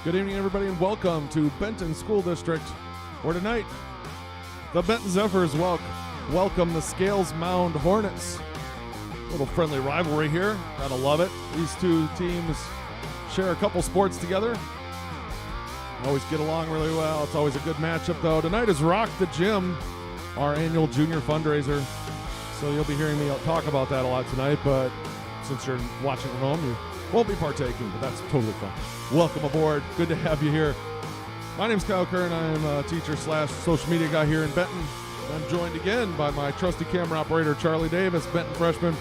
Good evening, everybody, and welcome to Benton School District, where tonight the Benton Zephyrs welcome the Scales Mound Hornets. A little friendly rivalry here. Gotta love it. These two teams share a couple sports together. Always get along really well. It's always a good matchup, though. Tonight is Rock the Gym, our annual junior fundraiser. So you'll be hearing me talk about that a lot tonight, but since you're watching from home, you won't be partaking, but that's totally fun. Welcome aboard. Good to have you here. My name's Kyle Kern. I'm a teacher / social media guy here in Benton. I'm joined again by my trusty camera operator, Charlie Davis, Benton freshman.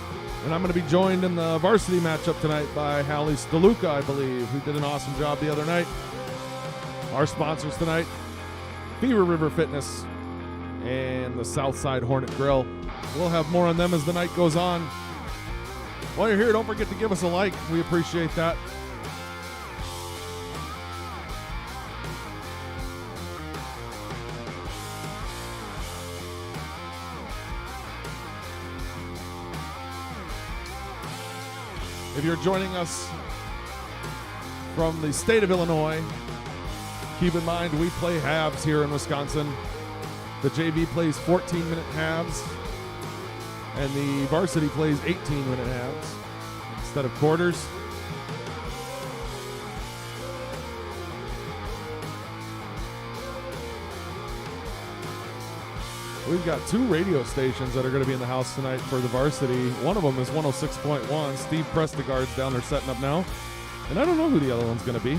And I'm going to be joined in the varsity matchup tonight by Hallie Steluka, I believe, who did an awesome job the other night. Our sponsors tonight, Fever River Fitness and the Southside Hornet Grill. We'll have more on them as the night goes on. While you're here, don't forget to give us a like. We appreciate that. If you're joining us from the state of Illinois, keep in mind we play halves here in Wisconsin. The JV plays 14-minute halves, and the varsity plays 18-minute halves instead of quarters. We've got two radio stations that are going to be in the house tonight for the varsity. One of them is 106.1. Steve Prestigard's down there setting up now. And I don't know who the other one's going to be.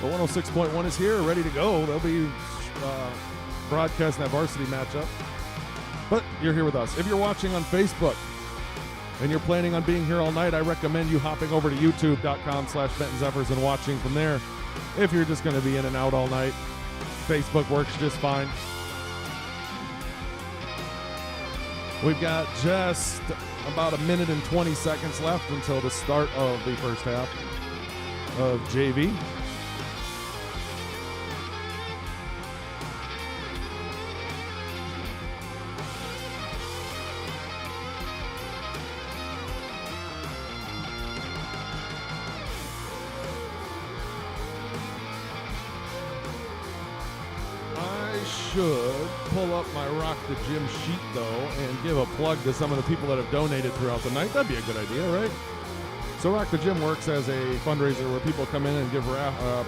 But 106.1 is here, ready to go. They'll be broadcasting that varsity matchup. But you're here with us. If you're watching on Facebook and you're planning on being here all night, I recommend you hopping over to youtube.com/Benton Zephyrs and watching from there. If you're just going to be in and out all night, Facebook works just fine. We've got just about a minute and 20 seconds left until the start of the first half of JV. Should pull up my Rock the Gym sheet, though, and give a plug to some of the people that have donated throughout the night. That'd be a good idea, right? So Rock the Gym works as a fundraiser where people come in and give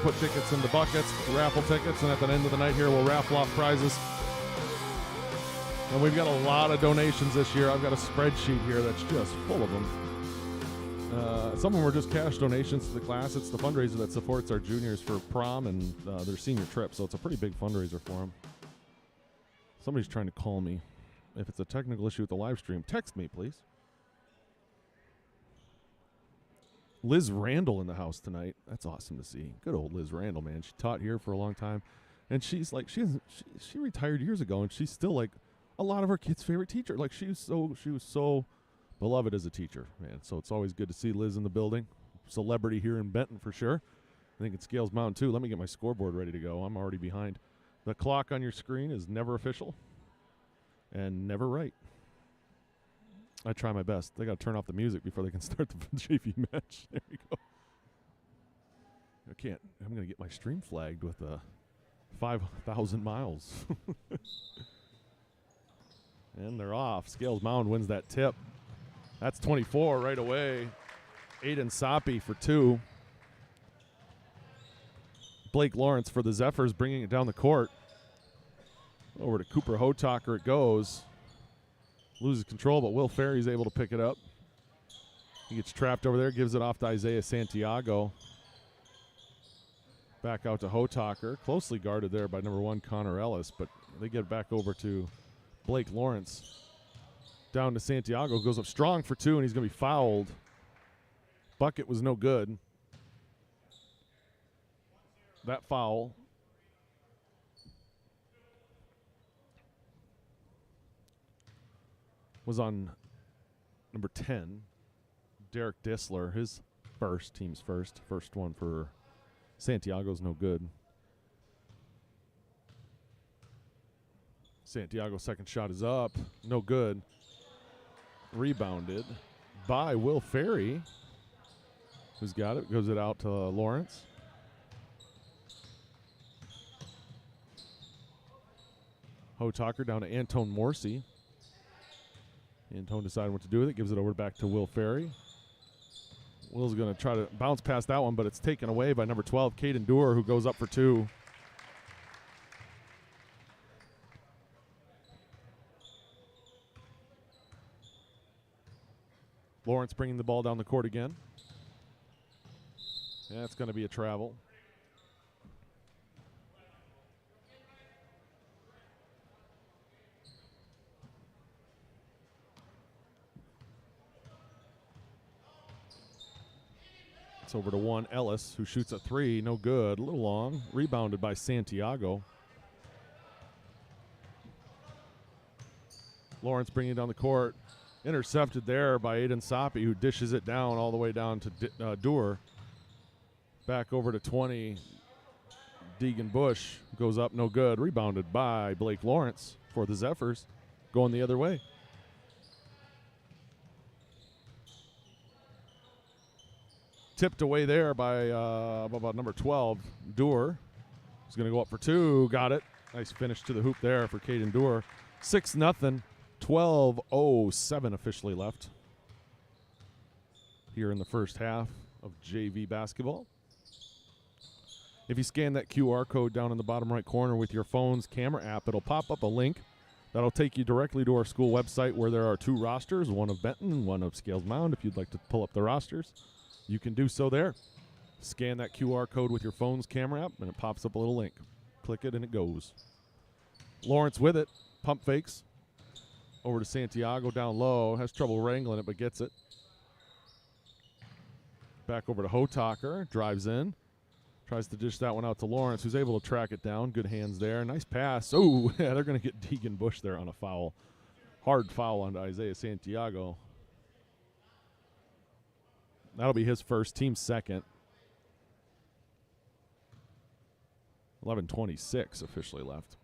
put tickets into buckets, raffle tickets, and at the end of the night here, we'll raffle off prizes. And we've got a lot of donations this year. I've got a spreadsheet here that's just full of them. Some of them are just cash donations to the class. It's the fundraiser that supports our juniors for prom and their senior trip, so it's a pretty big fundraiser for them. Somebody's trying to call me. If it's a technical issue with the live stream, text me, please. Liz Randall in the house tonight. That's awesome to see. Good old Liz Randall, man. She taught here for a long time. And she's like, she retired years ago, and she's still like a lot of her kids' favorite teacher. Like she was so beloved as a teacher, man. So it's always good to see Liz in the building. Celebrity here in Benton for sure. I think it's Scales Mound too. Let me get my scoreboard ready to go. I'm already behind. The clock on your screen is never official and never right. I try my best. They got to turn off the music before they can start the JV match. There we go. I'm going to get my stream flagged with 5,000 miles. And they're off. Scales Mound wins that tip. That's 24 right away. Aiden Soppy for 2. Blake Lawrence for the Zephyrs bringing it down the court. Over to Cooper Hotaker it goes. Loses control, but Will Ferry's able to pick it up. He gets trapped over there, gives it off to Isaiah Santiago. Back out to Hotaker. Closely guarded there by number 1, Connor Ellis, but they get back over to Blake Lawrence. Down to Santiago, goes up strong for 2, and he's going to be fouled. Bucket was no good. That foul was on number 10, Derek Dissler, his team's first. First one for Santiago's no good. Santiago's second shot is up, no good. Rebounded by Will Ferry. who's got it. Gives it out to Lawrence. Hotaker down to Antone Morrissey. Antone decided what to do with it. Gives it over back to Will Ferry. Will's going to try to bounce past that one, but it's taken away by number 12, Caden Doer, who goes up for two. Lawrence bringing the ball down the court again. Yeah, it's going to be a travel. It's over to one Ellis, who shoots a three. No good. A little long. Rebounded by Santiago. Lawrence bringing it down the court. Intercepted there by Aiden Soppy, who dishes it down all the way down to Doer. Back over to 20. Deegan Bush goes up, no good. Rebounded by Blake Lawrence for the Zephyrs. Going the other way. Tipped away there by about number 12, Doer. He's going to go up for two. Got it. Nice finish to the hoop there for Caden Doer. 6-0. 12:07 officially left here in the first half of JV basketball. If you scan that QR code down in the bottom right corner with your phone's camera app, it'll pop up a link that'll take you directly to our school website where there are two rosters, one of Benton and one of Scales Mound. If you'd like to pull up the rosters, you can do so there. Scan that QR code with your phone's camera app and it pops up a little link. Click it and it goes. Lawrence with it, pump fakes. Over to Santiago down low. Has trouble wrangling it, but gets it. Back over to Hotaker. Drives in. Tries to dish that one out to Lawrence, who's able to track it down. Good hands there. Nice pass. Oh, yeah, they're going to get Deegan Bush there on a foul. Hard foul on Isaiah Santiago. That'll be his first, team second. 11:26 officially left.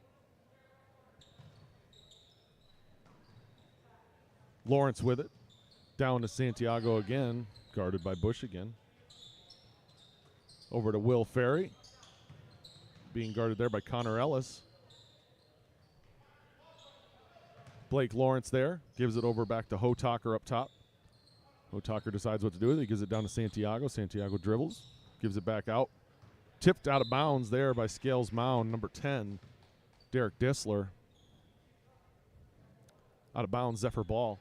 Lawrence with it. Down to Santiago again. Guarded by Bush again. Over to Will Ferry. Being guarded there by Connor Ellis. Blake Lawrence there. Gives it over back to Hotaker up top. Hotaker decides what to do with it. He gives it down to Santiago. Santiago dribbles. Gives it back out. Tipped out of bounds there by Scales Mound, number 10, Derek Dissler. Out of bounds, Zephyr ball.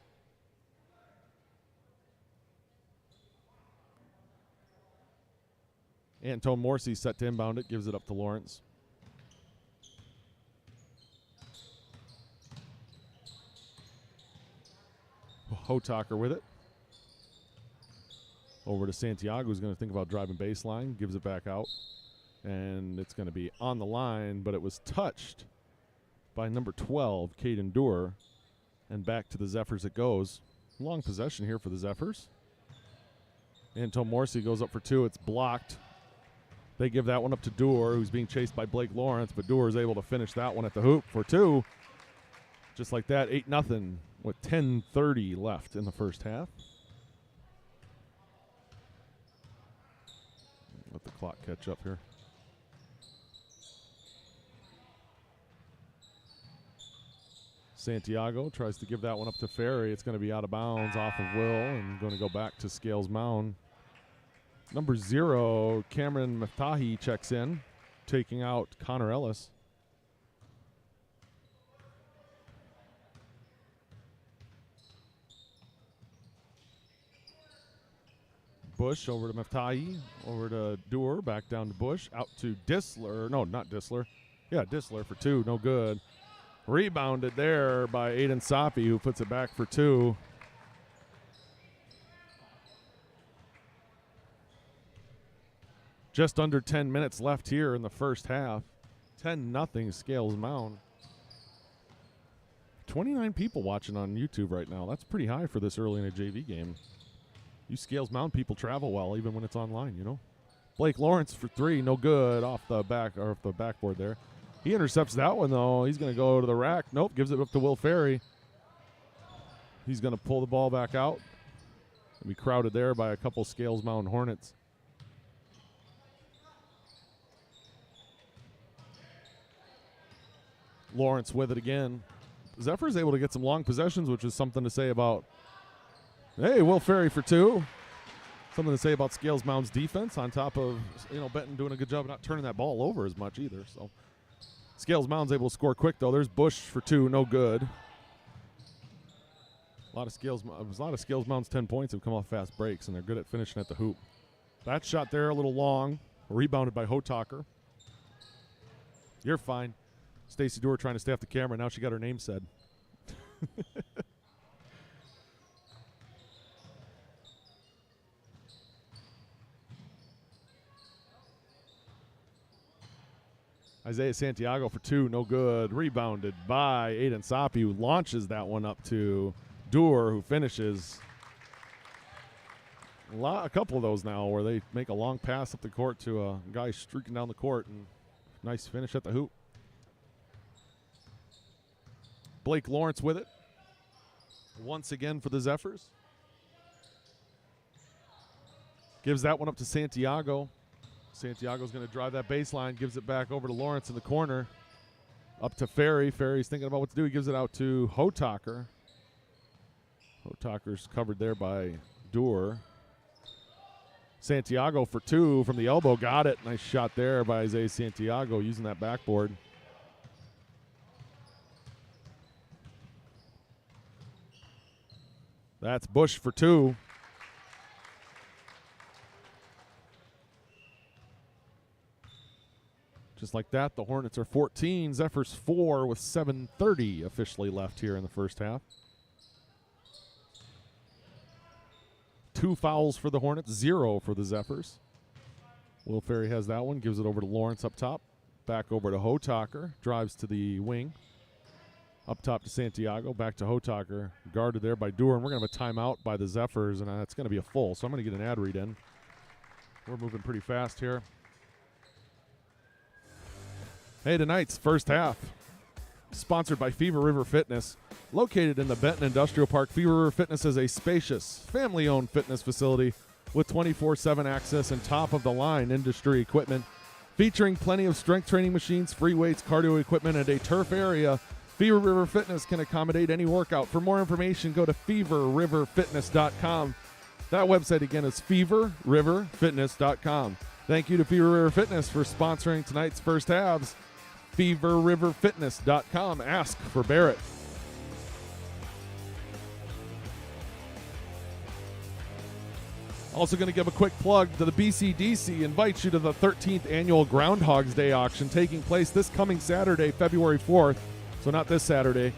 Antone Morrissey set to inbound it, gives it up to Lawrence. Hotaker with it. Over to Santiago, who's going to think about driving baseline, gives it back out. And it's going to be on the line, but it was touched by number 12, Caden Doer. And back to the Zephyrs it goes. Long possession here for the Zephyrs. Antone Morrissey goes up for two. It's blocked. They give that one up to Doer, who's being chased by Blake Lawrence, but Doer is able to finish that one at the hoop for two. Just like that, 8-0 with 10:30 left in the first half. Let the clock catch up here. Santiago tries to give that one up to Ferry. It's going to be out of bounds off of Will and going to go back to Scales Mound. Number 0, Cameron Maftahi checks in, taking out Connor Ellis. Bush over to Maftahi, over to Doer, back down to Bush, out to Dissler. No, not Dissler. Yeah, Dissler for two, no good. Rebounded there by Aiden Soppy, who puts it back for two. Just under 10 minutes left here in the first half. 10-0 Scales Mound. 29 people watching on YouTube right now. That's pretty high for this early in a JV game. You Scales Mound people travel well, even when it's online, you know. Blake Lawrence for three, no good off the backboard there. He intercepts that one, though. He's going to go to the rack. Nope, gives it up to Will Ferry. He's going to pull the ball back out. And be crowded there by a couple Scales Mound Hornets. Lawrence with it again. Zephyrs able to get some long possessions, which is something to say about, hey, Will Ferry for two. Something to say about Scales Mound's defense on top of, Benton doing a good job of not turning that ball over as much either. So Scales Mound's able to score quick, though. There's Bush for two, no good. A lot of Scales Mound's 10 points have come off fast breaks, and they're good at finishing at the hoop. That shot there a little long, rebounded by Hotaker. You're fine. Stacy Doerr trying to stay off the camera. Now she got her name said. Isaiah Santiago for two, no good. Rebounded by Aiden Soppy, who launches that one up to Doerr, who finishes. A couple of those now where they make a long pass up the court to a guy streaking down the court, and nice finish at the hoop. Blake Lawrence with it once again for the Zephyrs. Gives that one up to Santiago. Santiago's going to drive that baseline, gives it back over to Lawrence in the corner. Up to Ferry. Ferry's thinking about what to do. He gives it out to Hotaker. Hotaker's covered there by Doerr. Santiago for two from the elbow. Got it. Nice shot there by Isaiah Santiago using that backboard. That's Bush for two. Just like that, the Hornets are 14, Zephyrs 4 with 7:30 officially left here in the first half. 2 fouls for the Hornets, 0 for the Zephyrs. Will Ferry has that one, gives it over to Lawrence up top. Back over to Hotaker, drives to the wing. Up top to Santiago, back to Hotaker. Guarded there by Doerr, and we're going to have a timeout by the Zephyrs, and it's going to be a full, so I'm going to get an ad read in. We're moving pretty fast here. Hey, tonight's first half, sponsored by Fever River Fitness. Located in the Benton Industrial Park, Fever River Fitness is a spacious, family-owned fitness facility with 24/7 access and top-of-the-line industry equipment. Featuring plenty of strength training machines, free weights, cardio equipment, and a turf area, Fever River Fitness can accommodate any workout. For more information, go to feverriverfitness.com. That website again is feverriverfitness.com. Thank you to Fever River Fitness for sponsoring tonight's first halves. feverriverfitness.com. Ask for Barrett. Also going to give a quick plug to the BCDC. Invites you to the 13th annual Groundhog's Day auction taking place this coming Saturday, February 4th. So not this Saturday,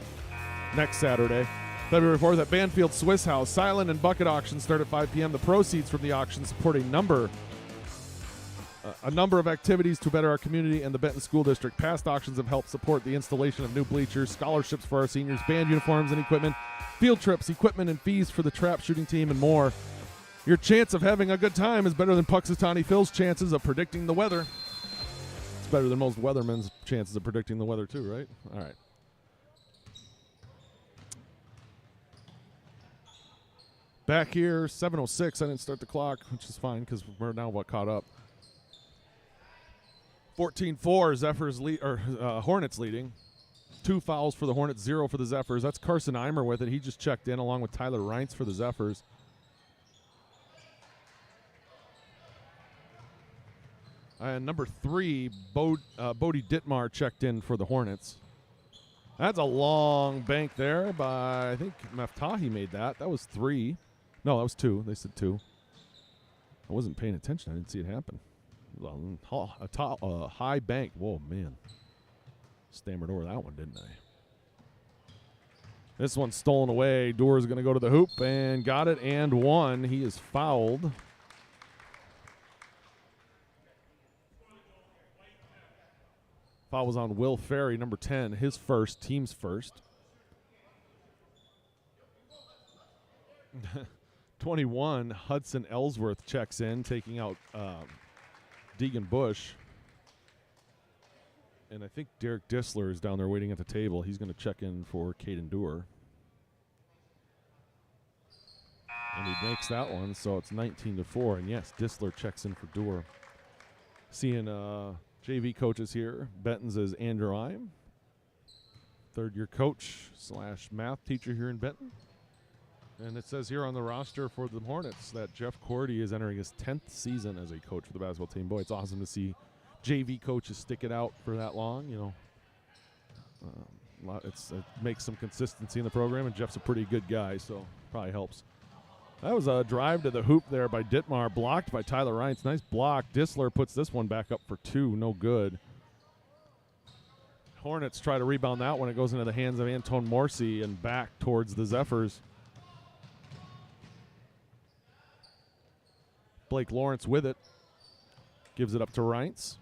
next Saturday. February 4th at Banfield Swiss House. Silent and bucket auctions start at 5 p.m. The proceeds from the auction support a number of activities to better our community and the Benton School District. Past auctions have helped support the installation of new bleachers, scholarships for our seniors, band uniforms and equipment, field trips, equipment and fees for the trap shooting team, and more. Your chance of having a good time is better than Puxatawny Phil's chances of predicting the weather. It's better than most weathermen's chances of predicting the weather too, right? All right. Back here, 7:06. I didn't start the clock, which is fine because we're now caught up. 14-4, Zephyrs Hornets leading. 2 fouls for the Hornets, 0 for the Zephyrs. That's Carson Eimer with it. He just checked in along with Tyler Reintz for the Zephyrs. And number 3, Bodie Dittmar checked in for the Hornets. That's a long bank there by, I think Maftahi made that. That was 3. No, that was 2. They said 2. I wasn't paying attention. I didn't see it happen. A high bank. Whoa, man. Stammered over that one, didn't I? This one's stolen away. Doerr's going to go to the hoop and got it and won. He is fouled. Foul was on Will Ferry, number 10, his first, team's first. 21, Hudson Ellsworth checks in, taking out Deegan Bush. And I think Derek Disler is down there waiting at the table. He's going to check in for Caden Doerr. And he makes that one, so it's 19-4. And yes, Disler checks in for Doerr. Seeing JV coaches here. Benton's is Andrew Ime. third-year coach / math teacher here in Benton. And it says here on the roster for the Hornets that Jeff Cordy is entering his 10th season as a coach for the basketball team. Boy, it's awesome to see JV coaches stick it out for that long. You know, it makes some consistency in the program, and Jeff's a pretty good guy, so probably helps. That was a drive to the hoop there by Dittmar, blocked by Tyler Reintz. Nice block. Dissler puts this one back up for 2. No good. Hornets try to rebound that one. It goes into the hands of Anton Morsi and back towards the Zephyrs. Blake Lawrence with it. Gives it up to Reintz.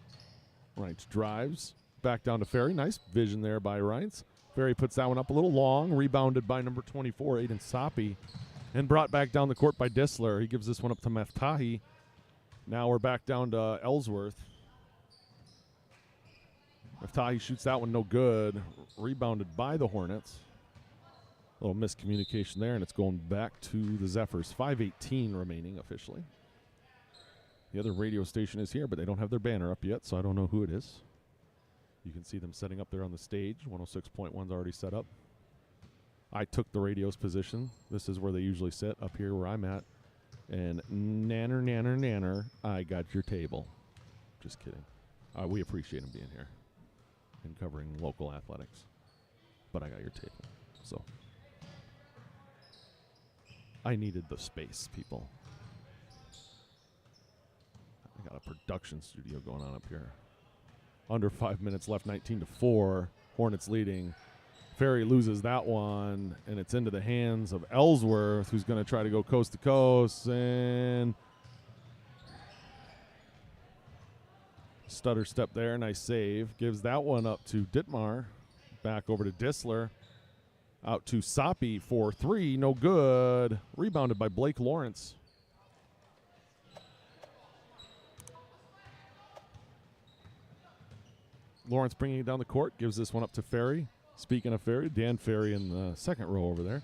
Reintz drives. Back down to Ferry. Nice vision there by Reintz. Ferry puts that one up a little long. Rebounded by number 24, Aiden Soppy. And brought back down the court by Dissler. He gives this one up to Meftahi. Now we're back down to Ellsworth. Meftahi shoots that one no good. Rebounded by the Hornets. A little miscommunication there, and it's going back to the Zephyrs. 5:18 remaining officially. The other radio station is here, but they don't have their banner up yet, so I don't know who it is. You can see them setting up there on the stage. 106.1's already set up. I took the radio's position. This is where they usually sit, up here where I'm at. And nanner, I got your table. Just kidding. We appreciate them being here and covering local athletics. But I got your table. So I needed the space, people. I got a production studio going on up here. Under 5 minutes left, 19-4. Hornets leading. Ferry loses that one, and it's into the hands of Ellsworth, who's going to try to go coast to coast, and stutter step there. Nice save. Gives that one up to Dittmar. Back over to Dissler. Out to Soppy for 3. No good. Rebounded by Blake Lawrence. Lawrence bringing it down the court. Gives this one up to Ferry. Speaking of Ferry, Dan Ferry in the second row over there.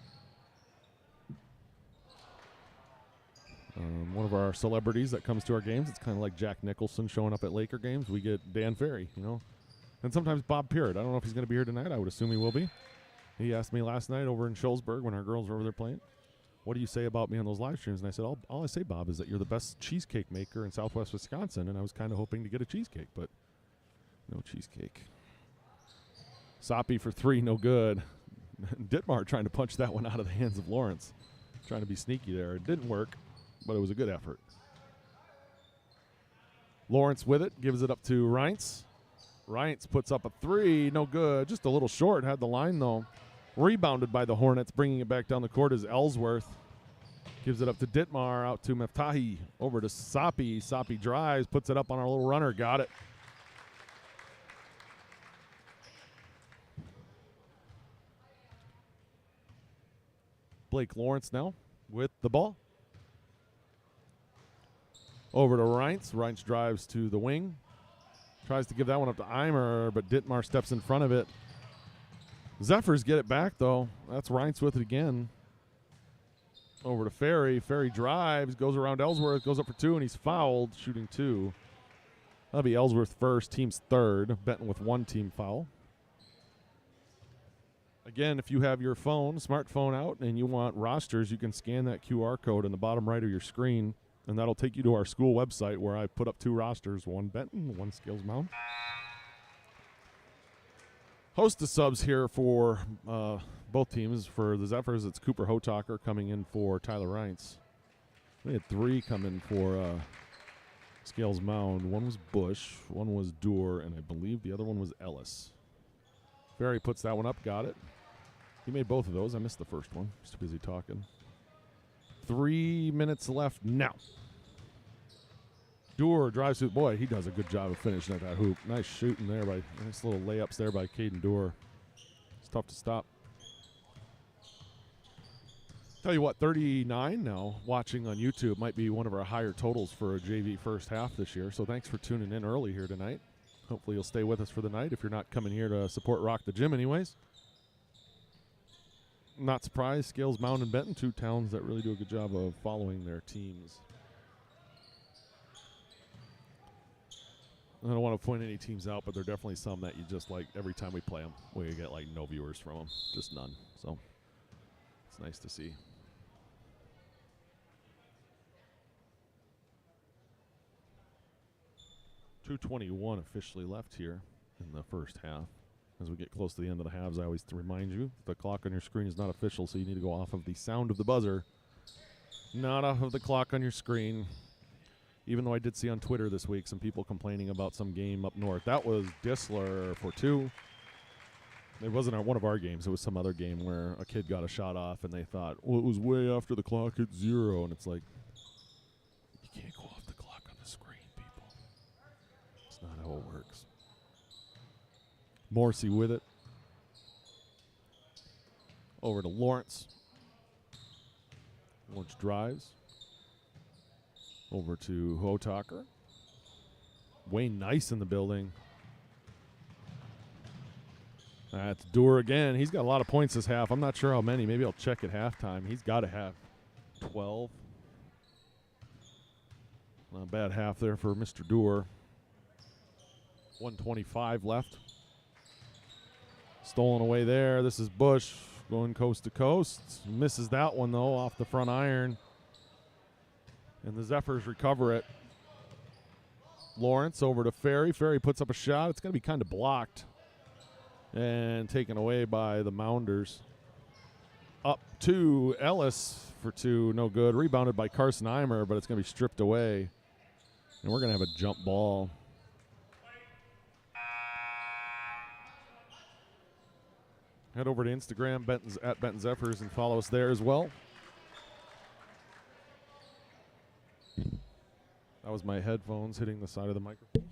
One of our celebrities that comes to our games. It's kind of like Jack Nicholson showing up at Laker games. We get Dan Ferry, you know. And sometimes Bob Peart. I don't know if he's going to be here tonight. I would assume he will be. He asked me last night over in Shullsburg when our girls were over there playing, what do you say about me on those live streams? And I said, all I say, Bob, is that you're the best cheesecake maker in Southwest Wisconsin. And I was kind of hoping to get a cheesecake, but no cheesecake. Soppy for 3, no good. Dittmar trying to punch that one out of the hands of Lawrence. Trying to be sneaky there. It didn't work, but it was a good effort. Lawrence with it, gives it up to Reintz. Reintz puts up a 3, no good. Just a little short, had the line though. Rebounded by the Hornets, bringing it back down the court is Ellsworth. Gives it up to Dittmar, out to Meftahi, over to Soppy. Soppy drives, puts it up on our little runner, got it. Blake Lawrence now with the ball. Over to Reintz. Reintz drives to the wing. Tries to give that one up to Eimer, but Dittmar steps in front of it. Zephyrs get it back, though. That's Reintz with it again. Over to Ferry. Ferry drives, goes around Ellsworth, goes up for 2, and he's fouled, shooting 2. That'll be Ellsworth first, team's third. Benton with 1 team foul. Again, if you have your smartphone out, and you want rosters, you can scan that QR code in the bottom right of your screen, and that'll take you to our school website where I put up 2 rosters, 1 Benton, 1 Scales Mound. Host of subs here for both teams. For the Zephyrs, it's Cooper Hotaker coming in for Tyler Reintz. We had 3 come in for Scales Mound. 1 was Bush, 1 was Doer, and I believe the other one was Ellis. Ferry puts that one up, got it. He made both of those. I missed the first one. Just busy talking. 3 minutes left now. Doer drives through. Boy, he does a good job of finishing at that hoop. Nice shooting there by, nice little layups there by Caden Doer. It's tough to stop. Tell you what, 39 now watching on YouTube might be one of our higher totals for a JV first half this year. So thanks for tuning in early here tonight. Hopefully you'll stay with us for the night if you're not coming here to support Rock the Gym anyways. Not surprised, Scales Mound and Benton, 2 towns that really do a good job of following their teams. I don't want to point any teams out, but there are definitely some that you just like every time we play them, we get like no viewers from them, just none. So it's nice to see. .221 officially left here in the first half. As we get close to the end of the halves, I always remind you the clock on your screen is not official, so you need to go off of the sound of the buzzer, not off of the clock on your screen. Even though I did see on Twitter this week some people complaining about some game up north. That was Dissler for 2. It wasn't one of our games. It was some other game where a kid got a shot off and they thought, well, it was way after the clock hit 0. And it's like, you can't go off the clock on the screen, people. It's not how it works. Morrissey with it. Over to Lawrence. Lawrence drives. Over to Hotaker. Wayne Nice in the building. That's Doer again. He's got a lot of points this half. I'm not sure how many. Maybe I'll check at halftime. He's got to have 12. Not a bad half there for Mr. Doer. 1:25 left. Stolen away there. This is Bush going coast to coast. Misses that one, though, off the front iron. And the Zephyrs recover it. Lawrence over to Ferry. Ferry puts up a shot. It's going to be kind of blocked. And taken away by the Mounders. Up to Ellis for 2. No good. Rebounded by Carson Eimer, but it's going to be stripped away. And we're going to have a jump ball. Head over to Instagram, at Benton Zephyrs, and follow us there as well. That was my headphones hitting the side of the microphone.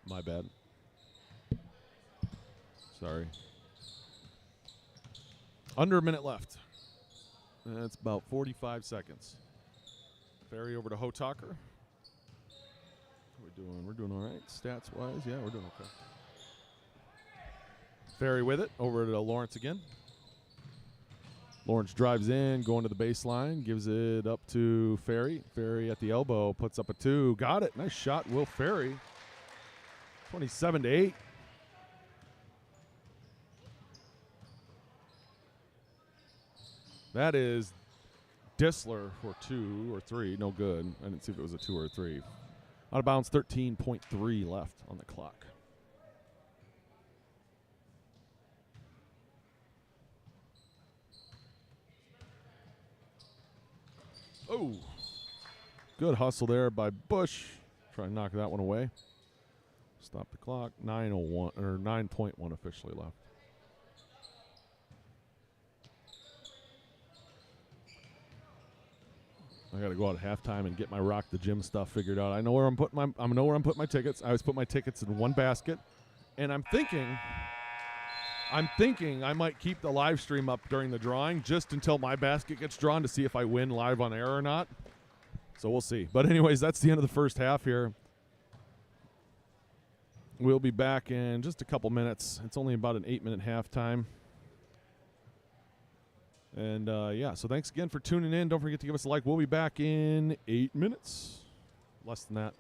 My bad. Sorry. Under a minute left. That's about 45 seconds. Ferry over to Hotaker. How we doing? We're doing all right, stats-wise. Yeah, we're doing okay. Ferry with it, over to Lawrence again. Lawrence drives in, going to the baseline, gives it up to Ferry. Ferry at the elbow, puts up a 2. Got it. Nice shot, Will Ferry. 27-8. That is Dissler for 2 or 3. No good. I didn't see if it was a 2 or a 3. Out of bounds, 13.3 left on the clock. Oh, good hustle there by Bush. Try to knock that one away. Stop the clock. 9:01 or 9.1 officially left. I got to go out at halftime and get my Rock the Gym stuff figured out. I know where I'm putting my tickets. I always put my tickets in one basket, and I'm thinking I might keep the live stream up during the drawing just until my basket gets drawn to see if I win live on air or not. So we'll see. But anyways, that's the end of the first half here. We'll be back in just a couple minutes. It's only about an 8-minute halftime. And, yeah, so thanks again for tuning in. Don't forget to give us a like. We'll be back in 8 minutes. Less than that.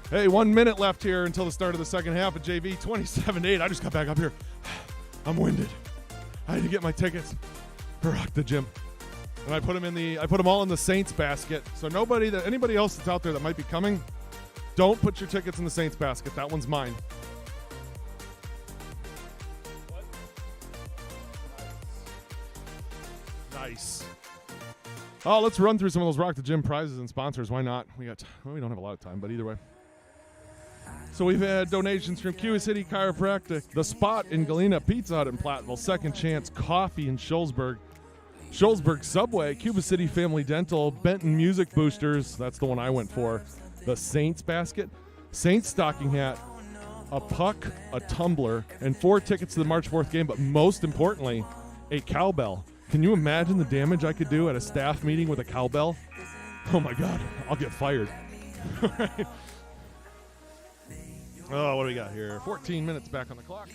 Hey, 1 minute left here until the start of the second half of JV. 27-8. I just got back up here. I'm winded. I had to get my tickets for Rock the Gym. And I put them all in the Saints basket. So anybody else that's out there that might be coming, don't put your tickets in the Saints basket. That one's mine. Nice. Oh, let's run through some of those Rock the Gym prizes and sponsors. Why not? We don't have a lot of time, but either way. So we've had donations from Cuba City Chiropractic, The Spot in Galena, Pizza Hut in Platteville, Second Chance Coffee in Shullsburg, Subway, Cuba City Family Dental, Benton Music Boosters, that's the one I went for, the Saints basket, Saints stocking hat, a puck, a tumbler, and 4 tickets to the March 4th game, but most importantly, a cowbell. Can you imagine the damage I could do at a staff meeting with a cowbell? Oh my God, I'll get fired. All right. Oh, what do we got here? 14 minutes back on the clock.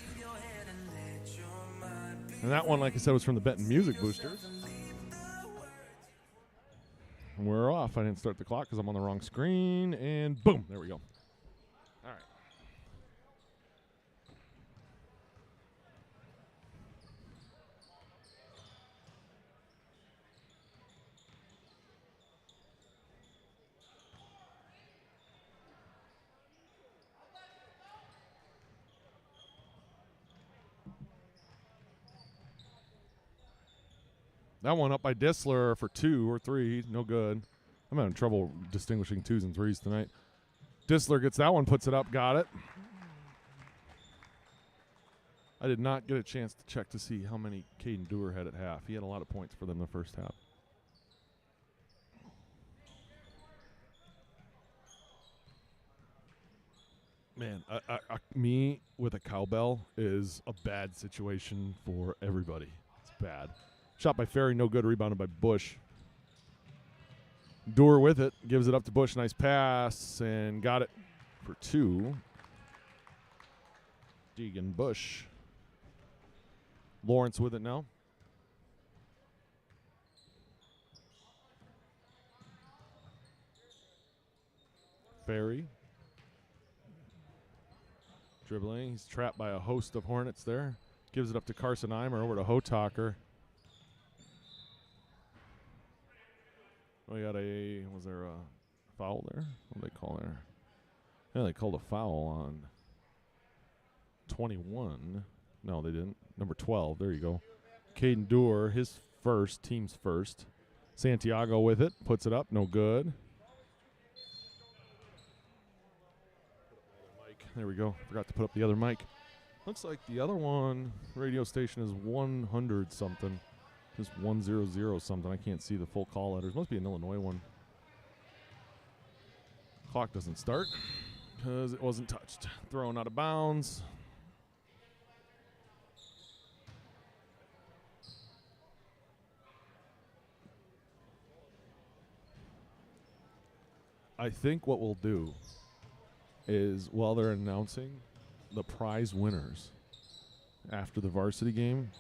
And that one, like I said, was from the Benton Music Boosters. And we're off. I didn't start the clock because I'm on the wrong screen. And boom, there we go. All right. That one up by Dissler for 2 or 3. No good. I'm having trouble distinguishing 2s and 3s tonight. Dissler gets that one, puts it up, got it. I did not get a chance to check to see how many Caden Dewar had at half. He had a lot of points for them the first half. Man, me with a cowbell is a bad situation for everybody. It's bad. Shot by Ferry, no good. Rebounded by Bush. Dewar with it. Gives it up to Bush. Nice pass. And got it for 2. Deegan Bush. Lawrence with it now. Ferry. Dribbling. He's trapped by a host of Hornets there. Gives it up to Carson Eimer over to Hotaker. We got was there a foul there? What did they call there? Yeah, they called a foul on 21. No, they didn't. Number 12, there you go. Caden Dewar, his first, team's first. Santiago with it, puts it up, no good. There we go. Forgot to put up the other mic. Looks like the other one, radio station, is 100 something. Just 100 something. I can't see the full call letters. Must be an Illinois one. Clock doesn't start because it wasn't touched. Thrown out of bounds. I think what we'll do is while they're announcing the prize winners after the varsity game,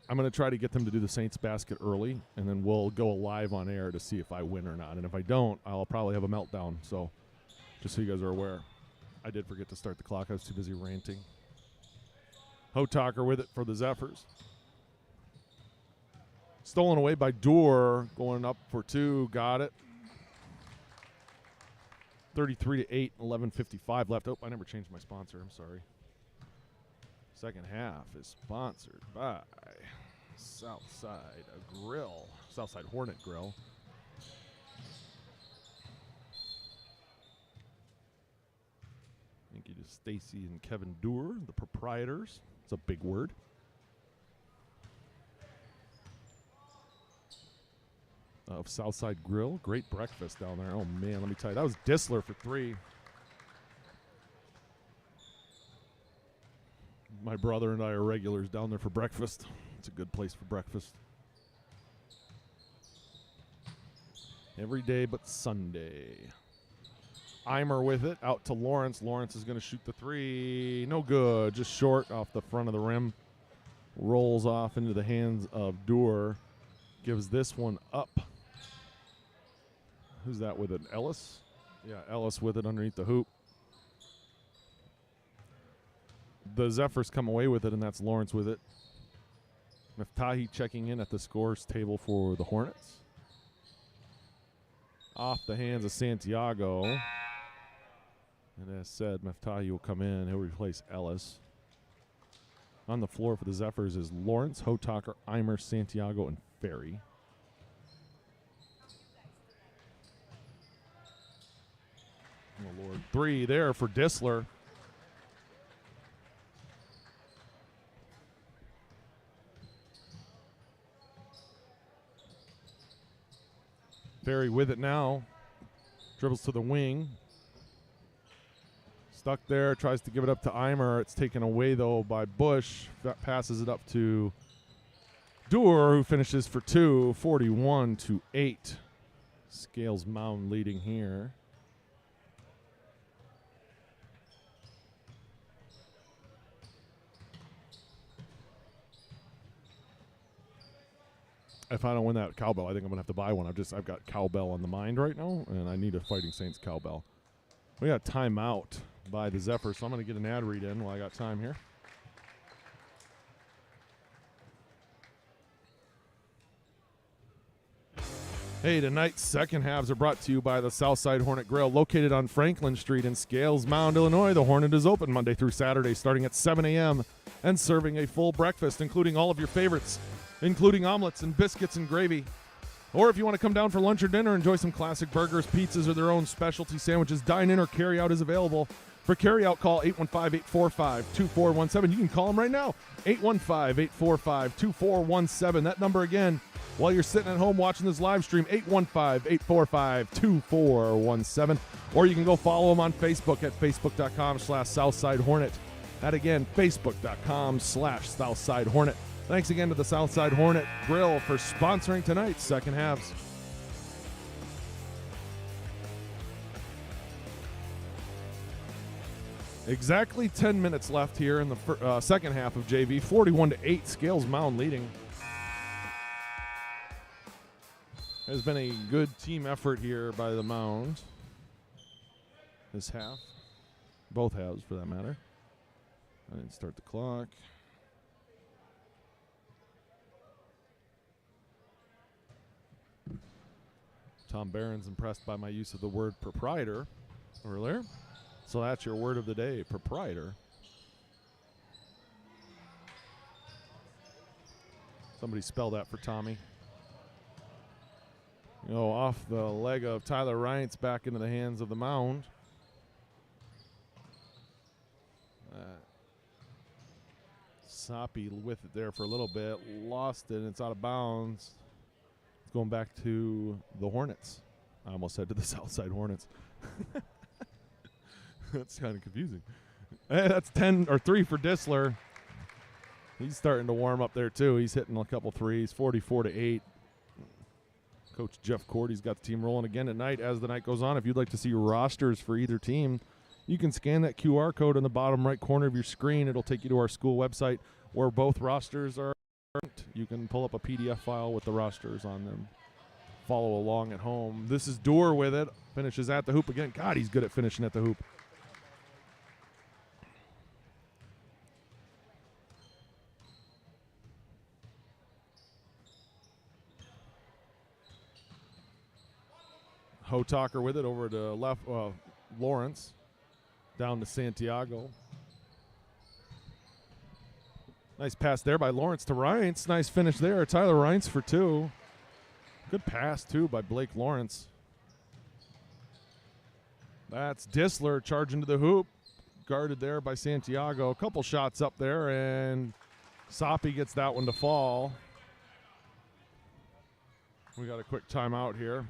I'm going to try to get them to do the Saints basket early, and then we'll go live on air to see if I win or not. And if I don't, I'll probably have a meltdown. So just so you guys are aware, I did forget to start the clock. I was too busy ranting. Hotaker with it for the Zephyrs. Stolen away by Dewar, going up for 2. Got it. 33-8, 11:55 left. Oh, I never changed my sponsor. I'm sorry. Second half is sponsored by Southside Grill, Southside Hornet Grill. Thank you to Stacy and Kevin Dewar, the proprietors. It's a big word. Of Southside Grill. Great breakfast down there. Oh, man, let me tell you. That was Dissler for 3. My brother and I are regulars down there for breakfast. It's a good place for breakfast. Every day but Sunday. Eimer with it. Out to Lawrence. Lawrence is going to shoot the 3. No good. Just short off the front of the rim. Rolls off into the hands of Dewar. Gives this one up. Who's that with it? Ellis? Yeah, Ellis with it underneath the hoop. the Zephyrs come away with it, and that's Lawrence with it. Meftahi checking in at the scores table for the Hornets. Off the hands of Santiago. And as said, Meftahi will come in. He'll replace Ellis. On the floor for the Zephyrs is Lawrence, Hotaker, Eimer, Santiago, and Ferry. Oh, Lord. 3 there for Disler. Ferry with it now. Dribbles to the wing. Stuck there, tries to give it up to Eimer. It's taken away, though, by Bush. That passes it up to Doer, who finishes for 2, 41-8. Scales Mound leading here. If I don't win that cowbell, I think I'm gonna have to buy one. I've got cowbell on the mind right now, and I need a Fighting Saints cowbell. We got timeout by the Zephyrs, so I'm gonna get an ad read in while I got time here. Hey, tonight's second halves are brought to you by the Southside Hornet Grill, located on Franklin Street in Scales Mound, Illinois. The Hornet is open Monday through Saturday, starting at 7 a.m. and serving a full breakfast, including all of your favorites, including omelets and biscuits and gravy. Or if you want to come down for lunch or dinner, enjoy some classic burgers, pizzas, or their own specialty sandwiches. Dine-in or carry-out is available. For carry-out, call 815-845-2417. You can call them right now, 815-845-2417. That number again, while you're sitting at home watching this live stream, 815-845-2417. Or you can go follow them on Facebook at facebook.com/SouthsideHornet. That again, facebook.com/SouthsideHornet. Thanks again to the Southside Hornet Grill for sponsoring tonight's second halves. Exactly 10 minutes left here in the second half of JV. 41-8, Scales Mound leading. There's been a good team effort here by the Mound this half. Both halves, for that matter. I didn't start the clock. Tom Barron's impressed by my use of the word proprietor earlier. So that's your word of the day, proprietor. Somebody spell that for Tommy. Off the leg of Tyler Reintz, back into the hands of the Mound. Soppy with it there for a little bit. Lost it, and it's out of bounds. It's going back to the Hornets. I almost said to the Southside Hornets. That's kind of confusing. Hey, that's 10 or 3 for Disler. He's starting to warm up there too. He's hitting a couple threes. 44-8. Coach Jeff Cordy's got the team rolling again tonight as the night goes on. If you'd like to see rosters for either team, you can scan that QR code in the bottom right corner of your screen. It'll take you to our school website where both rosters are. You can pull up a PDF file with the rosters on them. Follow along at home. This is Doer with it. Finishes at the hoop again. God, he's good at finishing at the hoop. Hotaker with it over to left, Lawrence. Down to Santiago. Nice pass there by Lawrence to Reintz. Nice finish there. Tyler Reintz for 2. Good pass, too, by Blake Lawrence. That's Disler charging to the hoop. Guarded there by Santiago. A couple shots up there, and Soppy gets that one to fall. We got a quick timeout here.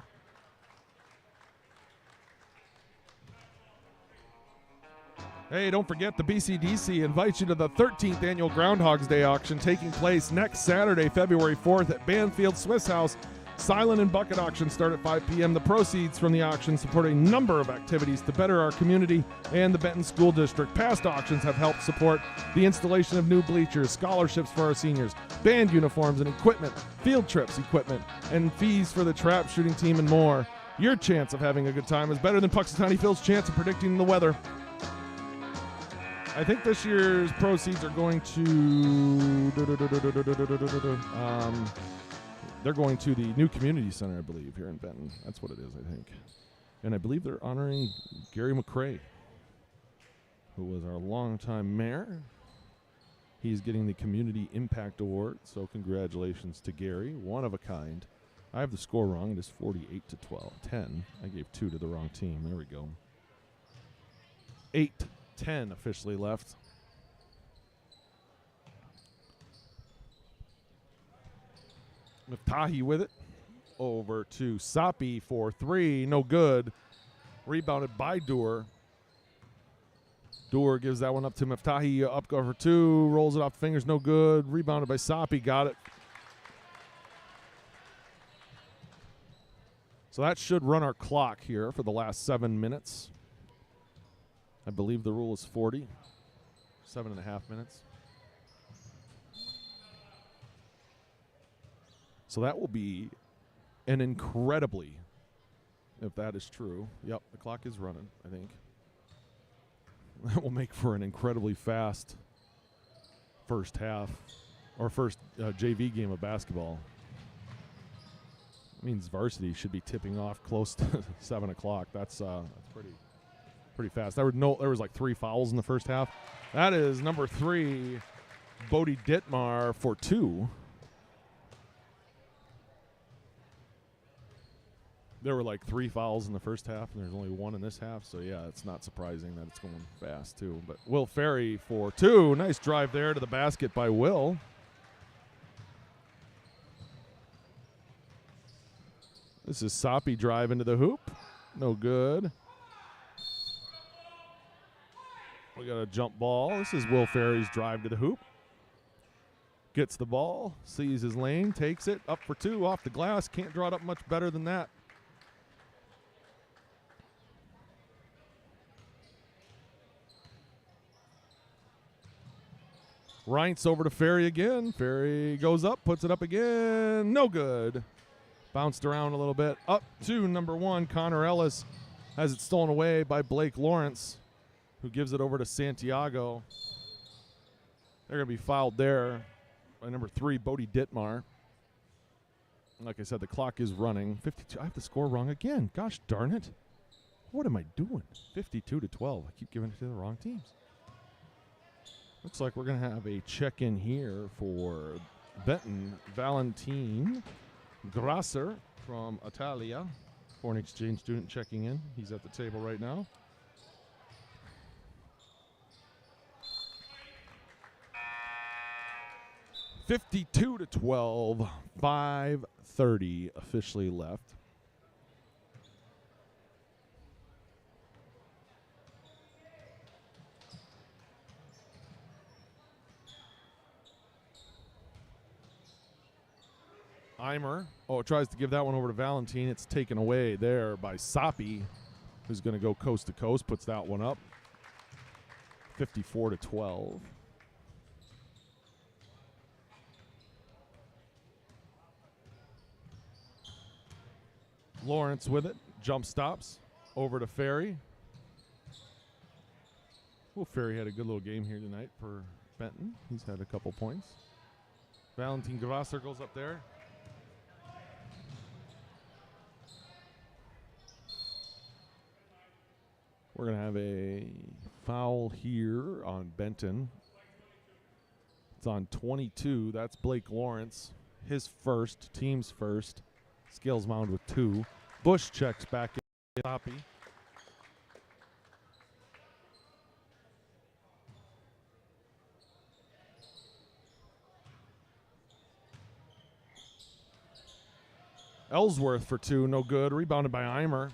Hey, don't forget the BCDC invites you to the 13th annual Groundhog's Day auction taking place next Saturday, February 4th at Banfield Swiss House. Silent and bucket auctions start at 5 p.m. The proceeds from the auction support a number of activities to better our community and the Benton School District. Past auctions have helped support the installation of new bleachers, scholarships for our seniors, band uniforms and equipment, field trips equipment, and fees for the trap shooting team and more. Your chance of having a good time is better than Puxatawny Phil's chance of predicting the weather. I think this year's proceeds are going to they're going to the new community center, I believe, here in Benton. That's what it is, I think. And I believe they're honoring Gary McCrae, who was our longtime mayor. He's getting the Community Impact Award, so congratulations to Gary. One of a kind. I have the score wrong. It is 48-10. I gave 2 to the wrong team. There we go. 8-10 officially left. Miftahi with it. Over to Sapi for 3. No good. Rebounded by Doer. Doer gives that one up to Miftahi. Up go for 2. Rolls it off fingers. No good. Rebounded by Sapi. Got it. So that should run our clock here for the last 7 minutes. I believe the rule is 40. 7.5 minutes. So that will be an incredibly, if that is true. Yep, the clock is running, I think. That will make for an incredibly fast first half, or first JV game of basketball. It means Varsity should be tipping off close to 7 o'clock. That's pretty fast. There was like 3 fouls in the first half. That is number 3, Bodie Dittmar for 2. There were like 3 fouls in the first half, and there's only 1 in this half. So, yeah, it's not surprising that it's going fast, too. But Will Ferry for 2. Nice drive there to the basket by Will. This is Sapi drive into the hoop. No good. We got a jump ball. This is Will Ferry's drive to the hoop. Gets the ball, sees his lane, takes it, up for 2, off the glass. Can't draw it up much better than that. Reintz over to Ferry again. Ferry goes up, puts it up again. No good. Bounced around a little bit. Up to number 1, Connor Ellis. Has it stolen away by Blake Lawrence, who gives it over to Santiago. They're going to be fouled there by number 3, Bodie Dittmar. Like I said, the clock is running. 52. I have the score wrong again. Gosh darn it. What am I doing? 52-12. I keep giving it to the wrong teams. Looks like we're going to have a check-in here for Benton. Valentin Grasser from Italia, foreign exchange student checking in. He's at the table right now. (52-12), 5:30 officially left. Eimer. Oh, it tries to give that one over to Valentin. It's taken away there by Sapi, who's going to go coast to coast. Puts that one up. 54-12. Lawrence with it. Jump stops. Over to Ferry. Well, Ferry had a good little game here tonight for Benton. He's had a couple points. Valentin Grasser goes up there. We're going to have a foul here on Benton. It's on 22. That's Blake Lawrence. His first, team's first. Scales Mound with 2. Bush checks back in. Sapi. Ellsworth for 2. No good. Rebounded by Eimer.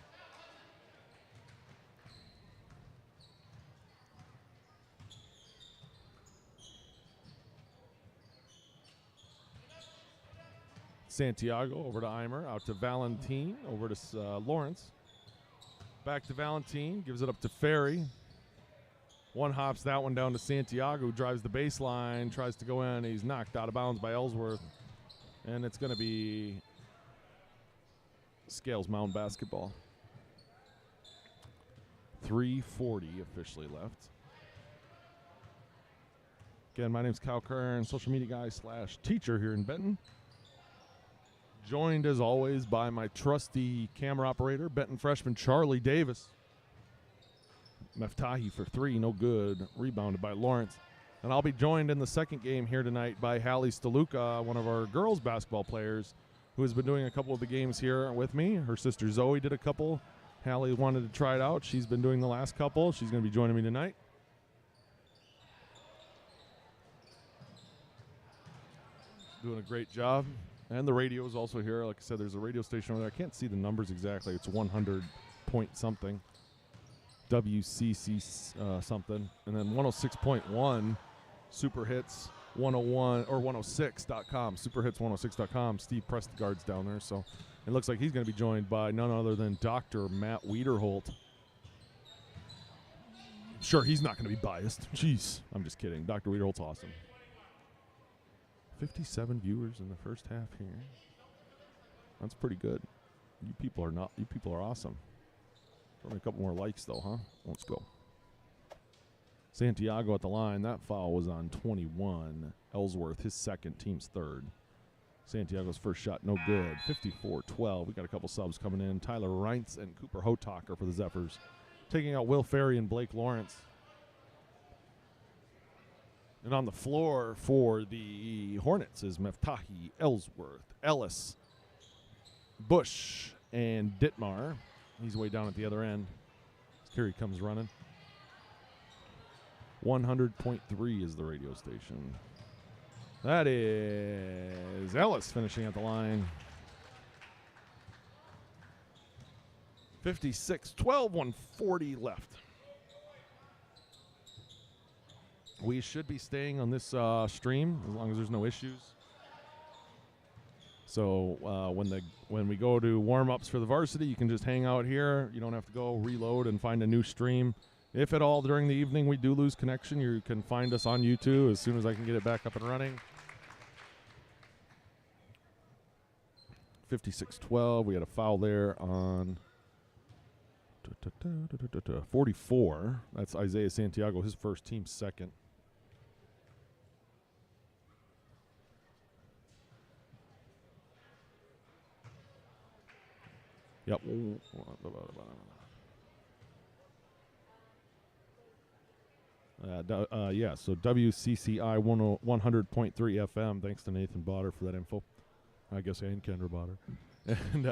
Santiago over to Eimer, out to Valentin, over to Lawrence. Back to Valentin, gives it up to Ferry. One hops that one down to Santiago, who drives the baseline, tries to go in. He's knocked out of bounds by Ellsworth. And it's going to be Scales Mound basketball. 3:40 officially left. Again, my name's Kyle Kern, social media guy / teacher here in Benton. Joined, as always, by my trusty camera operator, Benton freshman Charlie Davis. Meftahi for 3, no good. Rebounded by Lawrence. And I'll be joined in the second game here tonight by Hallie Staluka, one of our girls basketball players, who has been doing a couple of the games here with me. Her sister Zoe did a couple. Hallie wanted to try it out. She's been doing the last couple. She's going to be joining me tonight. Doing a great job. And the radio is also here. Like I said, there's a radio station over there. I can't see the numbers exactly. It's 100 point something. WCC something. And then 106.1 Super Hits 101 or 106.com. Superhits106.com. Steve Prestegard's down there. So it looks like he's going to be joined by none other than Dr. Matt Wiederholt. Sure, he's not going to be biased. Jeez, I'm just kidding. Dr. Wiederholt's awesome. 57 viewers in the first half here. That's pretty good. You people are awesome. Only a couple more likes though, huh? Let's go. Santiago at the line. That foul was on 21. Ellsworth, his second, team's third. Santiago's first shot, no good. 54-12. We got a couple subs coming in. Tyler Reintz and Cooper Hotaker for the Zephyrs. Taking out Will Ferry and Blake Lawrence. And on the floor for the Hornets is Meftahi, Ellsworth, Ellis, Bush, and Dittmar. He's way down at the other end. Here he comes running. 100.3 is the radio station. That is Ellis finishing at the line. 56-12, 140 left. We should be staying on this stream as long as there's no issues. So when we go to warm-ups for the varsity, you can just hang out here. You don't have to go reload and find a new stream. If at all during the evening we do lose connection, you can find us on YouTube as soon as I can get it back up and running. 56-12. We had a foul there on 44. That's Isaiah Santiago, his first, team second. Yep. Yeah, so WCCI 100.3 FM. Thanks to Nathan Botter for that info. I guess and Kendra Botter. And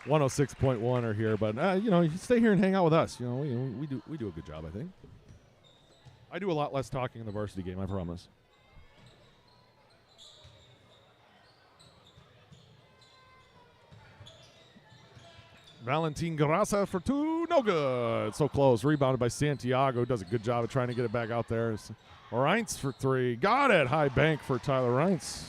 106.1 are here. But, you stay here and hang out with us. We do a good job, I think. I do a lot less talking in the varsity game, I promise. Valentin Garasa for 2, no good. So close. Rebounded by Santiago. Does a good job of trying to get it back out there. Reintz for 3. Got it. High bank for Tyler Reintz.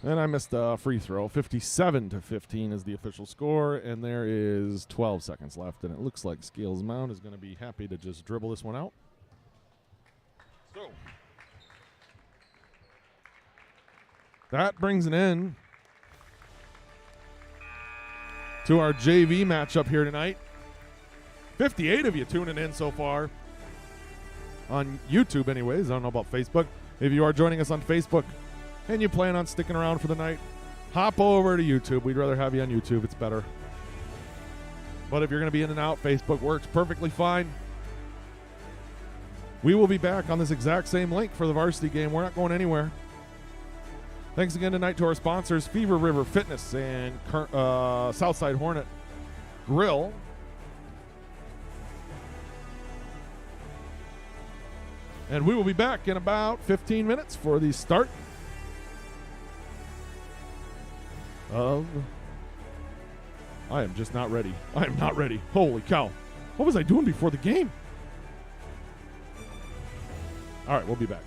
And I missed a free throw. 57-15 is the official score. And there is 12 seconds left. And it looks like Scales Mound is going to be happy to just dribble this one out. So that brings an end to our JV matchup here tonight. 58 of you tuning in so far on YouTube anyways. I don't know about Facebook. If you are joining us on Facebook and you plan on sticking around for the night, hop over to YouTube. We'd rather have you on YouTube. It's better. But if you're going to be in and out, Facebook works perfectly fine. We will be back on this exact same link for the varsity game. We're not going anywhere. Thanks again tonight to our sponsors, Fever River Fitness and Southside Hornet Grill. And we will be back in about 15 minutes for the start of... I am just not ready. I am not ready. Holy cow. What was I doing before the game? All right, we'll be back.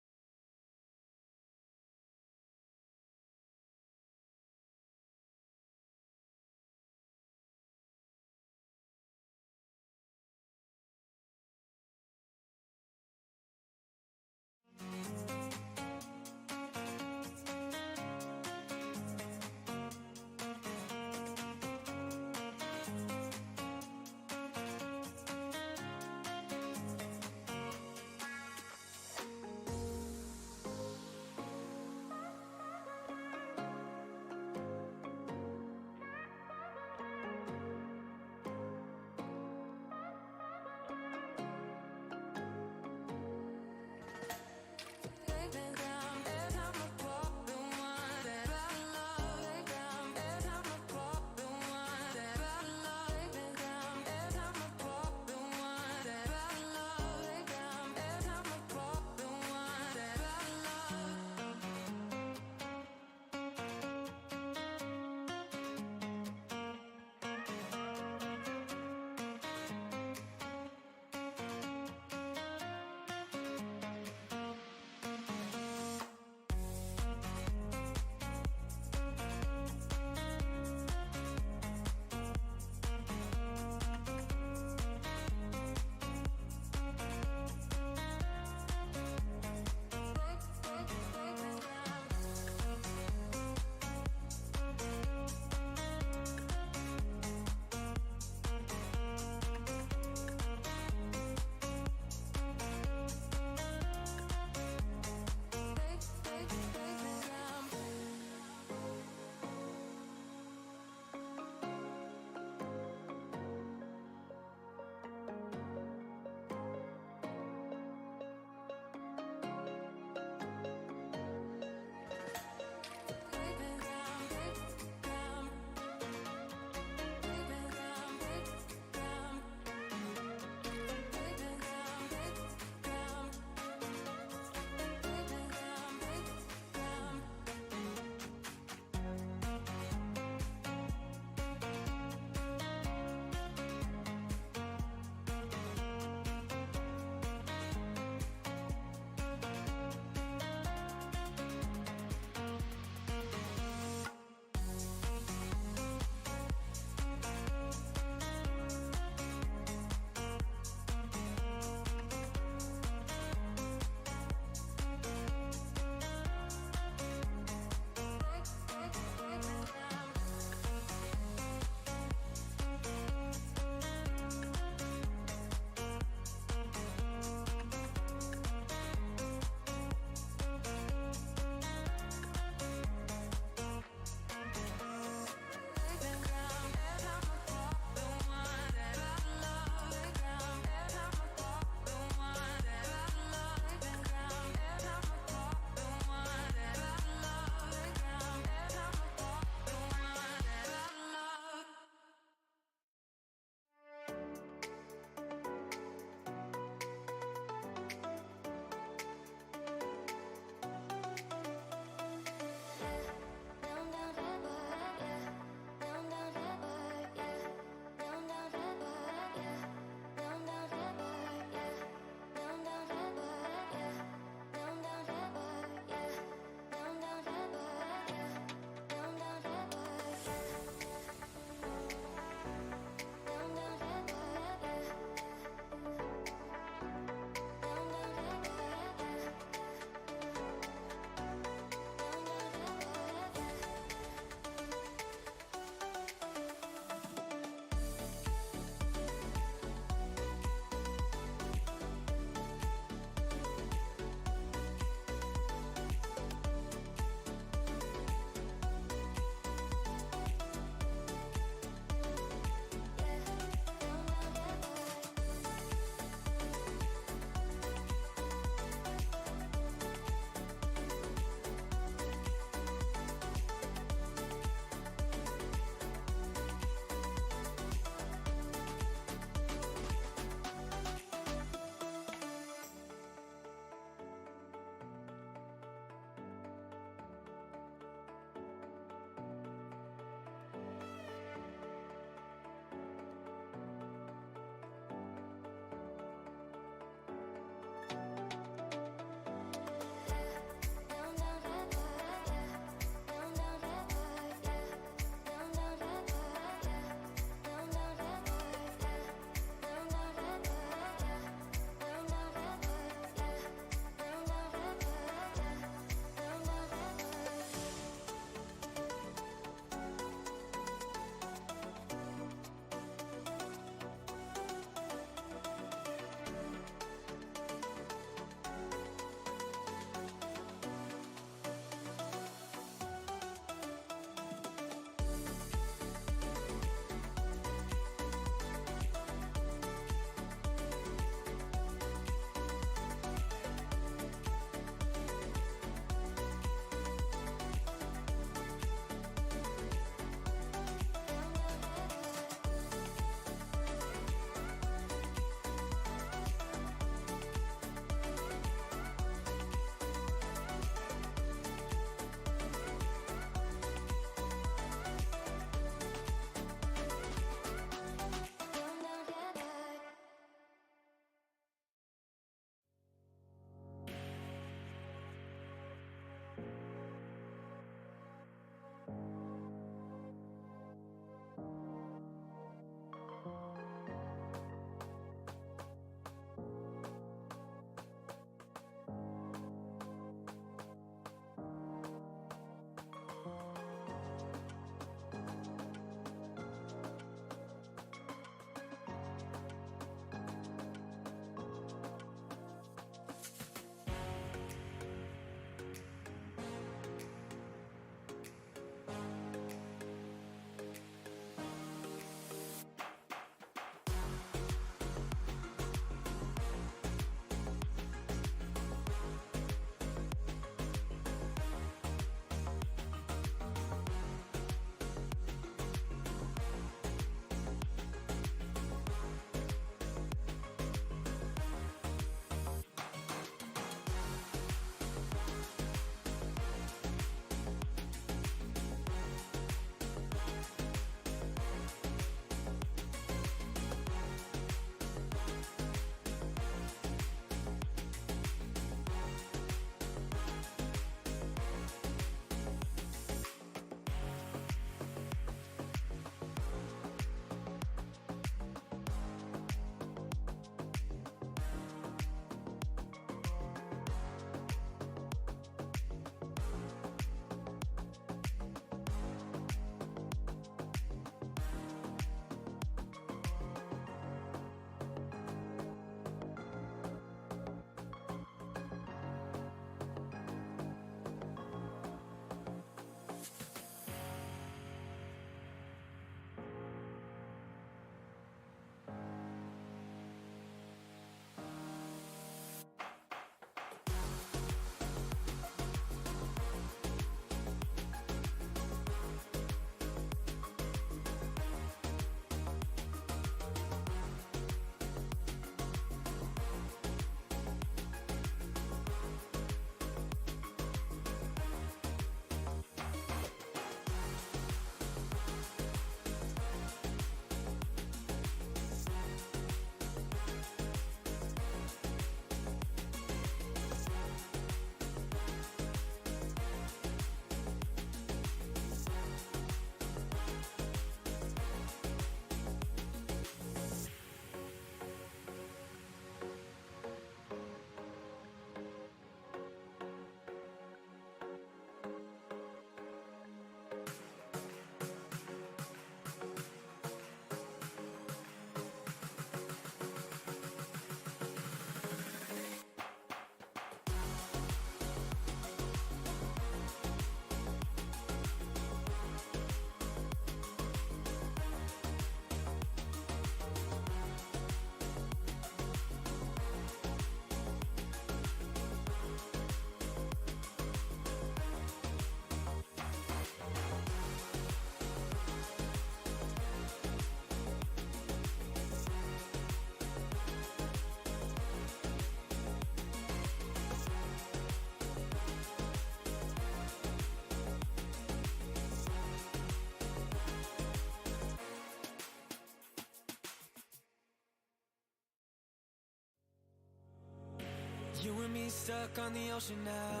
You and me stuck on the ocean now,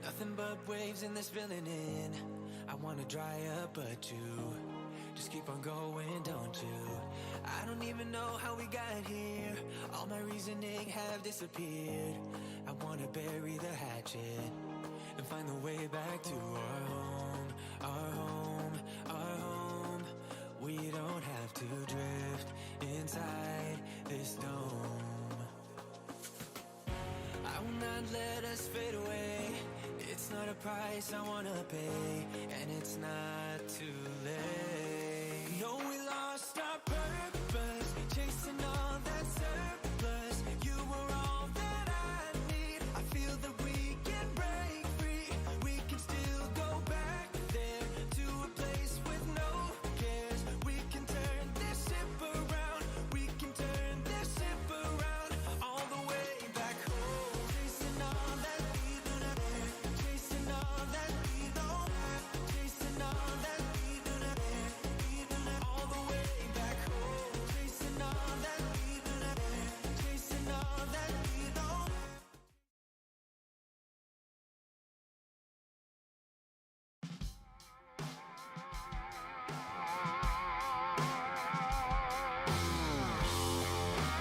nothing but waves and this filling in. I wanna dry up, but you just keep on going, don't you? I don't even know how we got here. All my reasoning have disappeared. I wanna bury the hatchet and find the way back to our home, our home, our home. We don't have to drift inside this dome. I will not let us fade away. It's not a price I wanna pay, and it's not too late. No, we lost our purpose, chasing all that surplus. You were all that I need. I feel that we can break free. We can still go back there to a place with no cares. We can turn this ship around. We can turn this ship around all the way back home. Chasing all that we do not care. Chasing all that we don't have. Chasing all that we do not care. We do not all the way back home. Chasing all that we do not care. Chasing all that we don't have.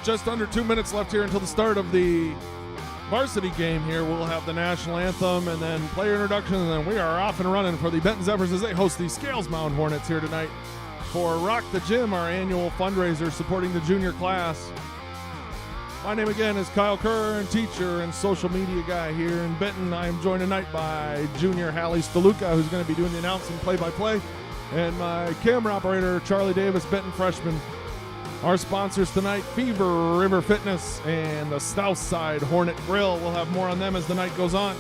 Just under 2 minutes left here until the start of the varsity game here. We'll have the national anthem and then player introduction, and then we are off and running for the Benton Zephyrs as they host the Scales Mound Hornets here tonight for Rock the Gym, our annual fundraiser supporting the junior class. My name again is Kyle Kerr, and teacher and social media guy here in Benton. I am joined tonight by junior Hallie Staluka, who's going to be doing the announcing play-by-play, and my camera operator, Charlie Davis, Benton freshman. Our sponsors tonight, Fever River Fitness and the Southside Hornet Grill. We'll have more on them as the night goes on.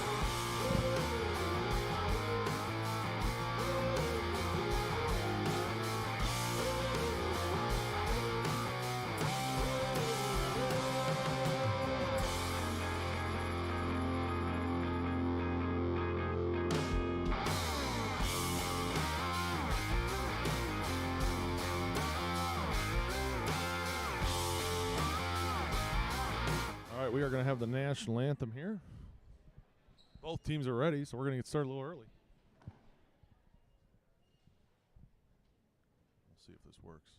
All right, we are going to have the national anthem here. Both teams are ready, so we're going to get started a little early. We'll see if this works.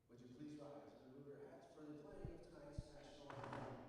Would you please rise and remove your hats for the playing of tonight's national anthem?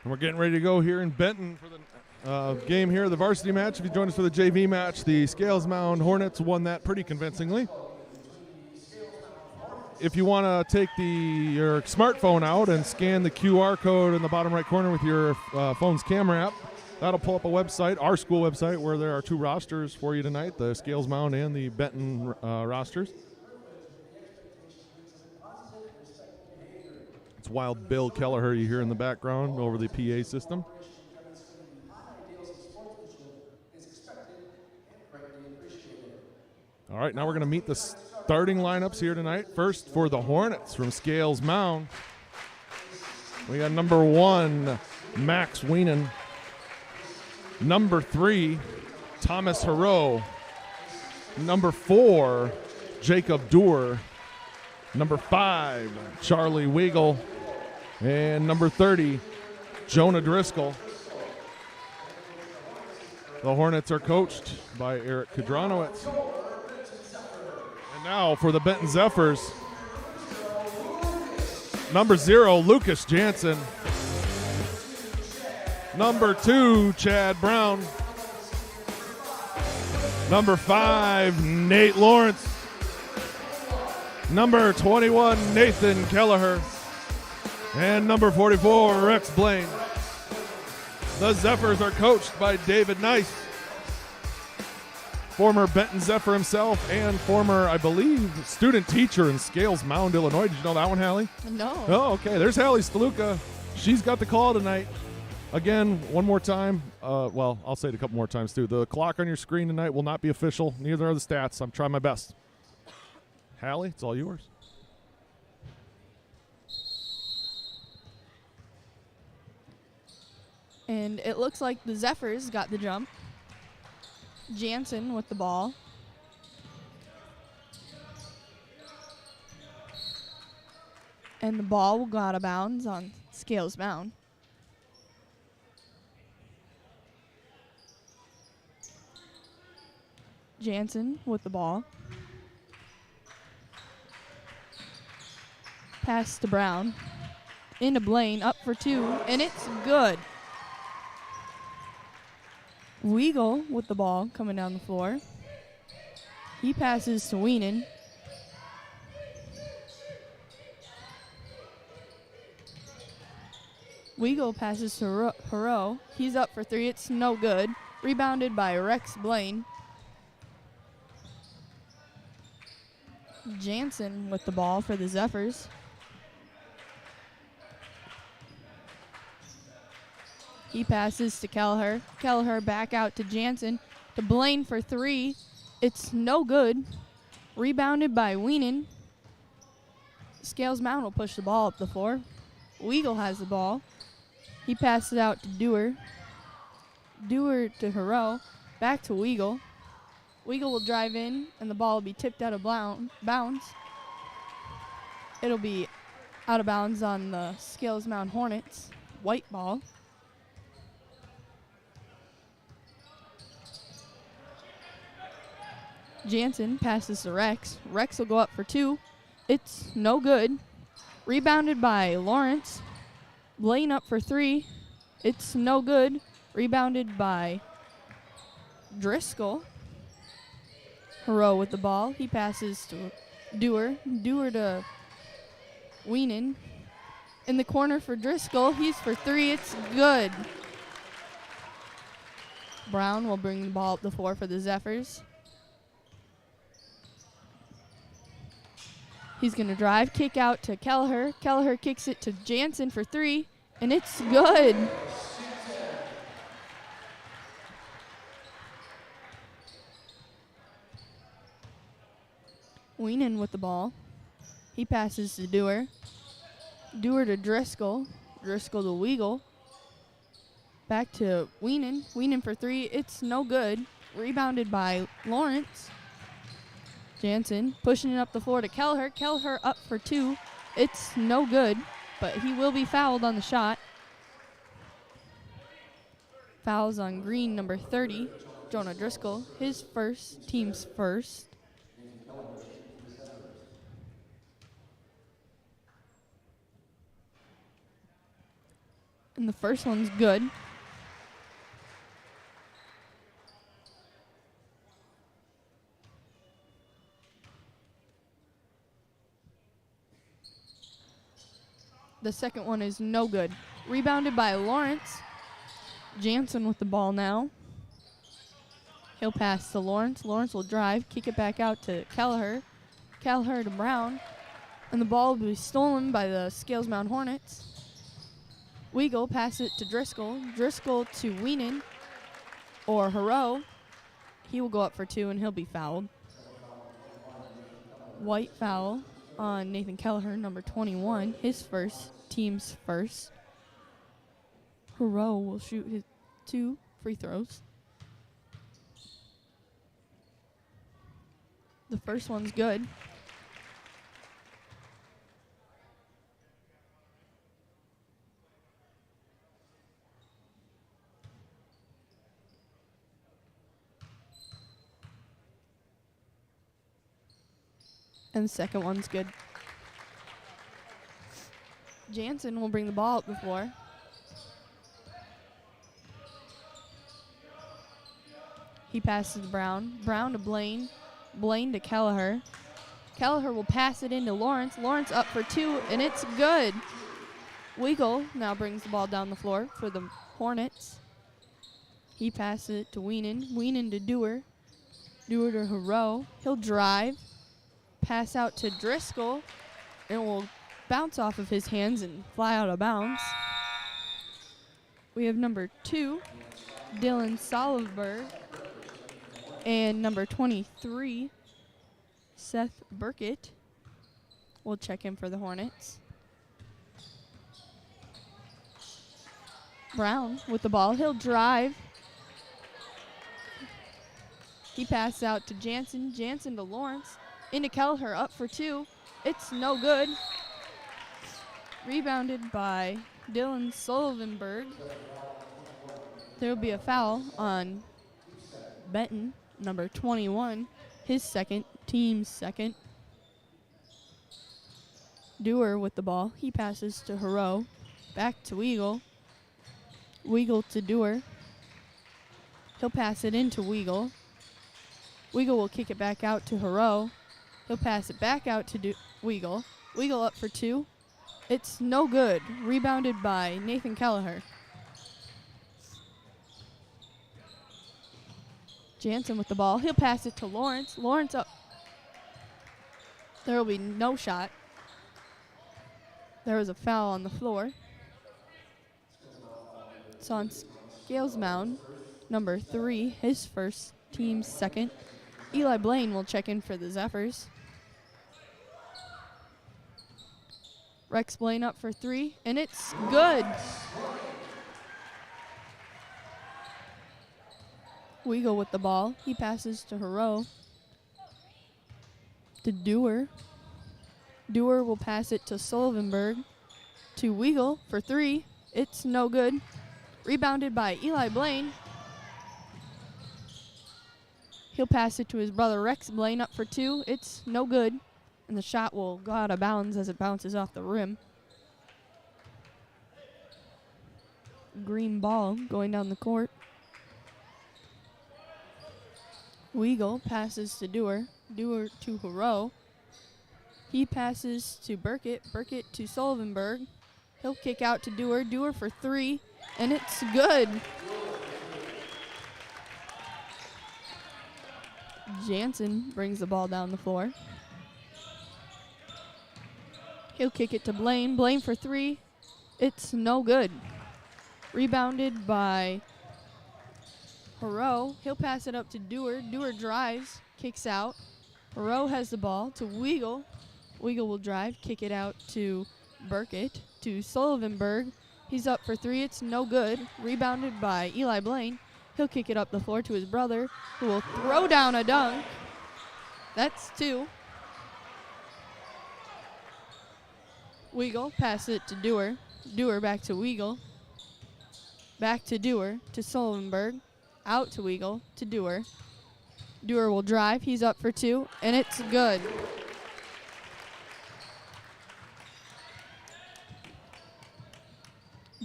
And we're getting ready to go here in Benton for the game here, the varsity match. If you join us for the JV match, the Scales Mound Hornets won that pretty convincingly. If you want to take your smartphone out and scan the QR code in the bottom right corner with your phone's camera app, that'll pull up a website, our school website, where there are two rosters for you tonight, the Scales Mound and the Benton rosters. It's Wild Bill Kelleher you hear in the background over the PA system. All right, now we're going to meet the starting lineups here tonight. First for the Hornets from Scales Mound, we got number 1, Max Wienen. Number 3, Thomas Hero. Number 4, Jacob Doer. Number 5, Charlie Weigel. And number 30, Jonah Driscoll. The Hornets are coached by Eric Kudranowicz. And now for the Benton Zephyrs, number 0, Lucas Jansen. Number 2, Chad Brown. Number 5, Nate Lawrence. Number 21, Nathan Kelleher. And number 44, Rex Blaine. The Zephyrs are coached by David Nice, former Benton Zephyr himself and former, I believe, student teacher in Scales Mound, Illinois. Did you know that one, Hallie? No. Oh, okay. There's Hallie Staluka. She's got the call tonight. Again, one more time. Well, I'll say it a couple more times, too. The clock on your screen tonight will not be official. Neither are the stats. I'm trying my best. Hallie, it's all yours. And it looks like the Zephyrs got the jump. Jansen with the ball. And the ball will go out of bounds on Scales Mound. Jansen with the ball. Pass to Brown. Into Blaine, up for 2, and it's good. Weigel with the ball coming down the floor. He passes to Weenan. Weigel passes to Haro. He's up for 3. It's no good. Rebounded by Rex Blaine. Jansen with the ball for the Zephyrs. He passes to Kelleher. Kelleher back out to Jansen. To Blaine for 3. It's no good. Rebounded by Weenan. Scales Mound will push the ball up the floor. Weigel has the ball. He passes it out to Dewar. Dewar to Haro. Back to Weigel. Weigel will drive in, and the ball will be tipped out of bounds. It'll be out of bounds on the Scales Mound Hornets. White ball. Jansen passes to Rex. Rex will go up for 2. It's no good. Rebounded by Lawrence. Blaine up for 3. It's no good. Rebounded by Driscoll. Haro with the ball. He passes to Dewar. Dewar to Weenan. In the corner for Driscoll. He's for 3. It's good. Brown will bring the ball up the floor for the Zephyrs. He's going to drive, kick out to Kelleher. Kelleher kicks it to Jansen for 3, and it's good. Weenan with the ball. He passes to Dewar. Dewar to Driscoll. Driscoll to Weigel. Back to Weenan. Weenan for 3. It's no good. Rebounded by Lawrence. Jansen pushing it up the floor to Kelleher. Kelleher up for 2. It's no good, but he will be fouled on the shot. Fouls on green, number 30, Jonah Driscoll. His first, team's first. And the first one's good. The second one is no good. Rebounded by Lawrence. Jansen with the ball now. He'll pass to Lawrence. Lawrence will drive, kick it back out to Kelleher. Kelleher to Brown. And the ball will be stolen by the Scales Mound Hornets. Weigel pass it to Driscoll. Driscoll to Weenan or Haro. He will go up for 2 and he'll be fouled. White foul on Nathan Kelleher, number 21, his first, team's first. Haro will shoot his 2 free throws. The first one's good. And the second one's good. Jansen will bring the ball up the floor. He passes to Brown. Brown to Blaine. Blaine to Kelleher. Kelleher will pass it into Lawrence. Lawrence up for two, and it's good. Weigel now brings the ball down the floor for the Hornets. He passes it to Weenan. Weenan to Dewar. Dewar to Hero. He'll drive. Pass out to Driscoll. And it will bounce off of his hands and fly out of bounds. We have number 2, Dylan Solberg. And number 23, Seth Burkett. We'll check in for the Hornets. Brown with the ball. He'll drive. He passes out to Jansen. Jansen to Lawrence. Into Kelleher, up for two. It's no good. Rebounded by Dylan Sullivanberg. There will be a foul on Benton, number 21, his second, team's second. Dewar with the ball. He passes to Hero. Back to Weigel. Weigel to Dewar. He'll pass it into Weigel. Weigel will kick it back out to Hero. He'll pass it back out to Weigel. Weigel up for two. It's no good. Rebounded by Nathan Kelleher. Jansen with the ball. He'll pass it to Lawrence. Lawrence up. There will be no shot. There was a foul on the floor. It's on Scales Mound, number 3, his first, team's second. Eli Blaine will check in for the Zephyrs. Rex Blaine up for 3, and it's good. Weigel with the ball. He passes to Hero. To Dewar. Dewar will pass it to Sullivanberg. To Weigel for 3. It's no good. Rebounded by Eli Blaine. He'll pass it to his brother Rex Blaine up for 2. It's no good. And the shot will go out of bounds as it bounces off the rim. Green ball going down the court. Weigel passes to Dewar. Dewar to Hero. He passes to Burkett. Burkett to Sullivanberg. He'll kick out to Dewar. Dewar for 3. And it's good. Jansen brings the ball down the floor. He'll kick it to Blaine. Blaine for 3. It's no good. Rebounded by Hero. He'll pass it up to Dewar. Dewar drives, kicks out. Hero has the ball to Weigel. Weigel will drive, kick it out to Burkett, to Sullivanberg. He's up for 3. It's no good. Rebounded by Eli Blaine. He'll kick it up the floor to his brother, who will throw down a dunk. That's 2. Weigel passes it to Dewar. Dewar back to Weigel. Back to Dewar, to Sullivanberg. Out to Weigel, to Dewar. Dewar will drive. He's up for 2, and it's good.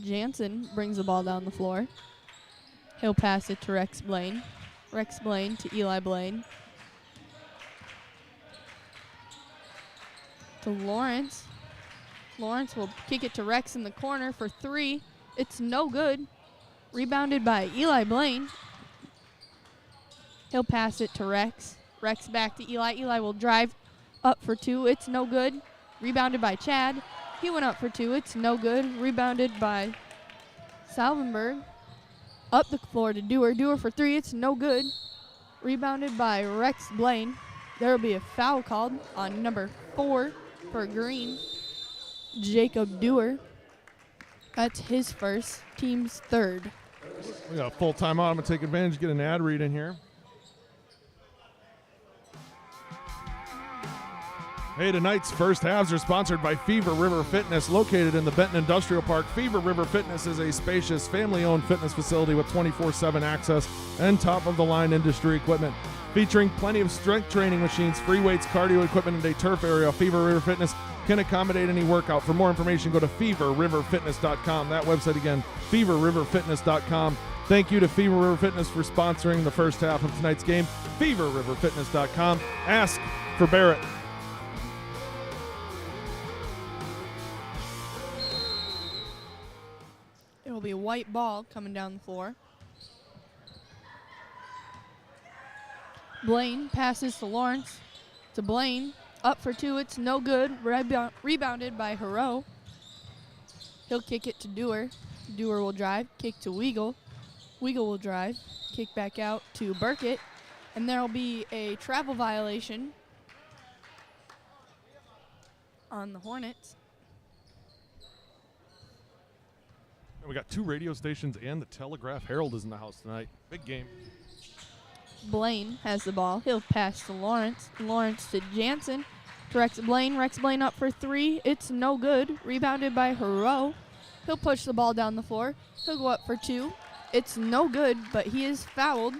Jansen brings the ball down the floor. He'll pass it to Rex Blaine. Rex Blaine to Eli Blaine. To Lawrence. Lawrence will kick it to Rex in the corner for 3. It's no good. Rebounded by Eli Blaine. He'll pass it to Rex. Rex back to Eli. Eli will drive up for 2. It's no good. Rebounded by Chad. He went up for 2. It's no good. Rebounded by Salvenberg. Up the floor to Dewar. Dewar for 3. It's no good. Rebounded by Rex Blaine. There will be a foul called on number 4 for Green. Jacob Dewar. That's his first, team's third. We got a full timeout. I'm going to take advantage, get an ad read in here. Hey, tonight's first halves are sponsored by Fever River Fitness, located in the Benton Industrial Park. Fever River Fitness is a spacious, family-owned fitness facility with 24/7 access and top-of-the-line industry equipment. Featuring plenty of strength training machines, free weights, cardio equipment, and a turf area, Fever River Fitness can accommodate any workout. For more information, go to feverriverfitness.com. That website again, feverriverfitness.com. Thank you to Fever River Fitness for sponsoring the first half of tonight's game. feverriverfitness.com. Ask for Barrett. It will be a white ball coming down the floor. Blaine passes to Lawrence. To Blaine. Up for two. It's no good. Rebounded by Hero. He'll kick it to Dewar. Dewar will drive. Kick to Weagle. Weagle will drive. Kick back out to Burkett. And there will be a travel violation on the Hornets. We got 2 radio stations and the Telegraph Herald is in the house tonight. Big game. Blaine has the ball. He'll pass to Lawrence. Lawrence to Jansen. To Rex Blaine. Rex Blaine up for 3. It's no good. Rebounded by Hero. He'll push the ball down the floor. He'll go up for 2. It's no good, but he is fouled.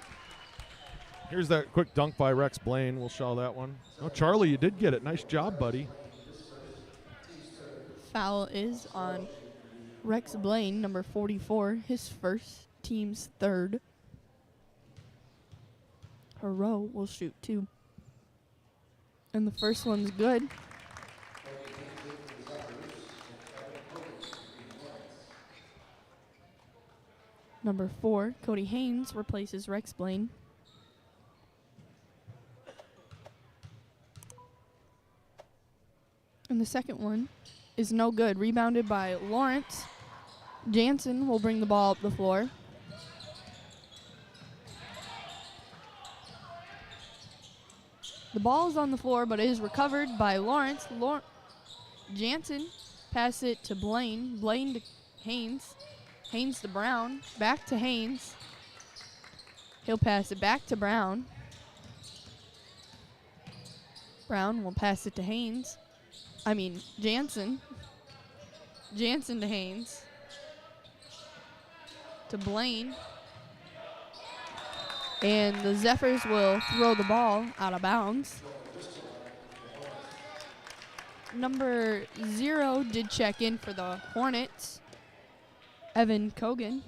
Here's that quick dunk by Rex Blaine. We'll show that one. Oh, Charlie, you did get it. Nice job, buddy. Foul is on Rex Blaine, number 44, his first, team's third. Hero will shoot 2. And the first one's good. Number 4, Cody Haynes replaces Rex Blaine. And the second one is no good. Rebounded by Lawrence. Jansen will bring the ball up the floor. The ball is on the floor, but it is recovered by Lawrence. Jansen pass it to Blaine. Blaine to Haynes. Haynes to Brown. Back to Haynes. He'll pass it back to Brown. Brown will pass it to Haynes. Jansen. Jansen to Haynes. To Blaine. And the Zephyrs will throw the ball out of bounds. Number 0 did check in for the Hornets, Evan Kogan.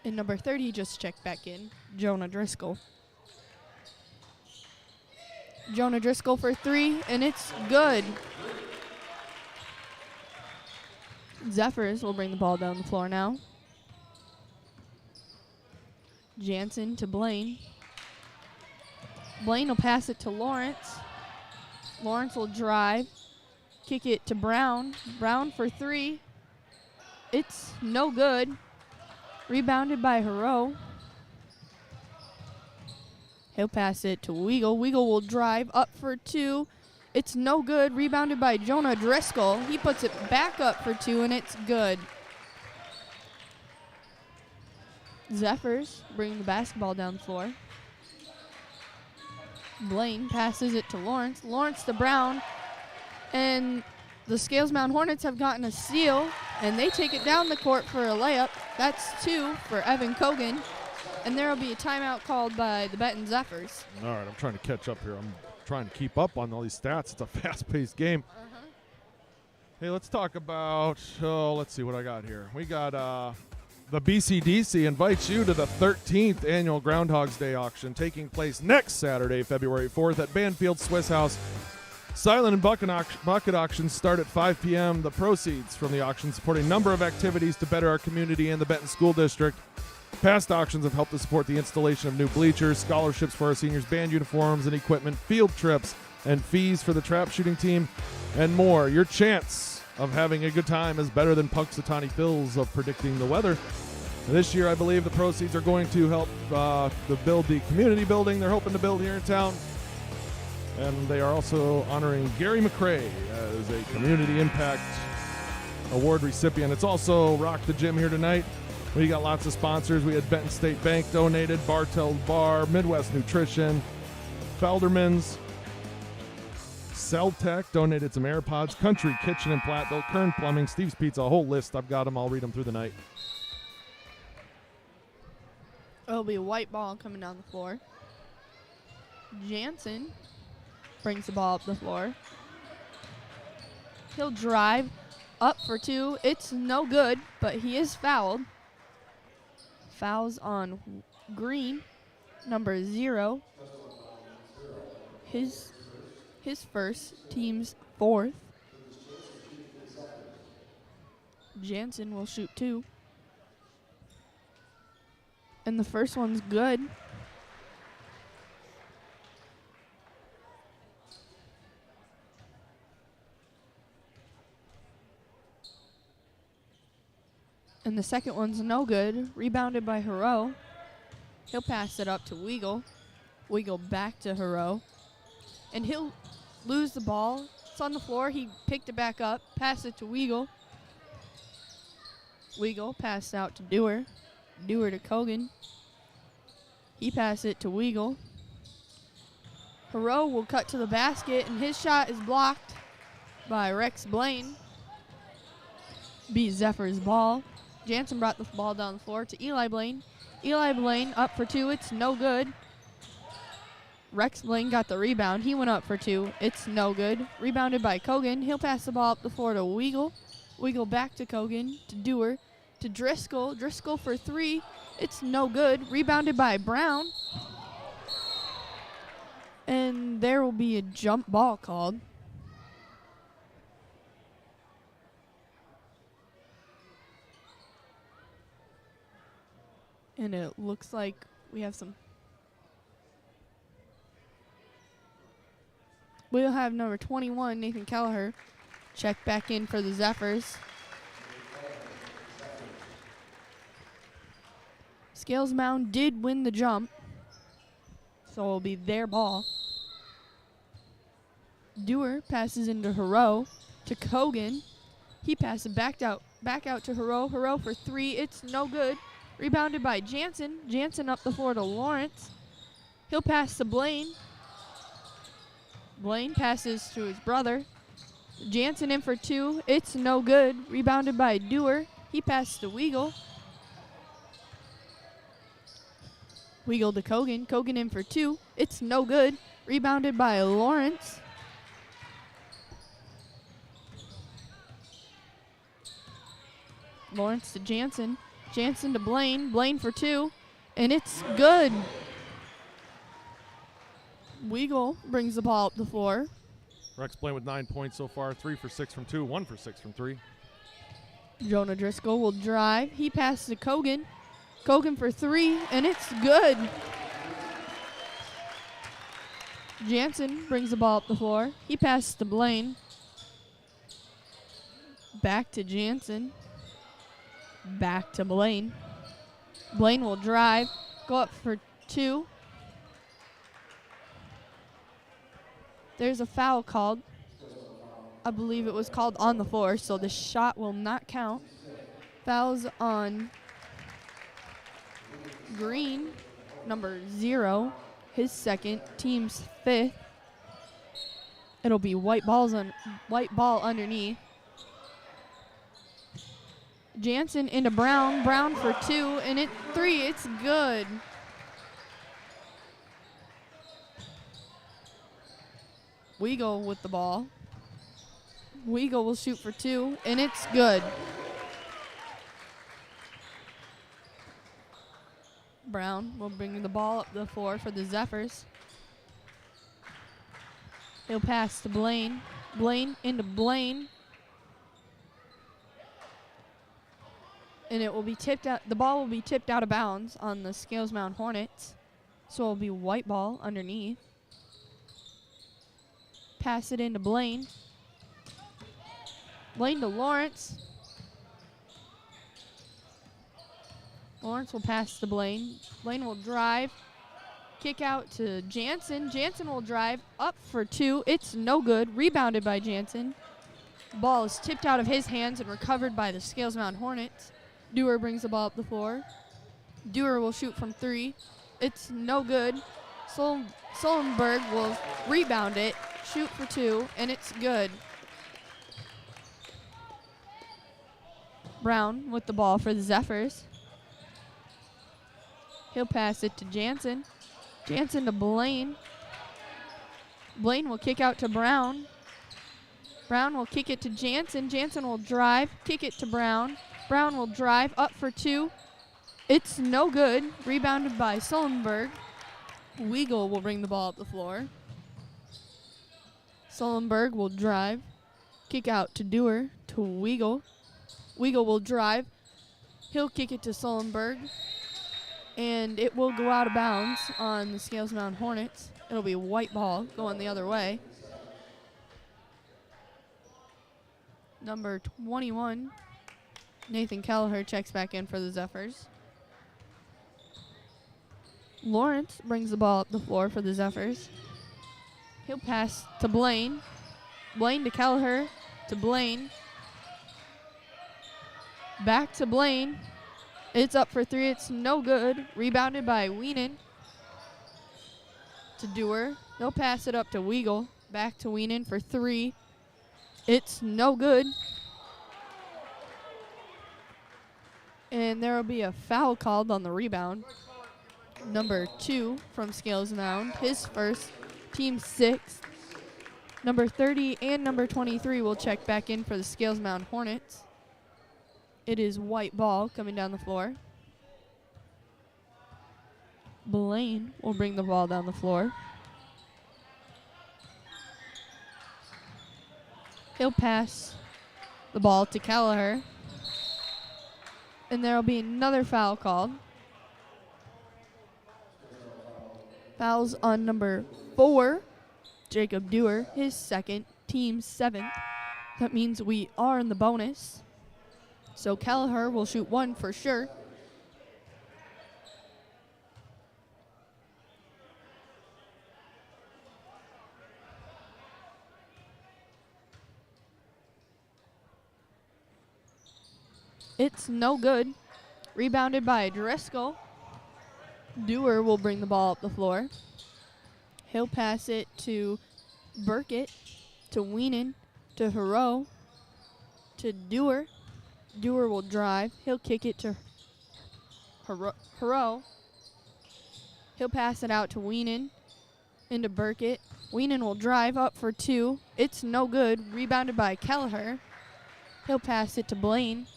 And number 30 just checked back in, Jonah Driscoll. Jonah Driscoll for 3, and it's good. Zephyrs will bring the ball down the floor now. Jansen to Blaine. Blaine will pass it to Lawrence. Lawrence will drive. Kick it to Brown. Brown for 3. It's no good. Rebounded by Hero. He'll pass it to Weagle. Weagle will drive up for 2. It's no good. Rebounded by Jonah Driscoll. He puts it back up for 2, and it's good. Zephyrs bring the basketball down the floor. Blaine passes it to Lawrence. Lawrence to Brown. And the Scales Mound Hornets have gotten a steal, and they take it down the court for a layup. That's 2 for Evan Kogan. And there will be a timeout called by the Benton Zephyrs. All right, I'm trying to catch up here. I'm trying to keep up on all these stats. It's a fast-paced game. Hey, let's talk about, let's see what I got here. We got the BCDC invites you to the 13th annual Groundhog's Day auction taking place next Saturday, February 4th at Banfield Swiss House. Silent and bucket auctions start at 5 p.m. The proceeds from the auction support a number of activities to better our community and the Benton School District. Past auctions have helped to support the installation of new bleachers, scholarships for our seniors, band uniforms and equipment, field trips, and fees for the trap shooting team, and more. Your chance of having a good time is better than Punxsutawney Phil's of predicting the weather. This year, I believe the proceeds are going to help to build the community building they're hoping to build here in town. And they are also honoring Gary McCrae as a Community Impact Award recipient. It's also Rock the Gym here tonight. We got lots of sponsors. We had Benton State Bank donated, Bartell Bar, Midwest Nutrition, Felderman's, Celtech donated some AirPods. Country Kitchen in Platteville. Kern Plumbing. Steve's Pizza. A whole list. I've got them. I'll read them through the night. It'll be a white ball coming down the floor. Jansen brings the ball up the floor. He'll drive up for two. It's no good, but he is fouled. Fouls on Green, number 0. His first, team's 4th. Jansen will shoot 2. And the first one's good. And the second one's no good. Rebounded by Hero. He'll pass it up to Weagle. Weagle back to Hero. And he'll lose the ball. It's on the floor. He picked it back up. Pass it to Weagle. Weagle passed out to Dewar. Dewar to Kogan. He passed it to Weagle. Hero will cut to the basket, and his shot is blocked by Rex Blaine. Be Zephyr's ball. Jansen brought the ball down the floor to Eli Blaine. Eli Blaine up for 2. It's no good. Rex Blaine got the rebound. He went up for 2. It's no good. Rebounded by Kogan. He'll pass the ball up the floor to Weagle. Weagle back to Kogan, to Dewar, to Driscoll. Driscoll for 3. It's no good. Rebounded by Brown. And there will be a jump ball called. And it looks like we have some. We'll have number 21, Nathan Kelleher, check back in for the Zephyrs. Scales Mound did win the jump, so it'll be their ball. Dewar passes into Hero to Kogan. He passes back out to Hero. Hero for 3. It's no good. Rebounded by Jansen. Jansen up the floor to Lawrence. He'll pass to Blaine. Blaine passes to his brother. Jansen in for 2. It's no good. Rebounded by Dewar. He passes to Weagle. Weagle to Kogan. Kogan in for 2. It's no good. Rebounded by Lawrence. Lawrence to Jansen. Jansen to Blaine. Blaine for 2. And it's good. Weagle brings the ball up the floor. Rex Blaine with 9 points so far. 3 for 6 from 2. 1 for 6 from 3. Jonah Driscoll will drive. He passes to Kogan. Kogan for 3. And it's good. Jansen brings the ball up the floor. He passes to Blaine. Back to Jansen. Back to Blaine. Blaine will drive. Go up for 2. There's a foul called. I believe it was called on the floor, so the shot will not count. Fouls on Green, number 0, his second, team's 5th. It'll be white ball underneath. Jansen into Brown. Brown for 2, and 3. It's good. Weagle with the ball. Weagle will shoot for 2, and it's good. Brown will bring the ball up the floor for the Zephyrs. He'll pass to Blaine. Blaine into Blaine. And it will be tipped out. The ball will be tipped out of bounds on the Scales Mound Hornets. So it'll be white ball underneath. Pass it into Blaine. Blaine to Lawrence. Lawrence will pass to Blaine. Blaine will drive. Kick out to Jansen. Jansen will drive up for 2. It's no good. Rebounded by Jansen. Ball is tipped out of his hands and recovered by the Scales Mound Hornets. Dewar brings the ball up the floor. Dewar will shoot from 3. It's no good. Sullenberg will rebound it. shoot for two, and it's good. Brown with the ball for the Zephyrs. He'll pass it to Jansen. Jansen to Blaine. Blaine will kick out to Brown. Brown will kick it to Jansen. Jansen will drive, kick it to Brown. Brown will drive up for two. It's no good. Rebounded by Sullenberg. Weigel will bring the ball up the floor. Sullenberg will drive, kick out to Dewar, to Weigel. Weigel will drive. He'll kick it to Sullenberg. And it will go out of bounds on the Scales Mound Hornets. It'll be a white ball going the other way. Number 21, Nathan Kelleher checks back in for the Zephyrs. Lawrence brings the ball up the floor for the Zephyrs. He'll pass to Blaine. Blaine to Kelleher, to Blaine. Back to Blaine. It's up for three. It's no good. Rebounded by Weenan. To Dewar. They'll pass it up to Weigel. Back to Weenan for three. It's no good. And there will be a foul called on the rebound. Number 2 from Scales Mound. His first, team 6. Number 30 and number 23 will check back in for the Scales Mound Hornets. It is white ball coming down the floor. Blaine will bring the ball down the floor. He'll pass the ball to Kelleher. And there will be another foul called. Fouls on number 4, Jacob Dewar, his second, team 7th. That means we are in the bonus. So Kelleher will shoot one for sure. It's no good. Rebounded by Driscoll. Dewar will bring the ball up the floor. He'll pass it to Burkett, to Weenan, to Hero, to Dewar. Dewar will drive. He'll kick it to Hero. He'll pass it out to Weenan, into Burkett. Weenan will drive up for two. It's no good. Rebounded by Kelleher. He'll pass it to Blaine.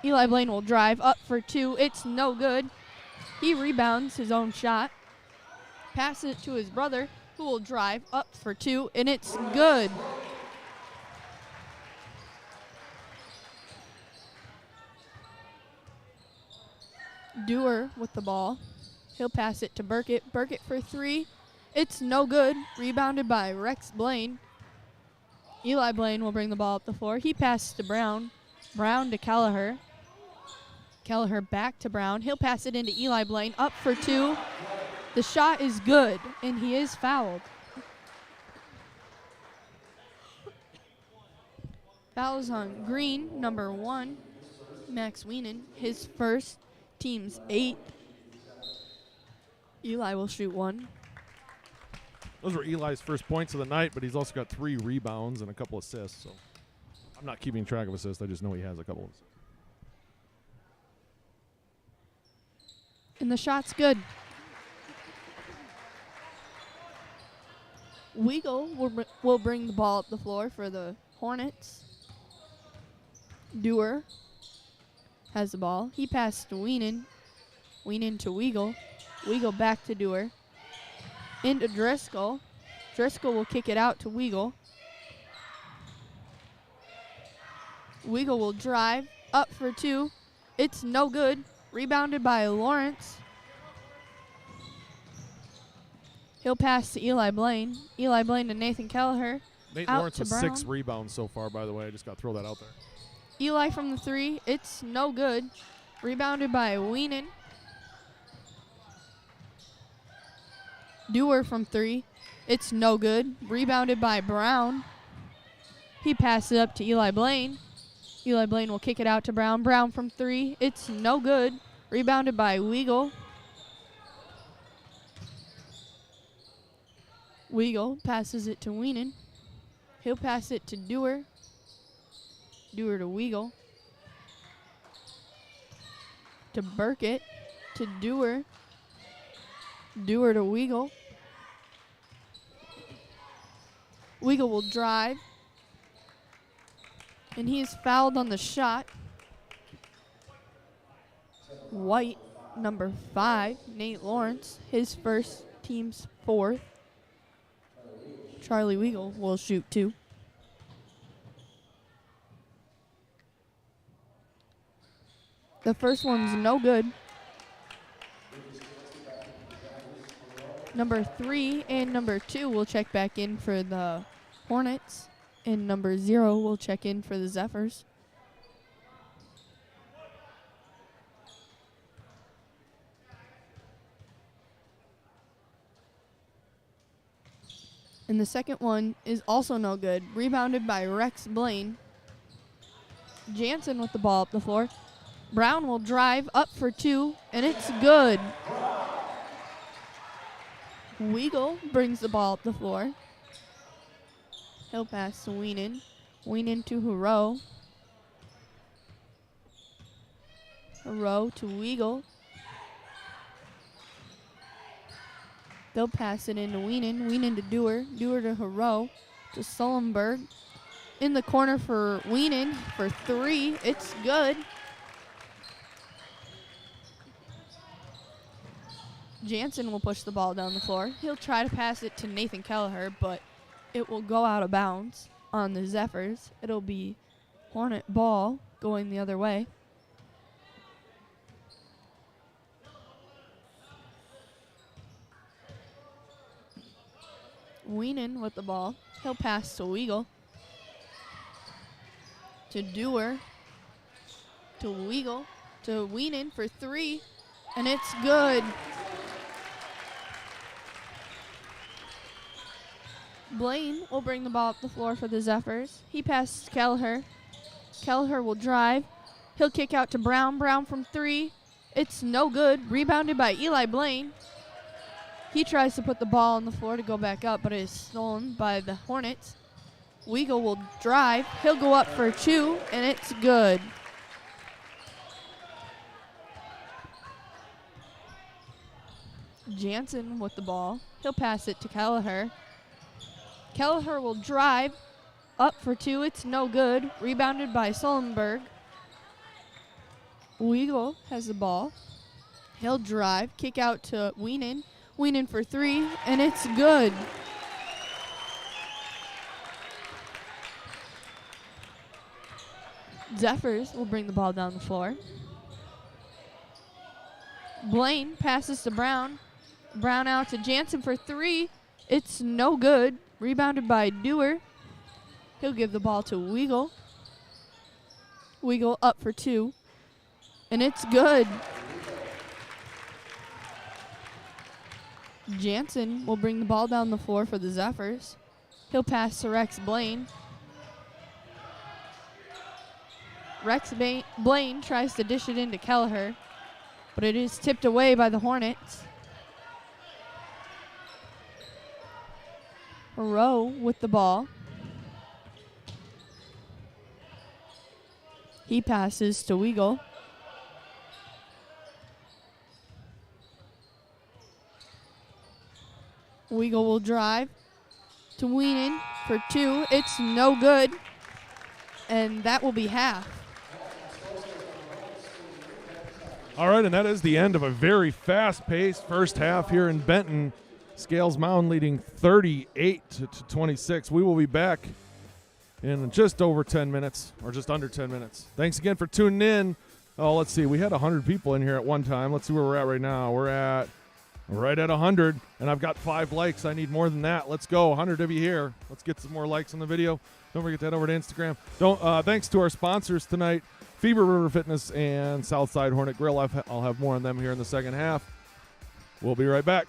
Eli Blaine will drive up for two. It's no good. He rebounds his own shot. Passes it to his brother, who will drive up for two, and it's good. Dewar with the ball. He'll pass it to Burkett. Burkett for three. It's no good. Rebounded by Rex Blaine. Eli Blaine will bring the ball up the floor. He passes to Brown. Brown to Kelleher. Kelleher back to Brown. He'll pass it into Eli Blaine. Up for two. The shot is good, and he is fouled. Fouls on Green, number 1, Max Weenan, his first, team's 8th. Eli will shoot one. Those were Eli's first points of the night, but he's also got 3 rebounds and a couple assists. So I'm not keeping track of assists. I just know he has a couple of assists. And the shot's good. Weigel will bring the ball up the floor for the Hornets. Dewar has the ball. He passes to Weenan. Weenan to Weigel. Weigel back to Dewar. Into Driscoll. Driscoll will kick it out to Weigel. Weigel will drive. Up for two. It's no good. Rebounded by Lawrence. He'll pass to Eli Blaine. Eli Blaine to Nathan Kelleher. Nate out Lawrence to with Brown. 6 rebounds so far, by the way. I just got to throw that out there. Eli from the 3. It's no good. Rebounded by Weenan. Dewar from 3. It's no good. Rebounded by Brown. He passes it up to Eli Blaine. Eli Blaine will kick it out to Brown. Brown from 3. It's no good. Rebounded by Weigel. Weagle passes it to Weenan. He'll pass it to Dewar. Dewar to Weagle. To Burkett. To Dewar. Dewar to Weagle. Weagle will drive. And he is fouled on the shot. White, number 5, Nate Lawrence, his first, team's 4th. Charlie Weagle will shoot 2. The first one's no good. Number 3 and number 2 will check back in for the Hornets. And number 0 will check in for the Zephyrs. And the second one is also no good. Rebounded by Rex Blaine. Jansen with the ball up the floor. Brown will drive up for 2, and it's good. Weagle brings the ball up the floor. He'll pass to Weenan. Weenan to Hero. Hero to Weagle. They'll pass it into Weenan. Weenan to Dewar. Dewar to Hero. To Sullenberg. In the corner for Weenan for 3. It's good. Jansen will push the ball down the floor. He'll try to pass it to Nathan Kelleher, but it will go out of bounds on the Zephyrs. It'll be Hornet ball going the other way. Weenan with the ball. He'll pass to Weagle. To Dewar. To Weagle. To Weenan for 3. And it's good. Blaine will bring the ball up the floor for the Zephyrs. He passes to Kelleher. Kelleher will drive. He'll kick out to Brown. Brown from 3. It's no good. Rebounded by Eli Blaine. He tries to put the ball on the floor to go back up, but it is stolen by the Hornets. Weagle will drive. He'll go up for 2, and it's good. Jansen with the ball. He'll pass it to Kelleher. Kelleher will drive. Up for 2. It's no good. Rebounded by Sullenberg. Weagle has the ball. He'll drive. Kick out to Weenan. Weenan for 3, and it's good. Zephyrs will bring the ball down the floor. Blaine passes to Brown. Brown out to Jansen for 3. It's no good. Rebounded by Dewar. He'll give the ball to Weagle. Weagle up for 2. And it's good. Jansen will bring the ball down the floor for the Zephyrs. He'll pass to Rex Blaine. Rex Blaine tries to dish it into Kelleher, but it is tipped away by the Hornets. Hero with the ball. He passes to Weagle. Weagle will drive to Weenan for 2. It's no good. And that will be half. All right, and that is the end of a very fast-paced first half here in Benton. Scales Mound leading 38-26. We will be back in just over 10 minutes, or just under 10 minutes. Thanks again for tuning in. Oh, let's see. We had 100 people in here at one time. Let's see where we're at right now. We're at right at 100, and I've got 5 likes. I need more than that. Let's go. 100 of you here. Let's get some more likes on the video. Don't forget to head over to Instagram. Thanks to our sponsors tonight, Fever River Fitness and Southside Hornet Grill. I'll have more on them here in the second half. We'll be right back.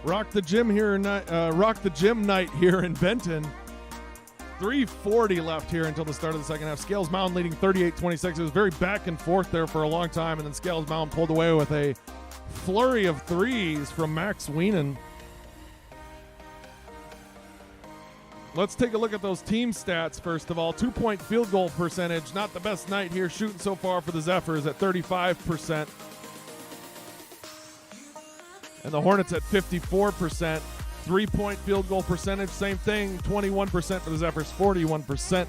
Rock the gym night here in Benton. 3:40 left here until the start of the second half. Scales Mound leading 38-26. It was very back and forth there for a long time, and then Scales Mound pulled away with a flurry of threes from Max Wienen. Let's take a look at those team stats first of all. 2-point field goal percentage, not the best night here shooting so far for the Zephyrs at 35%. And the Hornets at 54%. 3-point field goal percentage, same thing, 21% for the Zephyrs, 41%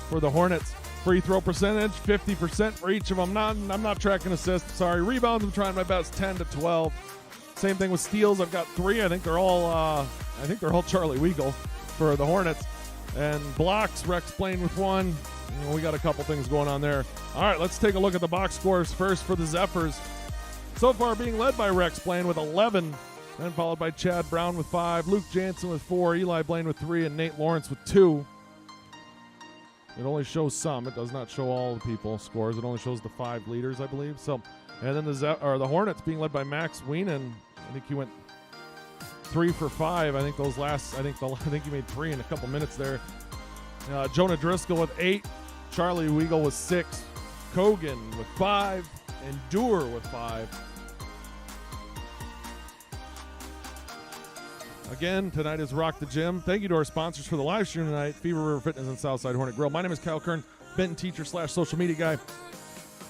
for the Hornets. Free throw percentage, 50% for each of them. I'm not tracking assists, sorry. Rebounds, I'm trying my best, 10 to 12. Same thing with steals, I've got 3. I think they're all Charlie Weigel for the Hornets. And blocks, Rex playing with 1. We got a couple things going on there. All right, let's take a look at the box scores first for the Zephyrs. So far being led by Rex Blaine with 11, then followed by Chad Brown with 5, Luke Jansen with 4, Eli Blaine with 3, and Nate Lawrence with 2. It only shows some. It does not show all the people scores. It only shows the 5 leaders, I believe. So, and then the Hornets being led by Max Wienen. I think he went 3 for 5. I think he made 3 in a couple minutes there. Jonah Driscoll with 8, Charlie Weigel with 6, Kogan with 5, and Dewar with 5. Again, tonight is Rock the Gym. Thank you to our sponsors for the live stream tonight, Fever River Fitness and Southside Hornet Grill. My name is Kyle Kern, Benton teacher / social media guy.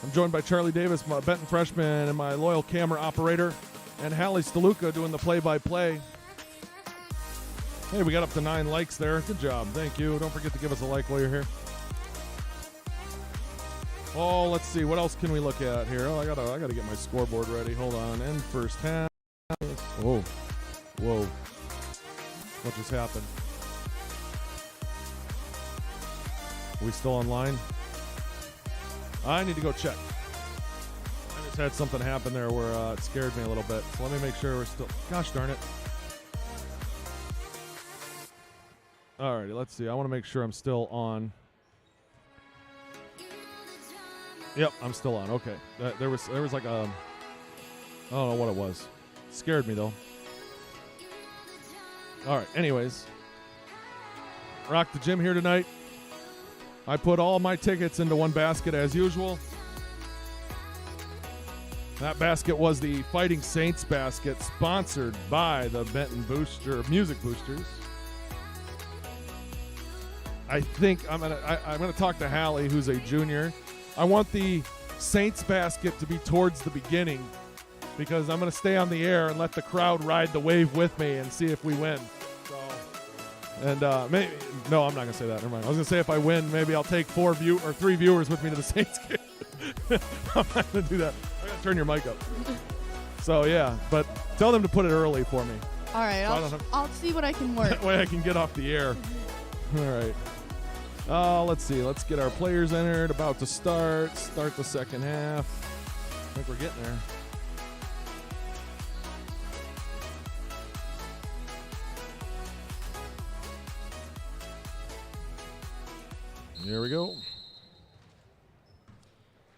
I'm joined by Charlie Davis, my Benton freshman, and my loyal camera operator, and Hallie Steluka doing the play-by-play. Hey, we got up to 9 likes there. Good job. Thank you. Don't forget to give us a like while you're here. Oh, let's see. What else can we look at here? Oh, I gotta get my scoreboard ready. Hold on. End first half. Whoa. What just happened? Are we still online? I need to go check. I just had something happen there where it scared me a little bit. So let me make sure we're still... Gosh darn it. Alrighty, let's see. I want to make sure I'm still on. Yep, I'm still on. Okay. There was like a... I don't know what it was. Scared me, though. All right, anyways. Rock the Gym here tonight. I put all my tickets into one basket as usual. That basket was the Fighting Saints basket, sponsored by the Benton Music Boosters. I think I'm gonna talk to Hallie, who's a junior. I want the Saints basket to be towards the beginning, because I'm going to stay on the air and let the crowd ride the wave with me and see if we win. So, and maybe no, I'm not going to say that. Never mind. I was going to say if I win, maybe I'll take 3 viewers with me to the Saints game. I'm not going to do that. I got to turn your mic up. So yeah, but tell them to put it early for me. All right, So I'll see what I can work. That way I can get off the air. All right. Let's see. Let's get our players entered. About to start the second half. I think we're getting there. Here we go.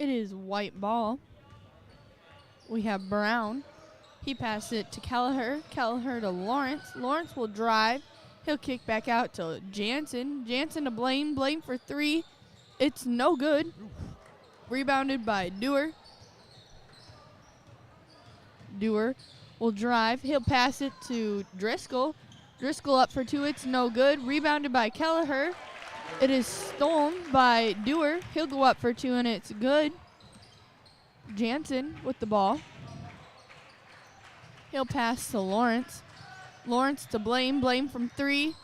It is white ball. We have Brown. He passed it to Kelleher. Kelleher to Lawrence. Lawrence will drive. He'll kick back out to Jansen. Jansen to Blaine. Blaine for 3. It's no good. Rebounded by Dewar. Dewar will drive. He'll pass it to Driscoll. Driscoll up for 2. It's no good. Rebounded by Kelleher. It is stolen by Dewar. He'll go up for 2, and it's good. Jansen with the ball. He'll pass to Lawrence. Lawrence to Blaine. Blaine from 3.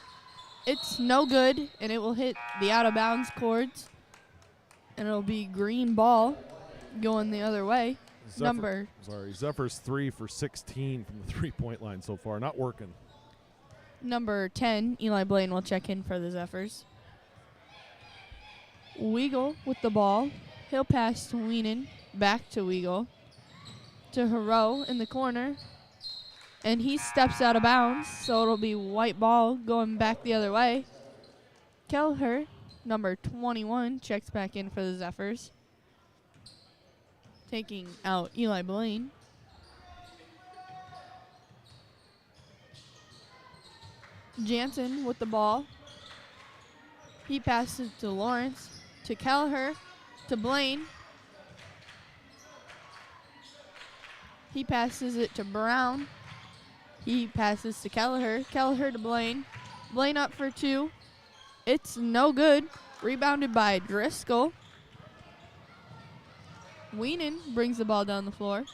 It's no good, and it will hit the out-of-bounds cords. And it'll be green ball going the other way. Zephyrs 3 for 16 from the 3-point line so far. Not working. Number 10, Eli Blaine will check in for the Zephyrs. Weigel with the ball. He'll pass to Wienen. Back to Weigel. To Hero in the corner. And he steps out of bounds, so it'll be white ball going back the other way. Kelleher, number 21, checks back in for the Zephyrs. Taking out Eli Blaine. Jansen with the ball. He passes to Lawrence, to Kelleher, to Blaine. He passes it to Brown. He passes to Kelleher. Kelleher to Blaine. Blaine up for two. It's no good. Rebounded by Driscoll. Weenan brings the ball down the floor.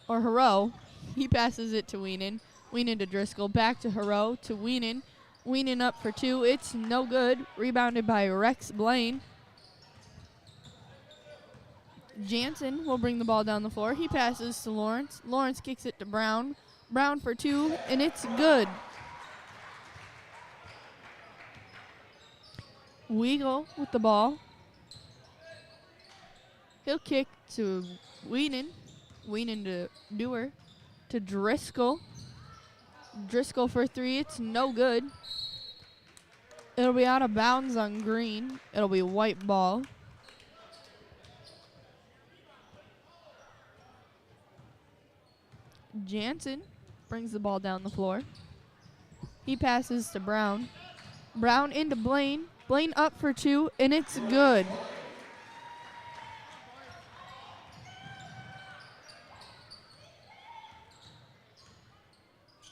Hero. He passes it to Weenan. Weenan to Driscoll. Back to Hero to Weenan. Weenan up for two. It's no good. Rebounded by Rex Blaine. Jansen will bring the ball down the floor. He passes to Lawrence. Lawrence kicks it to Brown. Brown for two, and it's good. Weagle with the ball. He'll kick to Weenan. Weenan to Dewar. To Driscoll. Driscoll for three. It's no good. It'll be out of bounds on green. It'll be white ball. Jansen brings the ball down the floor. He passes to Brown. Brown into Blaine. Blaine up for two, and it's good.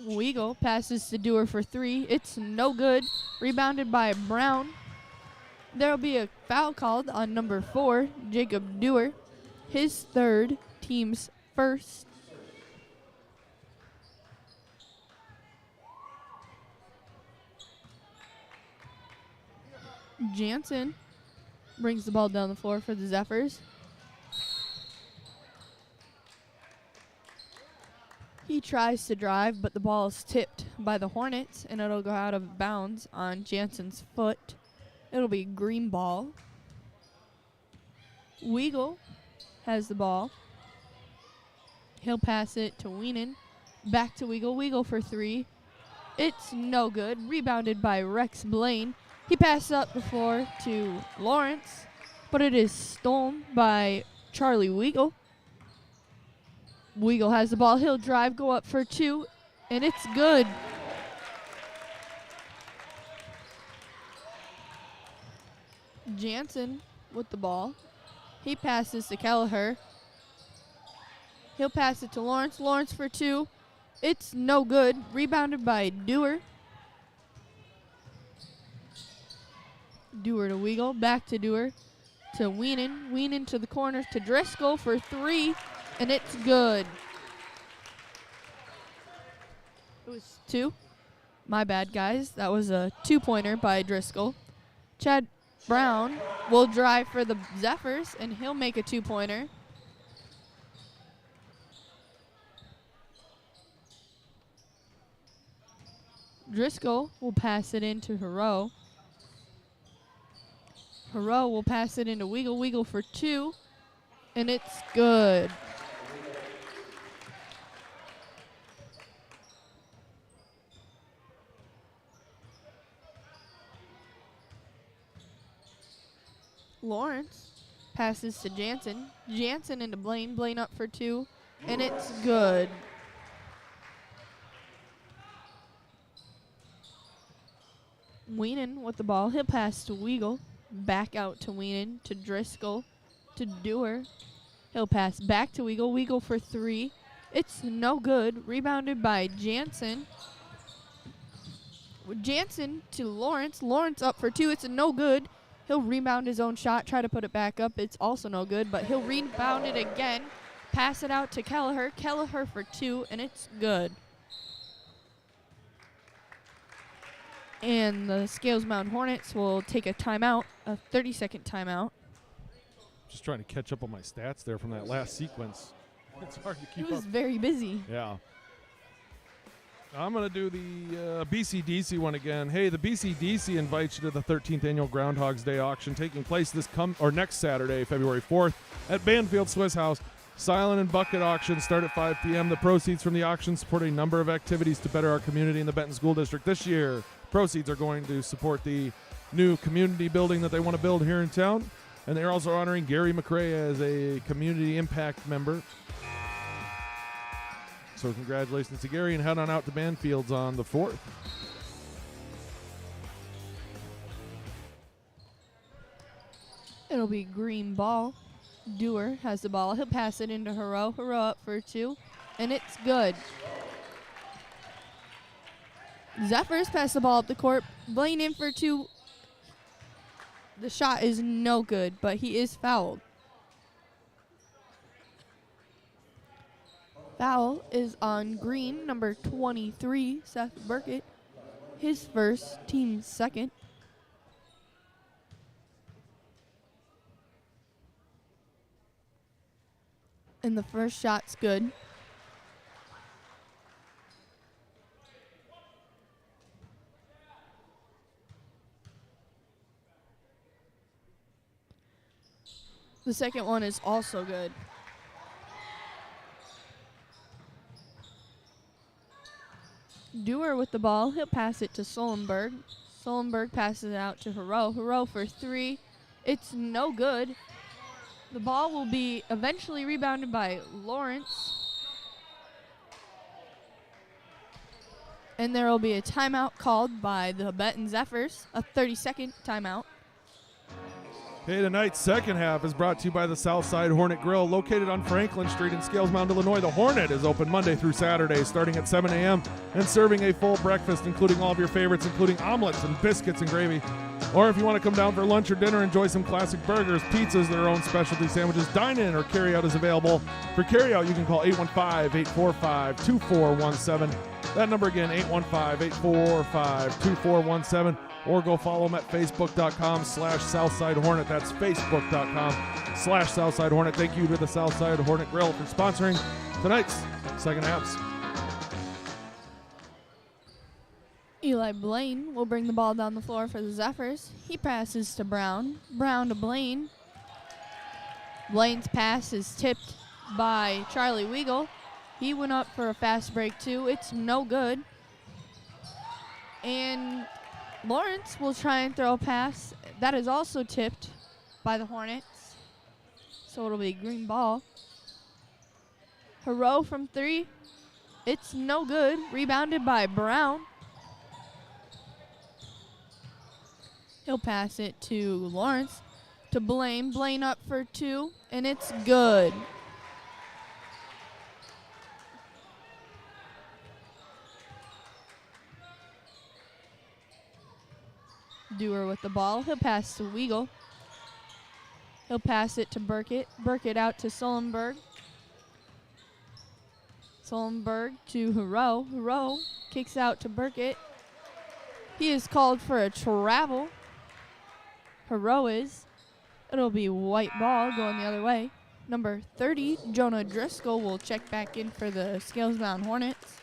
Weagle passes to Dewar for three. It's no good. Rebounded by Brown. There will be a foul called on number 4, Jacob Dewar. His third, team's first. Jansen brings the ball down the floor for the Zephyrs. He tries to drive, but the ball is tipped by the Hornets, and it'll go out of bounds on Jansen's foot. It'll be green ball. Weagle has the ball. He'll pass it to Weenan. Back to Weagle. Weagle for three. It's no good. Rebounded by Rex Blaine. He passes up the floor to Lawrence, but it is stolen by Charlie Weagle. Weagle has the ball. He'll drive, go up for two, and it's good. Jansen with the ball. He passes to Kelleher. He'll pass it to Lawrence. Lawrence for two. It's no good. Rebounded by Dewar. Dewar to Weagle. Back to Dewar. To Weenan. Weenan to the corner to Driscoll for three. And it's good. It was two. My bad, guys. That was a two-pointer by Driscoll. Chad Brown will drive for the Zephyrs, and he'll make a two-pointer. Driscoll will pass it into Hero. Hero will pass it into Weagle. Weagle for two, and it's good. Lawrence passes to Jansen. Jansen into Blaine. Blaine up for two, and it's good. Weenan with the ball. He'll pass to Weagle. Back out to Weenan, to Driscoll, to Dewar. He'll pass back to Weagle. Weagle for three. It's no good. Rebounded by Jansen. Jansen to Lawrence. Lawrence up for two. It's no good. He'll rebound his own shot, try to put it back up. It's also no good, but he'll rebound it again. Pass it out to Kelleher. Kelleher for two, and it's good. And the Scales Mound Hornets will take a timeout, a 30-second timeout. Just trying to catch up on my stats there from that last sequence. It's hard to keep It was up. very busy. Yeah. I'm going to do the BCDC one again. Hey, the BCDC invites you to the 13th annual Groundhogs Day auction taking place next Saturday, February 4th at Banfield Swiss House. Silent and bucket auctions start at 5 p.m. The proceeds from the auction support a number of activities to better our community in the Benton School District. This year, proceeds are going to support the new community building that they want to build here in town. And they're also honoring Gary McRae as a community impact member. So congratulations to Gary, and head on out to Banfields on the 4th. It'll be green ball. Dewar has the ball. He'll pass it into Hero. Hero up for 2, and it's good. Zephyrs pass the ball up the court. Blaine in for 2. The shot is no good, but he is fouled. Foul is on green, number 23, Seth Burkett. His first, team's second. And the first shot's good. The second one is also good. Dewar with the ball. He'll pass it to Solenberg. Solenberg passes it out to Hero. Hero for 3. It's no good. The ball will be eventually rebounded by Lawrence. And there will be a timeout called by the Benton Zephyrs, a 30-second timeout. Hey, tonight's second half is brought to you by the Southside Hornet Grill, located on Franklin Street in Scales Mound, Illinois. The Hornet is open Monday through Saturday, starting at 7 a.m. and serving a full breakfast, including all of your favorites, including omelets and biscuits and gravy. Or if you want to come down for lunch or dinner, enjoy some classic burgers, pizzas, their own specialty sandwiches. Dine-in or carry-out is available. For carry-out, you can call 815-845-2417. That number again, 815-845-2417. Or go follow them at facebook.com/Southside Hornet. That's facebook.com/Southside Hornet. Thank you to the Southside Hornet Grill for sponsoring tonight's second halves. Eli Blaine will bring the ball down the floor for the Zephyrs. He passes to Brown. Brown to Blaine. Blaine's pass is tipped by Charlie Weigel. He went up for a fast break too. It's no good. And Lawrence will try and throw a pass. That is also tipped by the Hornets. So it'll be green ball. Hero from 3. It's no good. Rebounded by Brown. He'll pass it to Lawrence. To Blaine. Blaine up for 2. And it's good. Dewar with the ball. He'll pass to Weigel. He'll pass it to Burkett. Burkett out to Solenberg. Solenberg to Hero. Hero kicks out to Burkett. He is called for a travel. Hero is. It'll be white ball going the other way. Number 30, Jonah Driscoll, will check back in for the Scales Mound Hornets.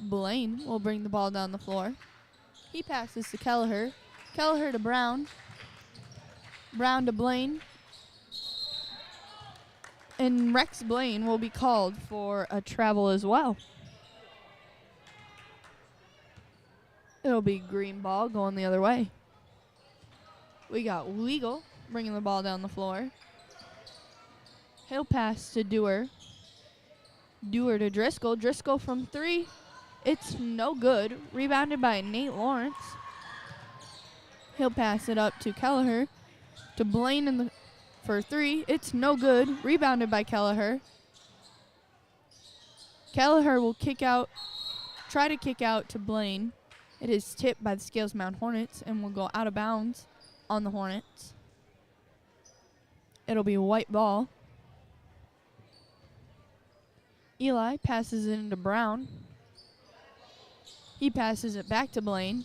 Blaine will bring the ball down the floor. He passes to Kelleher. Kelleher to Brown. Brown to Blaine. And Rex Blaine will be called for a travel as well. It'll be green ball going the other way. We got Weigel bringing the ball down the floor. He'll pass to Dewar. Dewar to Driscoll. Driscoll from 3. It's no good. Rebounded by Nate Lawrence. He'll pass it up to Kelleher. To Blaine for 3. It's no good. Rebounded by Kelleher. Kelleher will try to kick out to Blaine. It is tipped by the Scales Mound Hornets and will go out of bounds on the Hornets. It'll be white ball. Eli passes it into Brown. He passes it back to Blaine.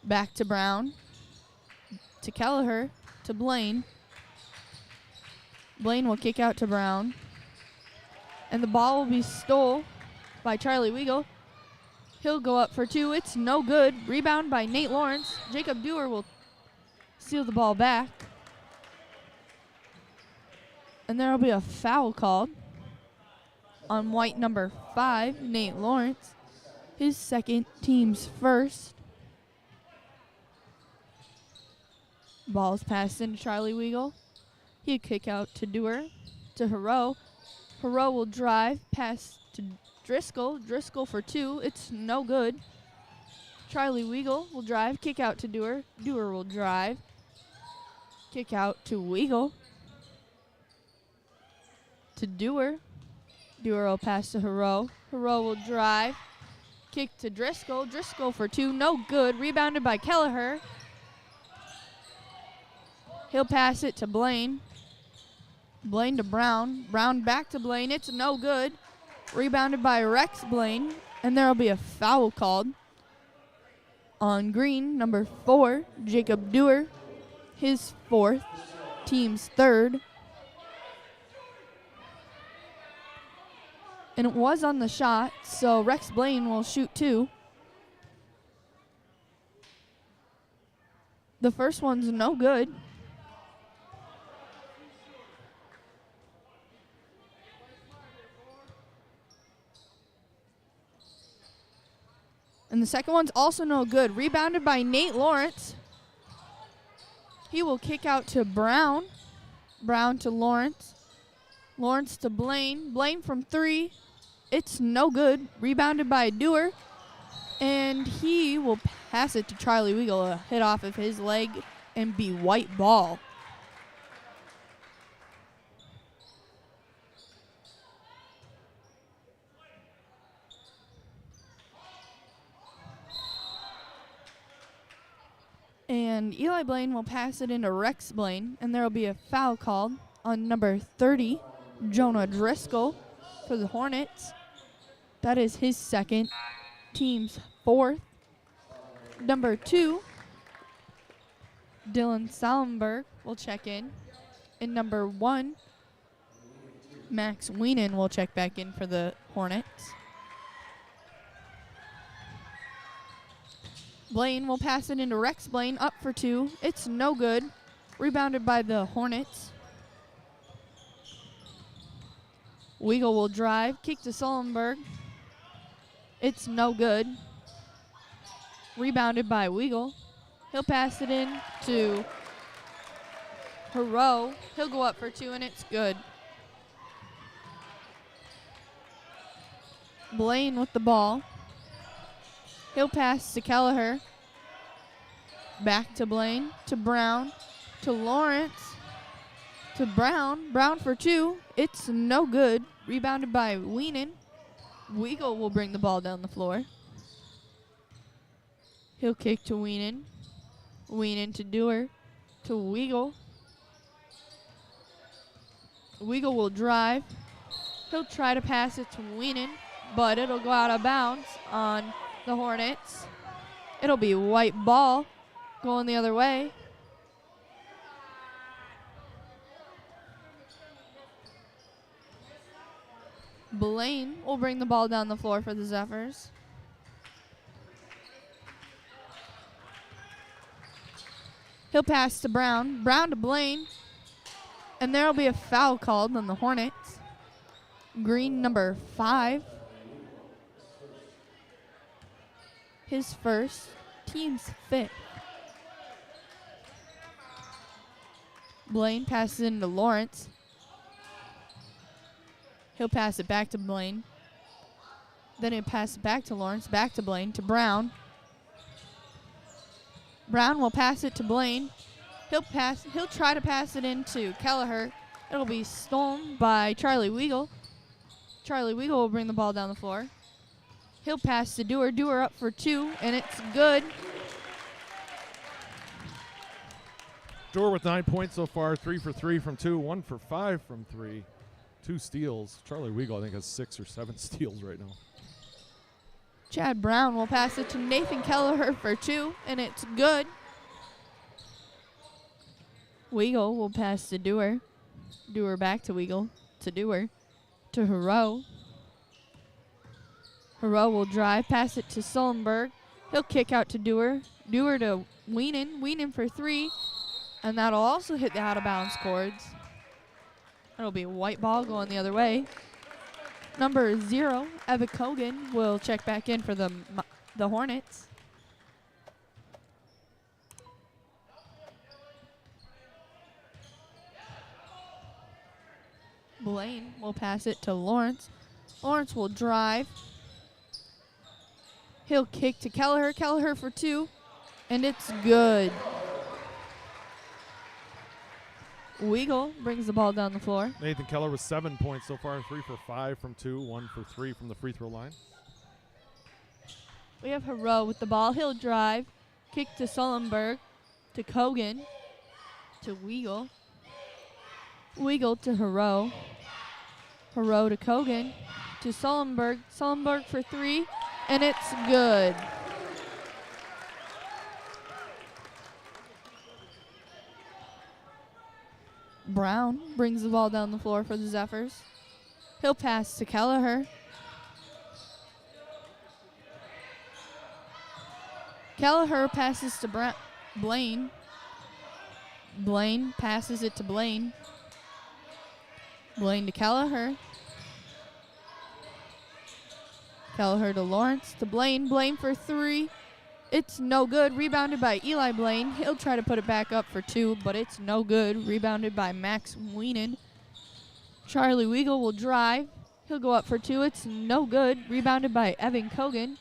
Back to Brown. To Kelleher. To Blaine. Blaine will kick out to Brown. And the ball will be stole by Charlie Weigel. He'll go up for 2. It's no good. Rebound by Nate Lawrence. Jacob Dewar will steal the ball back. And there will be a foul called on white number 5, Nate Lawrence. His second, team's first. Ball's passed into Charlie Weigel. He'll kick out to Dewar. To Hero. Hero will drive, pass to Driscoll. Driscoll for 2. It's no good. Charlie Weagle will drive. Kick out to Dewar. Dewar will drive. Kick out to Weagle. To Dewar. Dewar will pass to Hero. Hero will drive. Kick to Driscoll. Driscoll for 2. No good. Rebounded by Kelleher. He'll pass it to Blaine. Blaine to Brown. Brown back to Blaine. It's no good. Rebounded by Rex Blaine. And there will be a foul called on Green, number 4, Jacob Dewar. His 4th, team's 3rd. And it was on the shot, so Rex Blaine will shoot 2. The first one's no good. And the second one's also no good. Rebounded by Nate Lawrence. He will kick out to Brown. Brown to Lawrence. Lawrence to Blaine. Blaine from 3. It's no good. Rebounded by Dewar. And he will pass it to Charlie Weagle. A hit off of his leg and be white ball. And Eli Blaine will pass it into Rex Blaine, and there will be a foul called on number 30, Jonah Driscoll, for the Hornets. That is his 2nd, team's 4th. Number 2, Dylan Salenberg will check in. And number 1, Max Wienen will check back in for the Hornets. Blaine will pass it into Rex Blaine, up for 2. It's no good. Rebounded by the Hornets. Weagle will drive. Kick to Sullenberg. It's no good. Rebounded by Weagle. He'll pass it in to Hero. He'll go up for 2, and it's good. Blaine with the ball. He'll pass to Kelleher. Back to Blaine. To Brown. To Lawrence. To Brown. Brown for 2. It's no good. Rebounded by Wienen. Weagle will bring the ball down the floor. He'll kick to Wienen. Wienen to Dewar. To Weagle. Weagle will drive. He'll try to pass it to Wienen, but it'll go out of bounds on the Hornets. It'll be white ball going the other way. Blaine will bring the ball down the floor for the Zephyrs. He'll pass to Brown. Brown to Blaine. And there will be a foul called on the Hornets. Green, number 5. His 1st, team's 5th. Blaine passes it into Lawrence. He'll pass it back to Blaine. Then he'll pass it back to Lawrence, back to Blaine, to Brown. Brown will pass it to Blaine. He'll try to pass it into Kelleher. It'll be stolen by Charlie Weagle. Charlie Weagle will bring the ball down the floor. He'll pass to Dewar. Dewar up for 2, and it's good. Dewar with 9 points so far, 3 for 3 from 2, 1 for 5 from 3. 2 steals. Charlie Weagle, I think, has 6 or 7 steals right now. Chad Brown will pass it to Nathan Kelleher for 2, and it's good. Weagle will pass to Dewar. Dewar back to Weagle. To Dewar. To Hero. Hero will drive, pass it to Sullenberg. He'll kick out to Dewar. Dewar to Wienen. Wienen for 3. And that'll also hit the out-of-bounds cords. That'll be a white ball going the other way. Number 0, Evan Kogan, will check back in for the Hornets. Blaine will pass it to Lawrence. Lawrence will drive. He'll kick to Kelleher. Kelleher for 2. And it's good. Weagle brings the ball down the floor. Nathan Keller with 7 points so far, 3 for 5 from 2, 1 for 3 from the free throw line. We have Hero with the ball. He'll drive. Kick to Sullenberg. To Kogan. To Weagle. Weagle to Hero. Hero to Kogan. To Sullenberg. Sullenberg for 3. And it's good. Brown brings the ball down the floor for the Zephyrs. He'll pass to Kelleher. Kelleher passes to Blaine. Blaine passes it to Blaine. Blaine to Kelleher. Kelleher to Lawrence to Blaine. Blaine for 3. It's no good. Rebounded by Eli Blaine. He'll try to put it back up for 2, but it's no good. Rebounded by Max Wienen. Charlie Weagle will drive. He'll go up for 2. It's no good. Rebounded by Evan Kogan.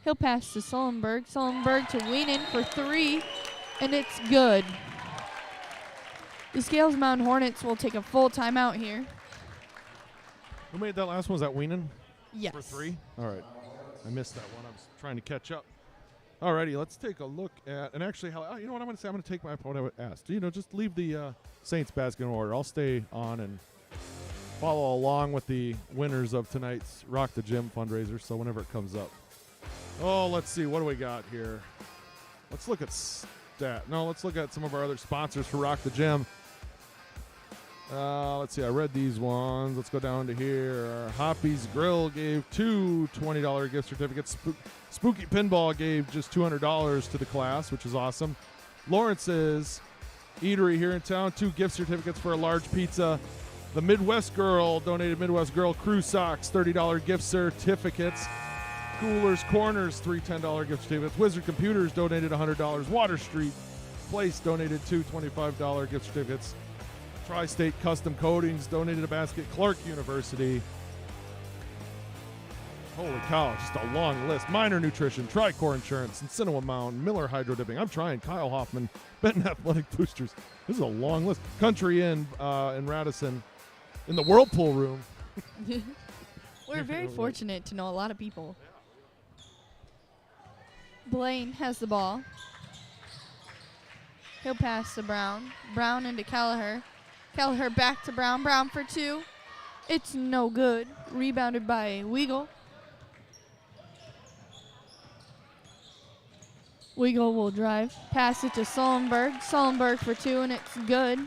He'll pass to Sullenberg. Sullenberg to Wienen for 3, and it's good. The Scales Mound Hornets will take a full timeout here. Who made that last one? Was that Wienen? Yes. For 3? All right. I missed that one. I was trying to catch up. Alrighty, let's take a look at, and actually, you know what I'm going to say? I'm going to take my opponent asked. Just leave the Saints basket in order. I'll stay on and follow along with the winners of tonight's Rock the Gym fundraiser, so whenever it comes up. Oh, let's see. What do we got here? Let's look at let's look at some of our other sponsors for Rock the Gym. Let's see. I read these ones. Let's go down to here. Hoppy's Grill gave 2 $20 gift certificates. Spooky Pinball gave just $200 to the class, which is awesome. Lawrence's Eatery here in town, 2 gift certificates for a large pizza. The Midwest Girl donated Midwest Girl Crew Socks, $30 gift certificates. Coolers Corners, 3 $10 gift certificates. Wizard Computers donated $100. Water Street Place donated 2 $25 gift certificates. Tri-State Custom Coatings donated a basket. Clark University. Holy cow, just a long list. Minor Nutrition, Tricor Insurance, Encinoa Mound, Miller Hydro Dipping. I'm trying. Kyle Hoffman, Benton Athletic Boosters. This is a long list. Country Inn in Radisson. In the Whirlpool Room. We're very fortunate to know a lot of people. Blaine has the ball. He'll pass to Brown. Brown into Kelleher. Kelleher back to Brown. Brown for 2. It's no good. Rebounded by Weagle. Weagle will drive. Pass it to Sullenberg. Sullenberg for 2, and it's good.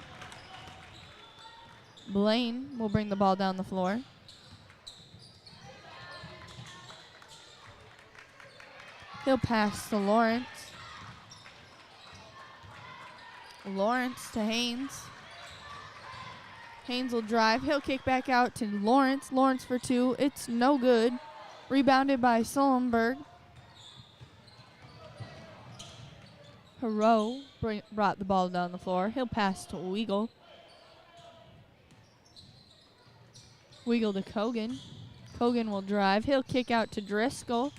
Blaine will bring the ball down the floor. He'll pass to Lawrence. Lawrence to Haynes. Haynes will drive. He'll kick back out to Lawrence. Lawrence for 2. It's no good. Rebounded by Sullenberg. Hero brought the ball down the floor. He'll pass to Weagle. Weagle to Kogan. Kogan will drive. He'll kick out to Driscoll.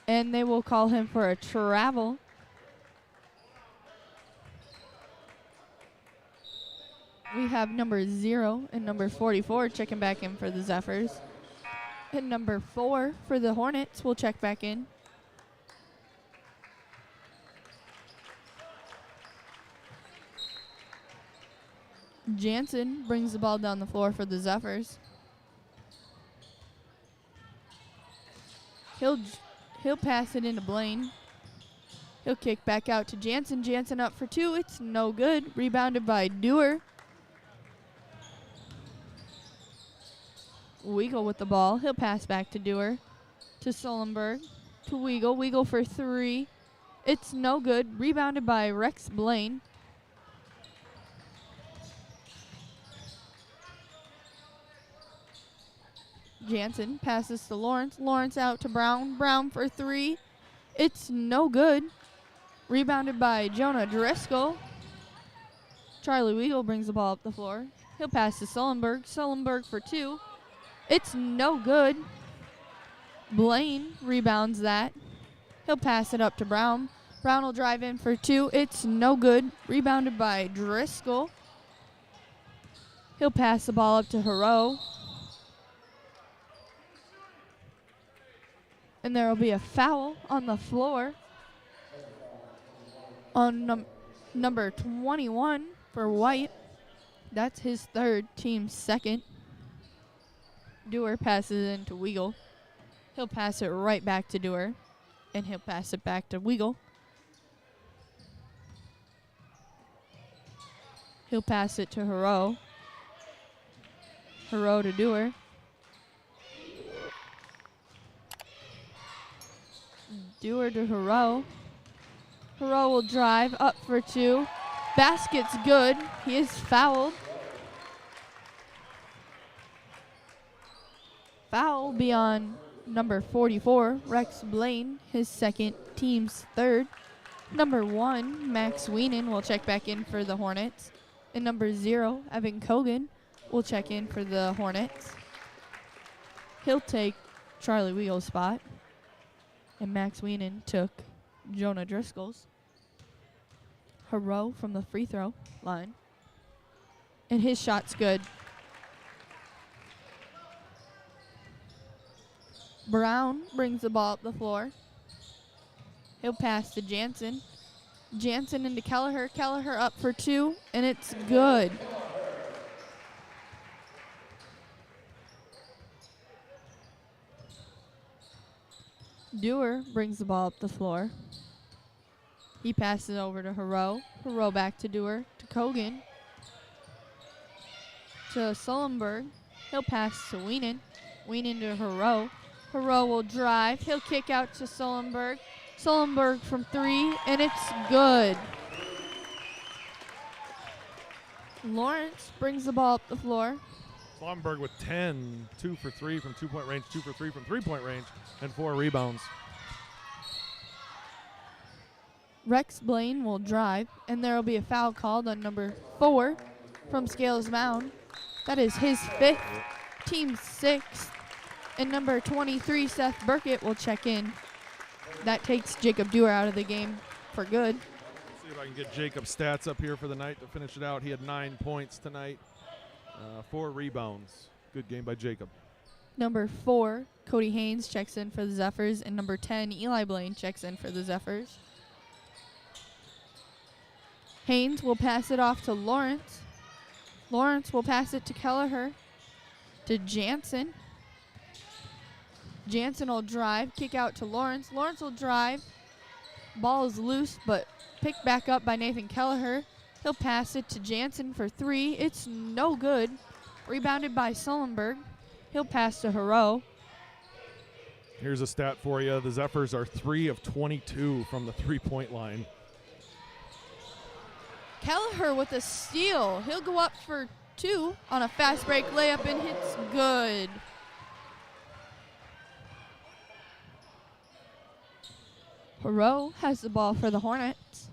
And they will call him for a travel. We have number 0 and number 44 checking back in for the Zephyrs. And number 4 for the Hornets will check back in. Jansen brings the ball down the floor for the Zephyrs. He'll pass it into Blaine. He'll kick back out to Jansen. Jansen up for 2. It's no good. Rebounded by Dewar. Weagle with the ball. He'll pass back to Dewar. To Sullenberg. To Weagle. Weagle for 3. It's no good. Rebounded by Rex Blaine. Jansen passes to Lawrence. Lawrence out to Brown. Brown for 3. It's no good. Rebounded by Jonah Driscoll. Charlie Weagle brings the ball up the floor. He'll pass to Sullenberg. Sullenberg for 2. It's no good. Blaine rebounds that. He'll pass it up to Brown. Brown will drive in for 2. It's no good. Rebounded by Driscoll. He'll pass the ball up to Hero. And there will be a foul on the floor on number 21 for White. That's his 3rd, team's 2nd. Dewar passes it into Weagle. He'll pass it right back to Dewar, and he'll pass it back to Weagle. He'll pass it to Hero. Hero to Dewar. Dewar to Hero. Hero will drive up for 2. Basket's good. He is fouled. Foul be on number 44, Rex Blaine, his 2nd, team's 3rd. Number 1, Max Weenan, will check back in for the Hornets. And number 0, Evan Kogan, will check in for the Hornets. He'll take Charlie Weagle's spot. And Max Weenan took Jonah Driscoll's. Hero from the free throw line. And his shot's good. Brown brings the ball up the floor. He'll pass to Jansen. Jansen into Kelleher. Kelleher up for 2, and it's good. Dewar brings the ball up the floor. He passes over to Hero. Hero back to Dewar. To Kogan. To Sullenberg. He'll pass to Weenan. Weenan to Hero. Hero will drive. He'll kick out to Sullenberg. Sullenberg from 3, and it's good. Lawrence brings the ball up the floor. Slomberg with 10, 2 for 3 from 2-point range, 2 for 3 from 3-point range, and 4 rebounds. Rex Blaine will drive, and there will be a foul called on number 4 from Scales Mound. That is his 5th, team 6th. And number 23, Seth Burkett, will check in. That takes Jacob Dewar out of the game for good. Let's see if I can get Jacob's stats up here for the night to finish it out. He had 9 points tonight, 4 rebounds. Good game by Jacob. Number 4, Cody Haynes checks in for the Zephyrs, and number 10, Eli Blaine checks in for the Zephyrs. Haynes will pass it off to Lawrence. Lawrence will pass it to Kelleher, to Jansen. Jansen will drive, kick out to Lawrence. Lawrence will drive. Ball is loose, but picked back up by Nathan Kelleher. He'll pass it to Jansen for 3. It's no good. Rebounded by Sullenberg. He'll pass to Hero. Here's a stat for you. The Zephyrs are 3 of 22 from the 3-point line. Kelleher with a steal. He'll go up for 2 on a fast break layup, and hits good. Hero has the ball for the Hornets.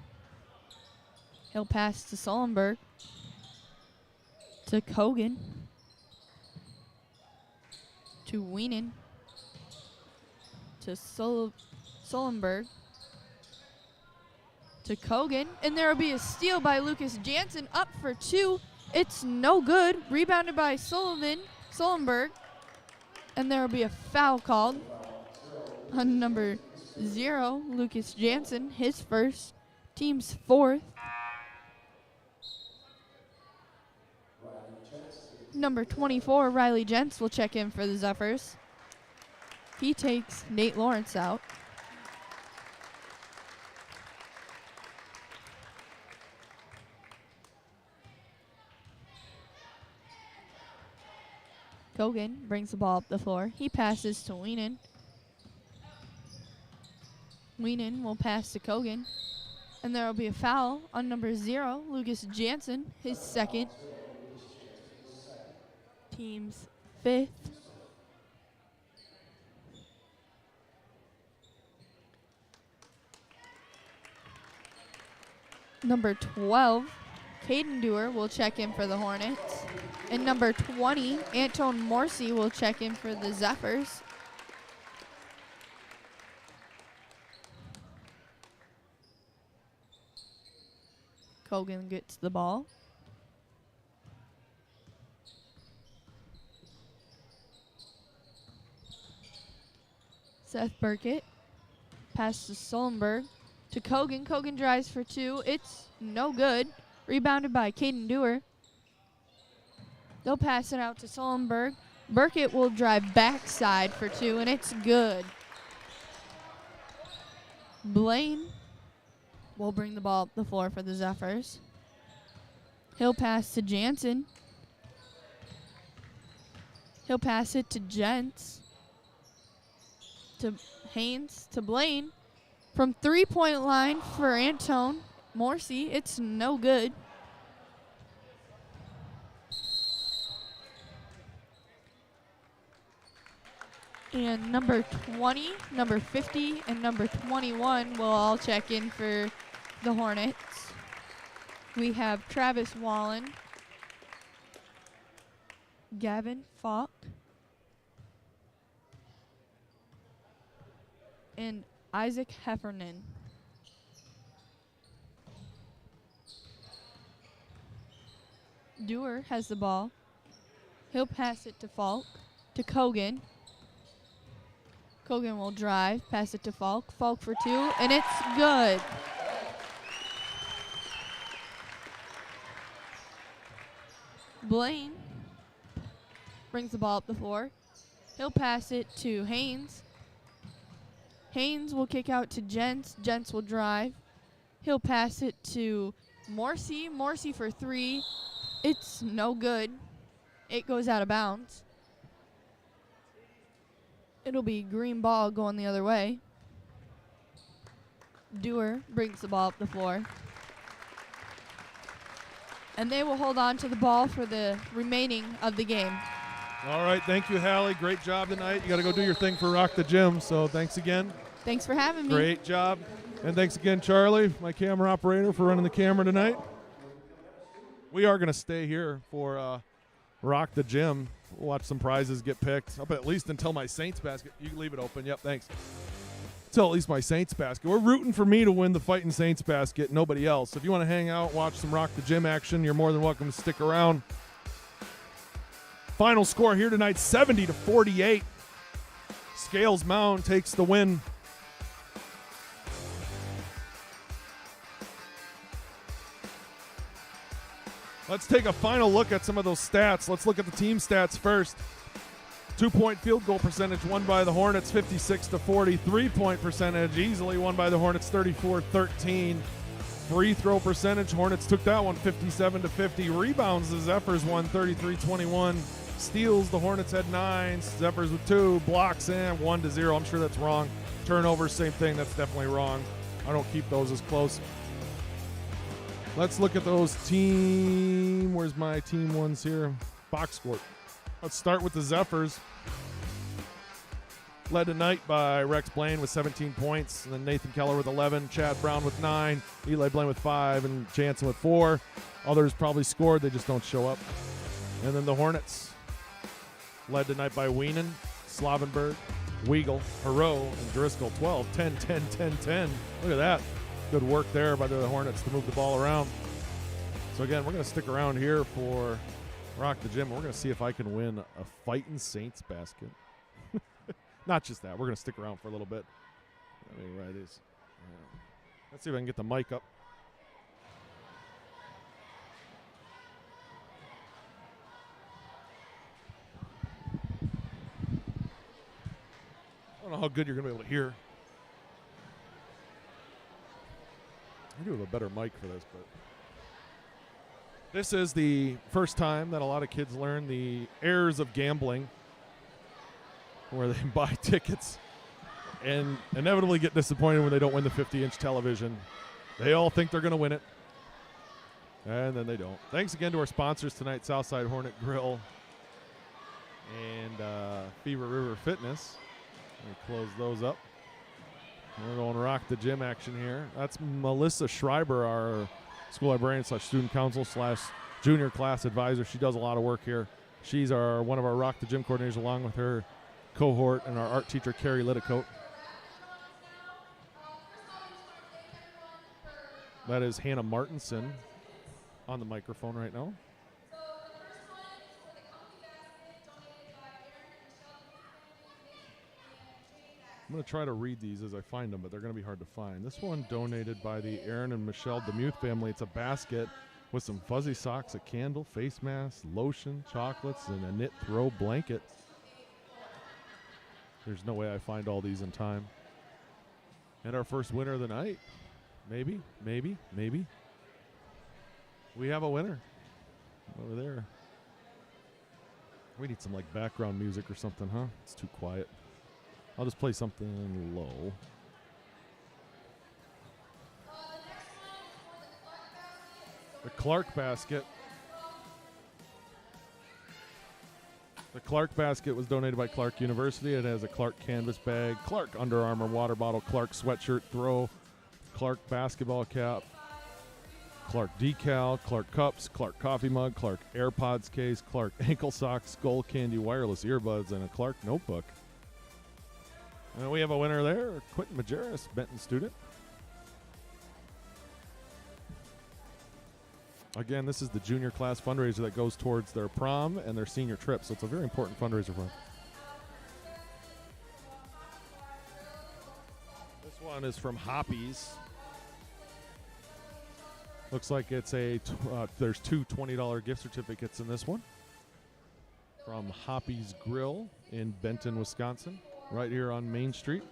He'll pass to Sullenberg. To Kogan. To Weenan. To Sullenberg. To Kogan. And there will be a steal by Lucas Jansen, up for 2. It's no good. Rebounded by Sullenberg. And there will be a foul called on number 0, Lucas Jansen, his 1st, team's 4th. Number 24, Riley Gents, will check in for the Zephyrs. He takes Nate Lawrence out. Kogan brings the ball up the floor. He passes to Weenan. Weenan will pass to Kogan. And there will be a foul on number 0, Lucas Jansen, his 2nd. Team's 5th. Number 12, Caden Dewar will check in for the Hornets. And number 20, Anton Morsi will check in for the Zephyrs. Kogan gets the ball. Seth Burkett. Pass to Sullenberg. To Kogan. Kogan drives for two. It's no good. Rebounded by Caden Dewar. They'll pass it out to Sullenberg. Burkett will drive backside for two, and it's good. Blaine will bring the ball up the floor for the Zephyrs. He'll pass to Jansen. He'll pass it to Gents. To Haynes. To Blaine. From three-point line for Anton Morsi. It's no good. And number 20, number 50, and number 21 will all check in for the Hornets. We have Travis Wallen, Gavin Falk, and Isaac Heffernan. Dewar has the ball. He'll pass it to Falk, to Kogan. Kogan will drive, pass it to Falk. Falk for two, and it's good. Blaine brings the ball up the floor. He'll pass it to Haynes. Haynes will kick out to Gents. Gents will drive. He'll pass it to Morsi. Morsi for three. It's no good. It goes out of bounds. It'll be green ball going the other way. Dewar brings the ball up the floor. And they will hold on to the ball for the remaining of the game. All right, thank you, Hallie. Great job tonight. You got to go do your thing for Rock the Gym, so thanks again. Thanks for having me. Great job. And thanks again, Charlie, my camera operator, for running the camera tonight. We are going to stay here for Rock the Gym. We'll watch some prizes get picked up at least until my Saints basket. You can leave it open. Yep, thanks. Until at least my Saints basket. We're rooting for me to win the Fighting Saints basket, nobody else. If you want to hang out, watch some Rock the Gym action, you're more than welcome to stick around. Final score here tonight, 70-48. Scales Mound takes the win. Let's take a final look at some of those stats. Let's look at the team stats first. 2-point field goal percentage won by the Hornets, 56-40. 3-point percentage easily won by the Hornets, 34-13. Free throw percentage, Hornets took that one, 57-50. Rebounds, the Zephyrs won, 33-21. Steals, the Hornets had 9. Zephyrs with 2. Blocks, 1-0. I'm sure that's wrong. Turnovers, same thing. That's definitely wrong. I don't keep those as close. Let's look at those team. Where's my team ones here? Box score. Let's start with the Zephyrs. Led tonight by Rex Blaine with 17 points, and then Nathan Keller with 11, Chad Brown with 9, Eli Blaine with 5, and Jansen with 4. Others probably scored, they just don't show up. And then the Hornets, led tonight by Wienen, Slavenberg, Weigel, Hero, and Driscoll. 12, 10, 10, 10, 10. Look at that. Good work there by the Hornets to move the ball around. So again, we're going to stick around here for Rock the Gym. We're going to see if I can win a Fightin' Saints basket. Not just that. We're going to stick around for a little bit. Let me write this. Let's see if I can get the mic up. I don't know how good you're going to be able to hear. I do have a better mic for this, but this is the first time that a lot of kids learn the errors of gambling, where they buy tickets and inevitably get disappointed when they don't win the 50-inch television. They all think they're going to win it, and then they don't. Thanks again to our sponsors tonight, Southside Hornet Grill and Fever River Fitness. Let me close those up. We're going to Rock the Gym action here. That's Melissa Schreiber, our school librarian / student council / junior class advisor. She does a lot of work here. She's one of our Rock the Gym coordinators, along with her cohort and our art teacher, Carrie Litticoat. That is Hannah Martinson on the microphone right now. I'm going to try to read these as I find them, but they're going to be hard to find. This one donated by the Aaron and Michelle DeMuth family. It's a basket with some fuzzy socks, a candle, face mask, lotion, chocolates, and a knit throw blanket. There's no way I find all these in time. And our first winner of the night. Maybe. We have a winner over there. We need some like background music or something, huh? It's too quiet. I'll just play something low. The Clark basket. The Clark basket was donated by Clark University. It has a Clark canvas bag, Clark Under Armour water bottle, Clark sweatshirt throw, Clark basketball cap, Clark decal, Clark cups, Clark coffee mug, Clark AirPods case, Clark ankle socks, Skull Candy wireless earbuds, and a Clark notebook. And we have a winner there, Quentin Majerus, Benton student. Again, this is the junior class fundraiser that goes towards their prom and their senior trip, so it's a very important fundraiser for them. This one is from Hoppy's. Looks like it's there's two $20 gift certificates in this one. From Hoppy's Grill in Benton, Wisconsin, right here on Main Street.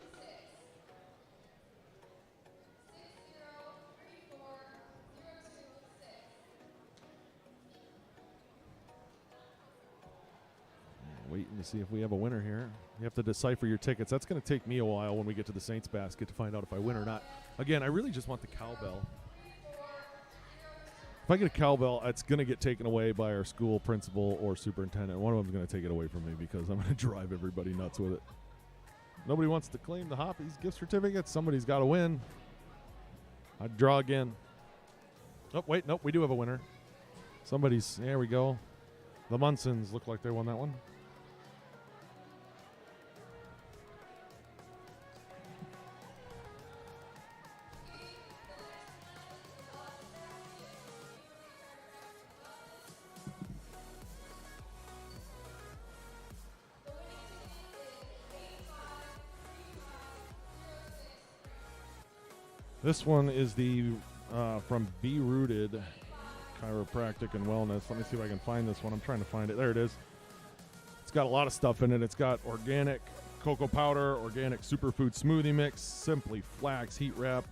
Waiting to see if we have a winner here. You have to decipher your tickets. That's going to take me a while when we get to the Saints basket to find out if I win or not. Again, I really just want the cowbell. If I get a cowbell, it's going to get taken away by our school principal or superintendent. One of them is going to take it away from me because I'm going to drive everybody nuts with it. Nobody wants to claim the Hoppy's gift certificate. Somebody's got to win. I'd draw again. Oh, wait, nope, we do have a winner. There we go. The Munsons look like they won that one. This one is the from Be Rooted Chiropractic and Wellness. Let me see if I can find this one. I'm trying to find it. There it is. It's got a lot of stuff in it. It's got organic cocoa powder, organic superfood smoothie mix, Simply Flax heat wrap,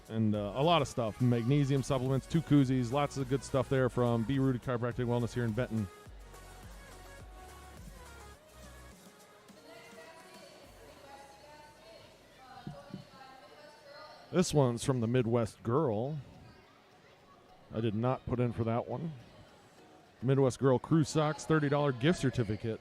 and a lot of stuff. Magnesium supplements, 2 koozies, lots of good stuff there from Be Rooted Chiropractic and Wellness here in Benton. This one's from the Midwest Girl. I did not put in for that one. Midwest Girl Crew Socks, $30 gift certificate.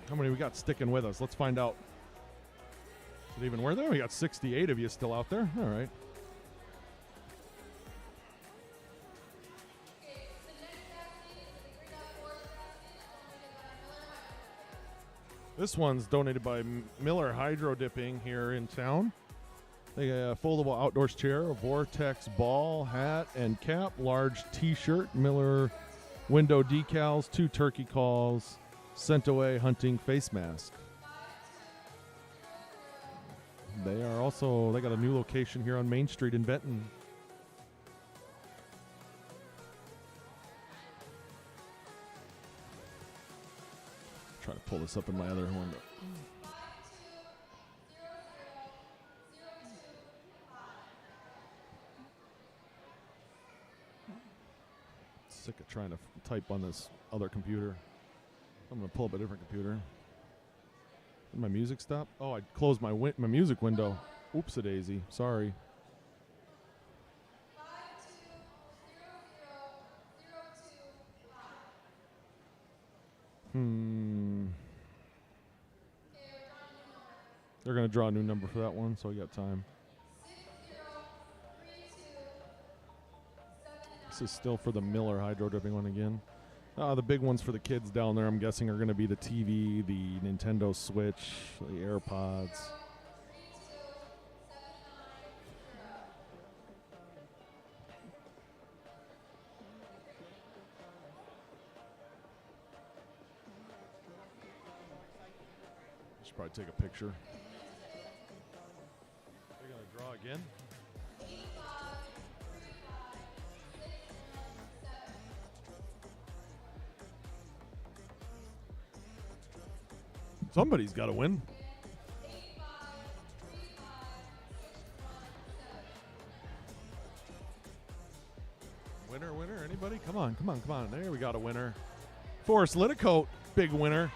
How many we got sticking with us? Let's find out. Is it even worth it? We got 68 of you still out there. All right. This one's donated by Miller Hydro Dipping here in town. They got a foldable outdoors chair, a Vortex ball, hat, and cap, large T-shirt, Miller window decals, 2 turkey calls, Sent Away hunting face mask. They got a new location here on Main Street in Benton. Try to pull this up in my other one. Sick of trying to type on this other computer. I'm going to pull up a different computer. Did my music stop? Oh, I closed my music window. Oops-a-daisy. Sorry. They're going to draw a new number for that one, so I got time. This is still for the Miller hydro dripping one again. The big ones for the kids down there, I'm guessing, are going to be the TV, the Nintendo Switch, the AirPods. Should probably take a picture. They're going to draw again. Somebody's got to win. Winner, winner, anybody? Come on, come on, come on. There we got a winner. Forrest Liticote, big winner.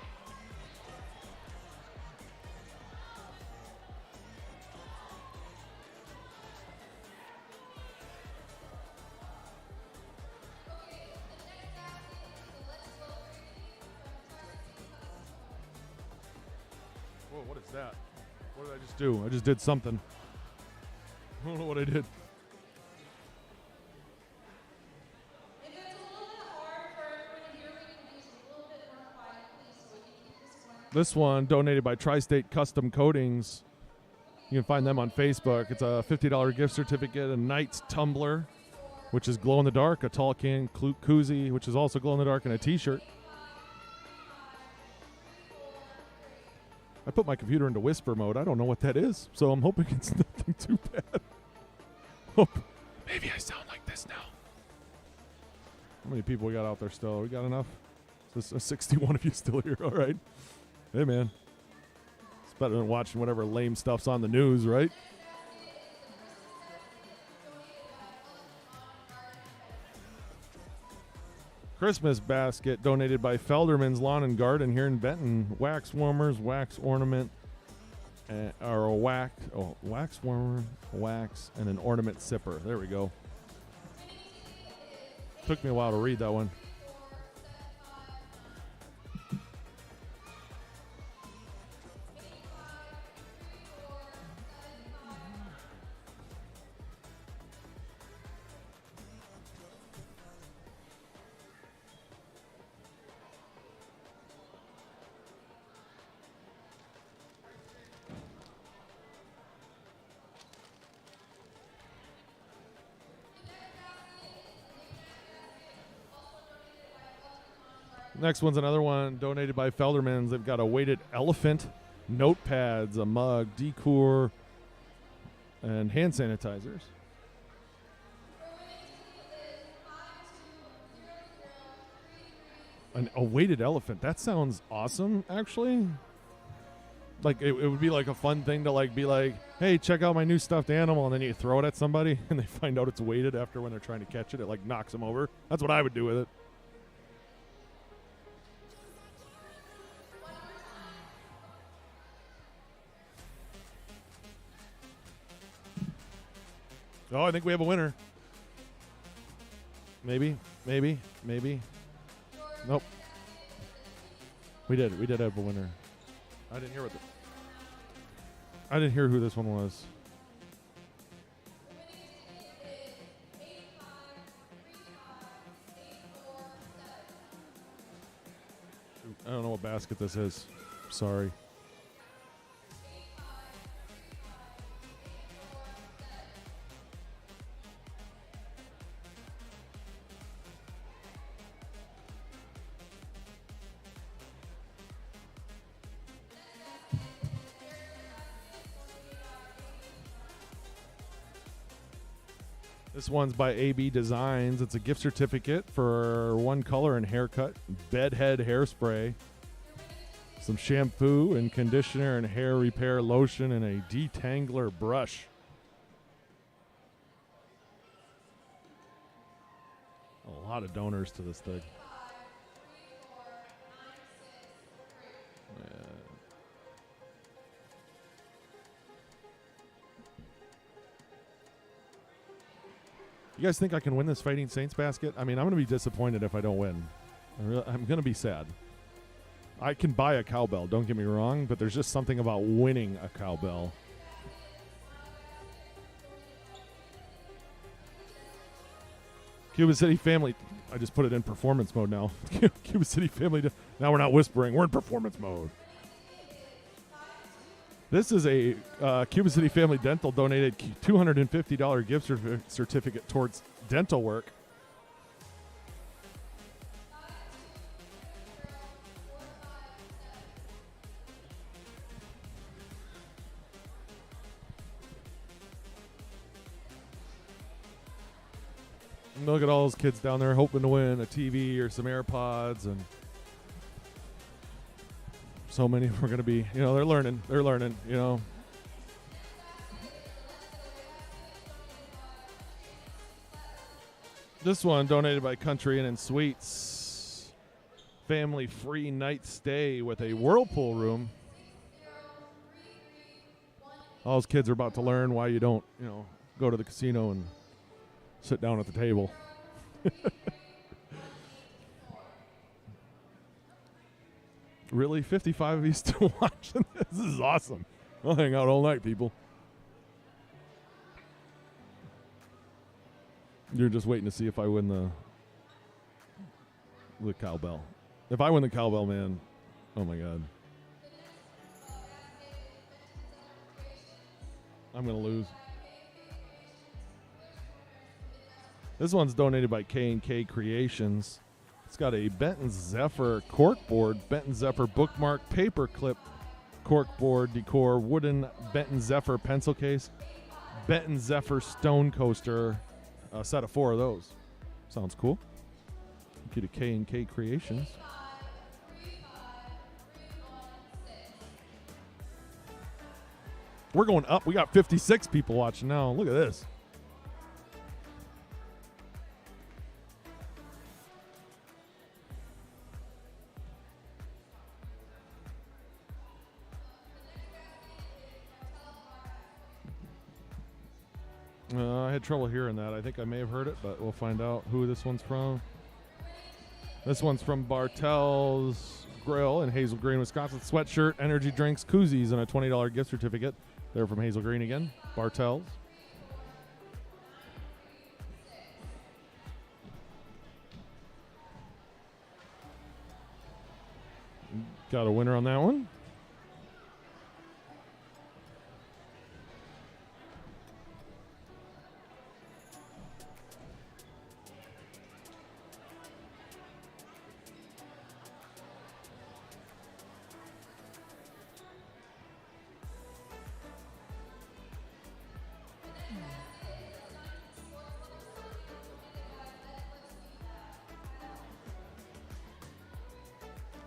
Whoa, what is that? What did I just do? I just did something. I don't know what I did. If it's a little bit hard for everyone to hear, we can use a little bit more quiet, please, so we can keep this one. This one donated by Tri-State Custom Coatings. You can find them on Facebook. It's a $50 gift certificate, a Knights tumbler, which is glow in the dark, a tall can koozie, which is also glow in the dark, and a T-shirt. I put my computer into whisper mode. I don't know what that is, so I'm hoping it's nothing too bad. Maybe I sound like this now. How many people we got out there still? We got enough? So 61 of you still here. All right. Hey, man. It's better than watching whatever lame stuff's on the news, right? Christmas basket donated by Felderman's Lawn and Garden here in Benton. Wax warmers, wax ornament, or a wax warmer, wax, and an ornament sipper. There we go. Took me a while to read that one. Next one's another one donated by Felderman's. They've got a weighted elephant, notepads, a mug, decor, and hand sanitizers. A weighted elephant. That sounds awesome, actually. Like, it would be like a fun thing to like be like, hey, check out my new stuffed animal, and then you throw it at somebody, and they find out it's weighted after when they're trying to catch it. It like knocks them over. That's what I would do with it. Oh, I think we have a winner. Maybe. Nope. We did have a winner. I didn't hear who this one was. I don't know what basket this is. Sorry. This one's by AB Designs. It's a gift certificate for one color and haircut, bedhead hairspray, some shampoo and conditioner and hair repair lotion, and a detangler brush. A lot of donors to this thing. You guys think I can win this Fighting Saints basket? I mean, I'm going to be disappointed if I don't win. I'm going to be sad. I can buy a cowbell, don't get me wrong, but there's just something about winning a cowbell. Cuba City family. I just put it in performance mode now. Cuba City family. Now we're not whispering. We're in performance mode. This is a Cuba City Family Dental donated $250 gift certificate towards dental work. Look at all those kids down there hoping to win a TV or some AirPods, and so many of them are going to be, they're learning, This one donated by Country Inn and Suites. Family free night stay with a whirlpool room. All those kids are about to learn why you don't, go to the casino and sit down at the table. Really? 55 of you still watching this? This is awesome. I'll hang out all night, people. You're just waiting to see if I win the cowbell. If I win the cowbell, man, oh my God. I'm going to lose. This one's donated by K&K Creations. It's got a Benton Zephyr corkboard, Benton Zephyr bookmark, paper clip corkboard decor, wooden Benton Zephyr pencil case, Benton Zephyr stone coaster, a set of 4 of those. Sounds cool. Get a K&K Creations. We're going up. We got 56 people watching now. Look at this. I had trouble hearing that. I think I may have heard it, but we'll find out who this one's from. This one's from Bartell's Grill in Hazel Green, Wisconsin. Sweatshirt, energy drinks, koozies, and a $20 gift certificate. They're from Hazel Green again. Bartell's. Got a winner on that one.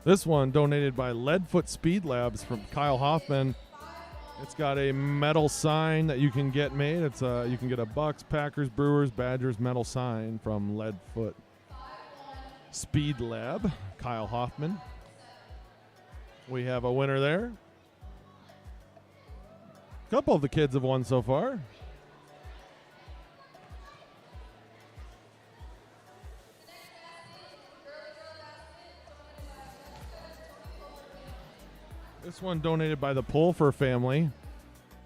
This one donated by Leadfoot Speed Labs from Kyle Hoffman. It's got a metal sign that you can get made. It's you can get a Bucks, Packers, Brewers, Badgers metal sign from Leadfoot Speed Lab, Kyle Hoffman. We have a winner there. A couple of the kids have won so far. This one donated by the Pulfer family.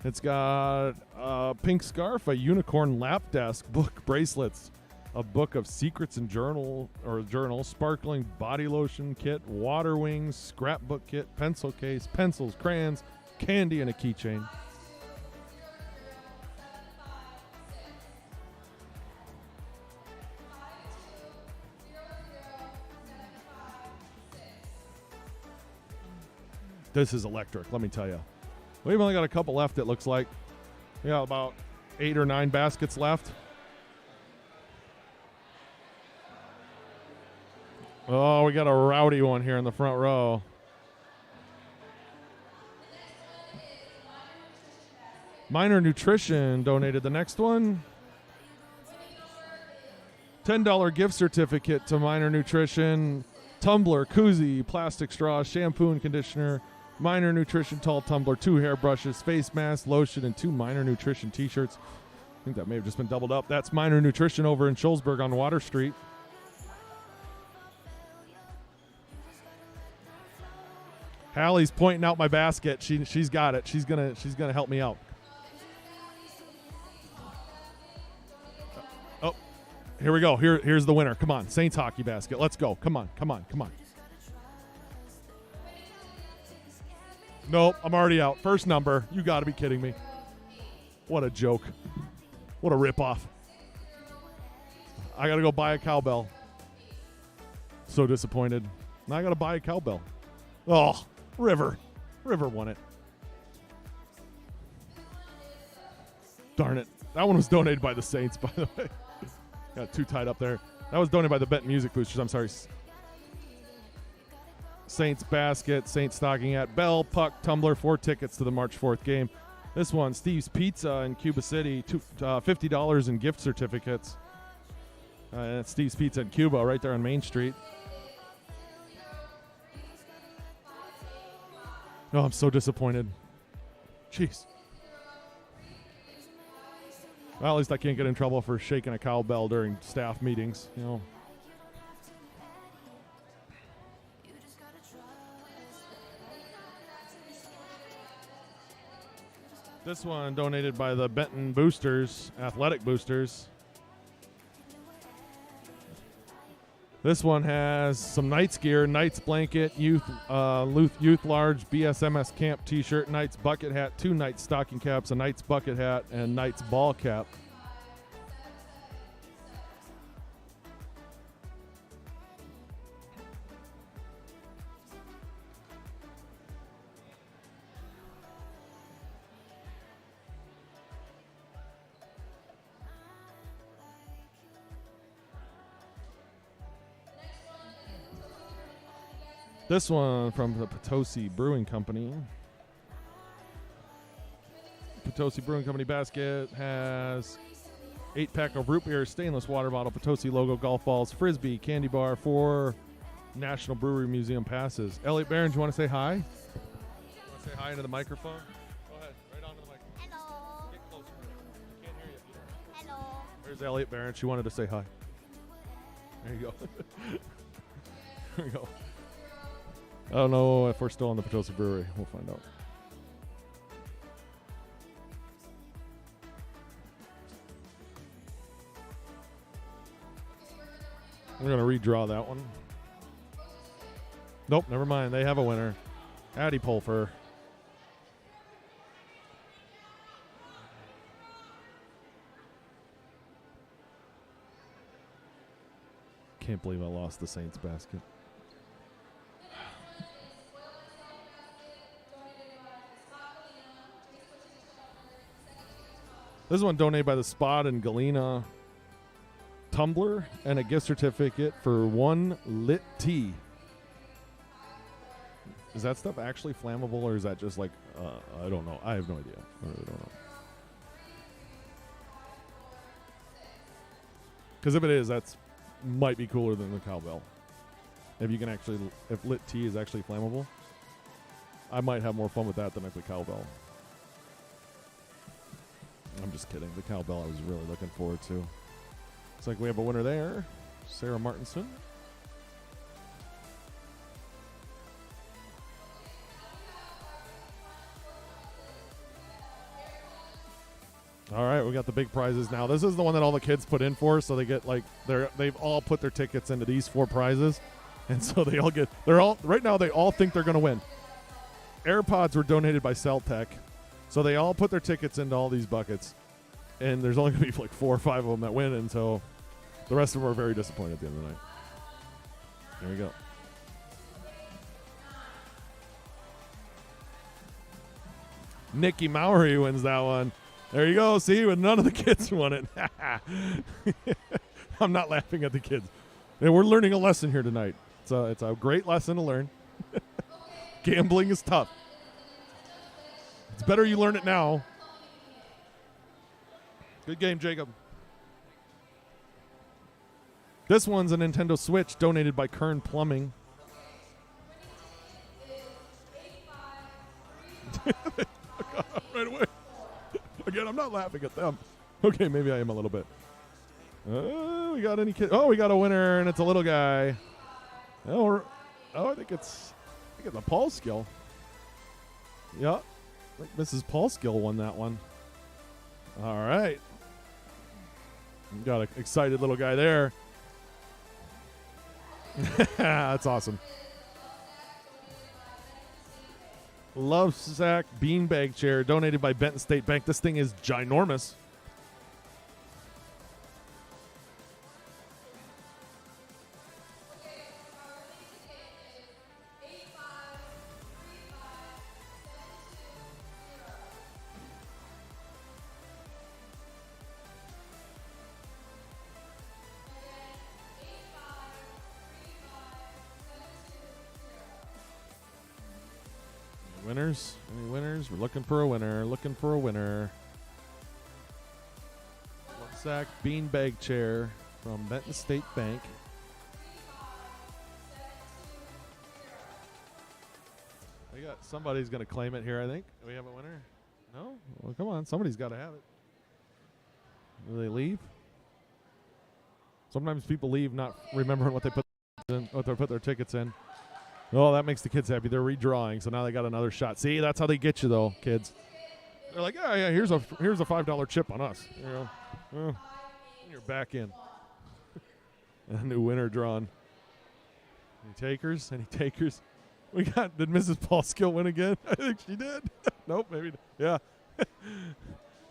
It's got a pink scarf, a unicorn lap desk, book, bracelets, a book of secrets and journal, sparkling body lotion kit, water wings, scrapbook kit, pencil case, pencils, crayons, candy, and a keychain. This is electric, let me tell you. We've only got a couple left, it looks like. We got about 8 or 9 baskets left. Oh, we got a rowdy one here in the front row. Minor Nutrition donated the next one. $10 gift certificate to Minor Nutrition. Tumbler, koozie, plastic straw, shampoo and conditioner. Minor Nutrition tall tumbler, 2 hairbrushes, face mask, lotion, and 2 Minor Nutrition t-shirts. think that may have just been doubled up. That's Minor Nutrition over in Schulzberg on Water Street. Hallie's pointing out my basket. She's got it. She's gonna help me out. Oh, here we go. Here's the winner. Come on, Saints hockey basket. Let's go. Come on. Nope, I'm already out. First number. You got to be kidding me. What a joke. What a ripoff. I got to go buy a cowbell. So disappointed. Now I got to buy a cowbell. Oh, River. River won it. Darn it. That one was donated by the Saints, by the way. Got too tied up there. That was donated by the Benton Music Boosters. I'm sorry. Saints basket, Saints stocking hat, bell, puck, tumbler, 4 tickets to the March 4th game. This one, Steve's Pizza in Cuba City, $50 in gift certificates. That's Steve's Pizza in Cuba, right there on Main Street. Oh, I'm so disappointed. Jeez. Well, at least I can't get in trouble for shaking a cowbell during staff meetings, you know. This one donated by the Benton Boosters, Athletic Boosters. This one has some Knights gear, Knights blanket, youth large BSMS camp t-shirt, Knights bucket hat, 2 Knights stocking caps, a Knights bucket hat, and Knights ball cap. This one from the Potosi Brewing Company. Potosi Brewing Company basket has 8-pack of root beer, stainless water bottle, Potosi logo, golf balls, frisbee, candy bar, 4 National Brewery Museum passes. Elliot Barron, do you want to say hi? You want to say hi into the microphone? Go ahead, right onto the microphone. Hello. Get closer. I can't hear you. Hello. There's Elliot Barron. She wanted to say hi. There you go. There we go. I don't know if we're still on the Potosi Brewery. We'll find out. We're going to redraw that one. Nope, never mind. They have a winner. Addie Pulfer. Can't believe I lost the Saints basket. This one donated by the Spot in Galena. Tumbler and a gift certificate for 1 lit tea. Is that stuff actually flammable, or is that just like, I don't know. I have no idea. I really don't know. Because if it is, that's might be cooler than the cowbell. If you can actually, if lit tea is actually flammable, I might have more fun with that than with the cowbell. I'm just kidding. The cowbell I was really looking forward to. Looks like we have a winner there. Sarah Martinson. All right, we got the big prizes now. This is the one that all the kids put in for, so they get like they've all put their tickets into these 4 prizes, and so they all get right now they all think they're going to win. AirPods were donated by Celtech, so they all put their tickets into all these buckets, and there's only going to be like 4 or 5 of them that win, and so the rest of them are very disappointed at the end of the night. There we go. Nikki Mowry wins that one. There you go. See, with none of the kids won it. I'm not laughing at the kids. And we're learning a lesson here tonight. It's a great lesson to learn. Gambling is tough. It's better you learn it now. Good game, Jacob. This one's a Nintendo Switch donated by Kern Plumbing. Right away. Again, I'm not laughing at them. Okay, maybe I am a little bit. We got any kid? Oh, we got a winner, and it's a little guy. I think it's a Paul Skill. Yeah, I think Mrs. Paul Skill won that one. All right. We got an excited little guy there. That's awesome. Love Sack beanbag chair donated by Benton State Bank. This thing is ginormous. Winners? Any winners? We're looking for a winner. Looking for a winner. Love Sack beanbag chair from Benton State Bank. We got somebody's going to claim it here, I think. Do we have a winner? No? Well, come on. Somebody's got to have it. Do they leave? Sometimes people leave not remembering what they put their tickets in. Oh, that makes the kids happy. They're redrawing, so now they got another shot. See, that's how they get you, though, kids. They're like, yeah, here's a $5 chip on us. You know, you're back in. A new winner drawn. Any takers? Any takers? We got. Did Mrs. Paul Skill win again? I think she did. Nope, maybe. Yeah.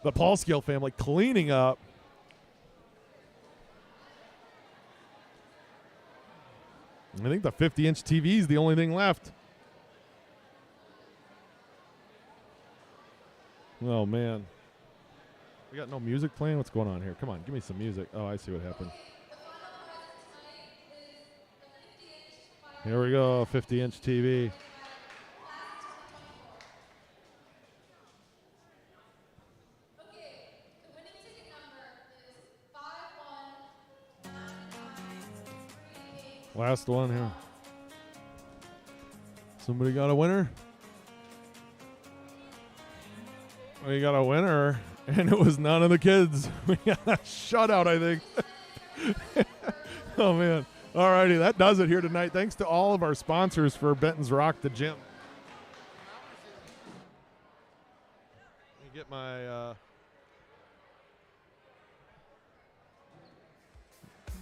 The Paul Skill family cleaning up. I think the 50-inch TV is the only thing left. Oh, man. We got no music playing? What's going on here? Come on, give me some music. Oh, I see what happened. Here we go, 50-inch TV. Last one here. Somebody got a winner? We got a winner, and it was none of the kids. We got a shutout, I think. Oh, man. All righty, that does it here tonight. Thanks to all of our sponsors for Benton's Rock the Gym. Let me get my...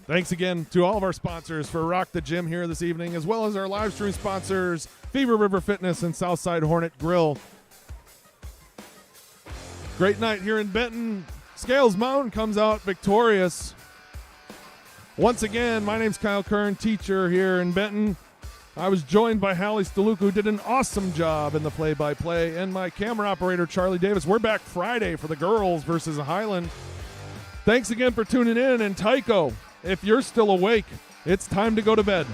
Thanks again to all of our sponsors for Rock the Gym here this evening, as well as our live stream sponsors, Fever River Fitness and Southside Hornet Grill. Great night here in Benton. Scales Mound comes out victorious. Once again, my name's Kyle Kern, teacher here in Benton. I was joined by Hallie Staluk, who did an awesome job in the play-by-play, and my camera operator, Charlie Davis. We're back Friday for the girls versus Highland. Thanks again for tuning in, and Tycho, if you're still awake, it's time to go to bed.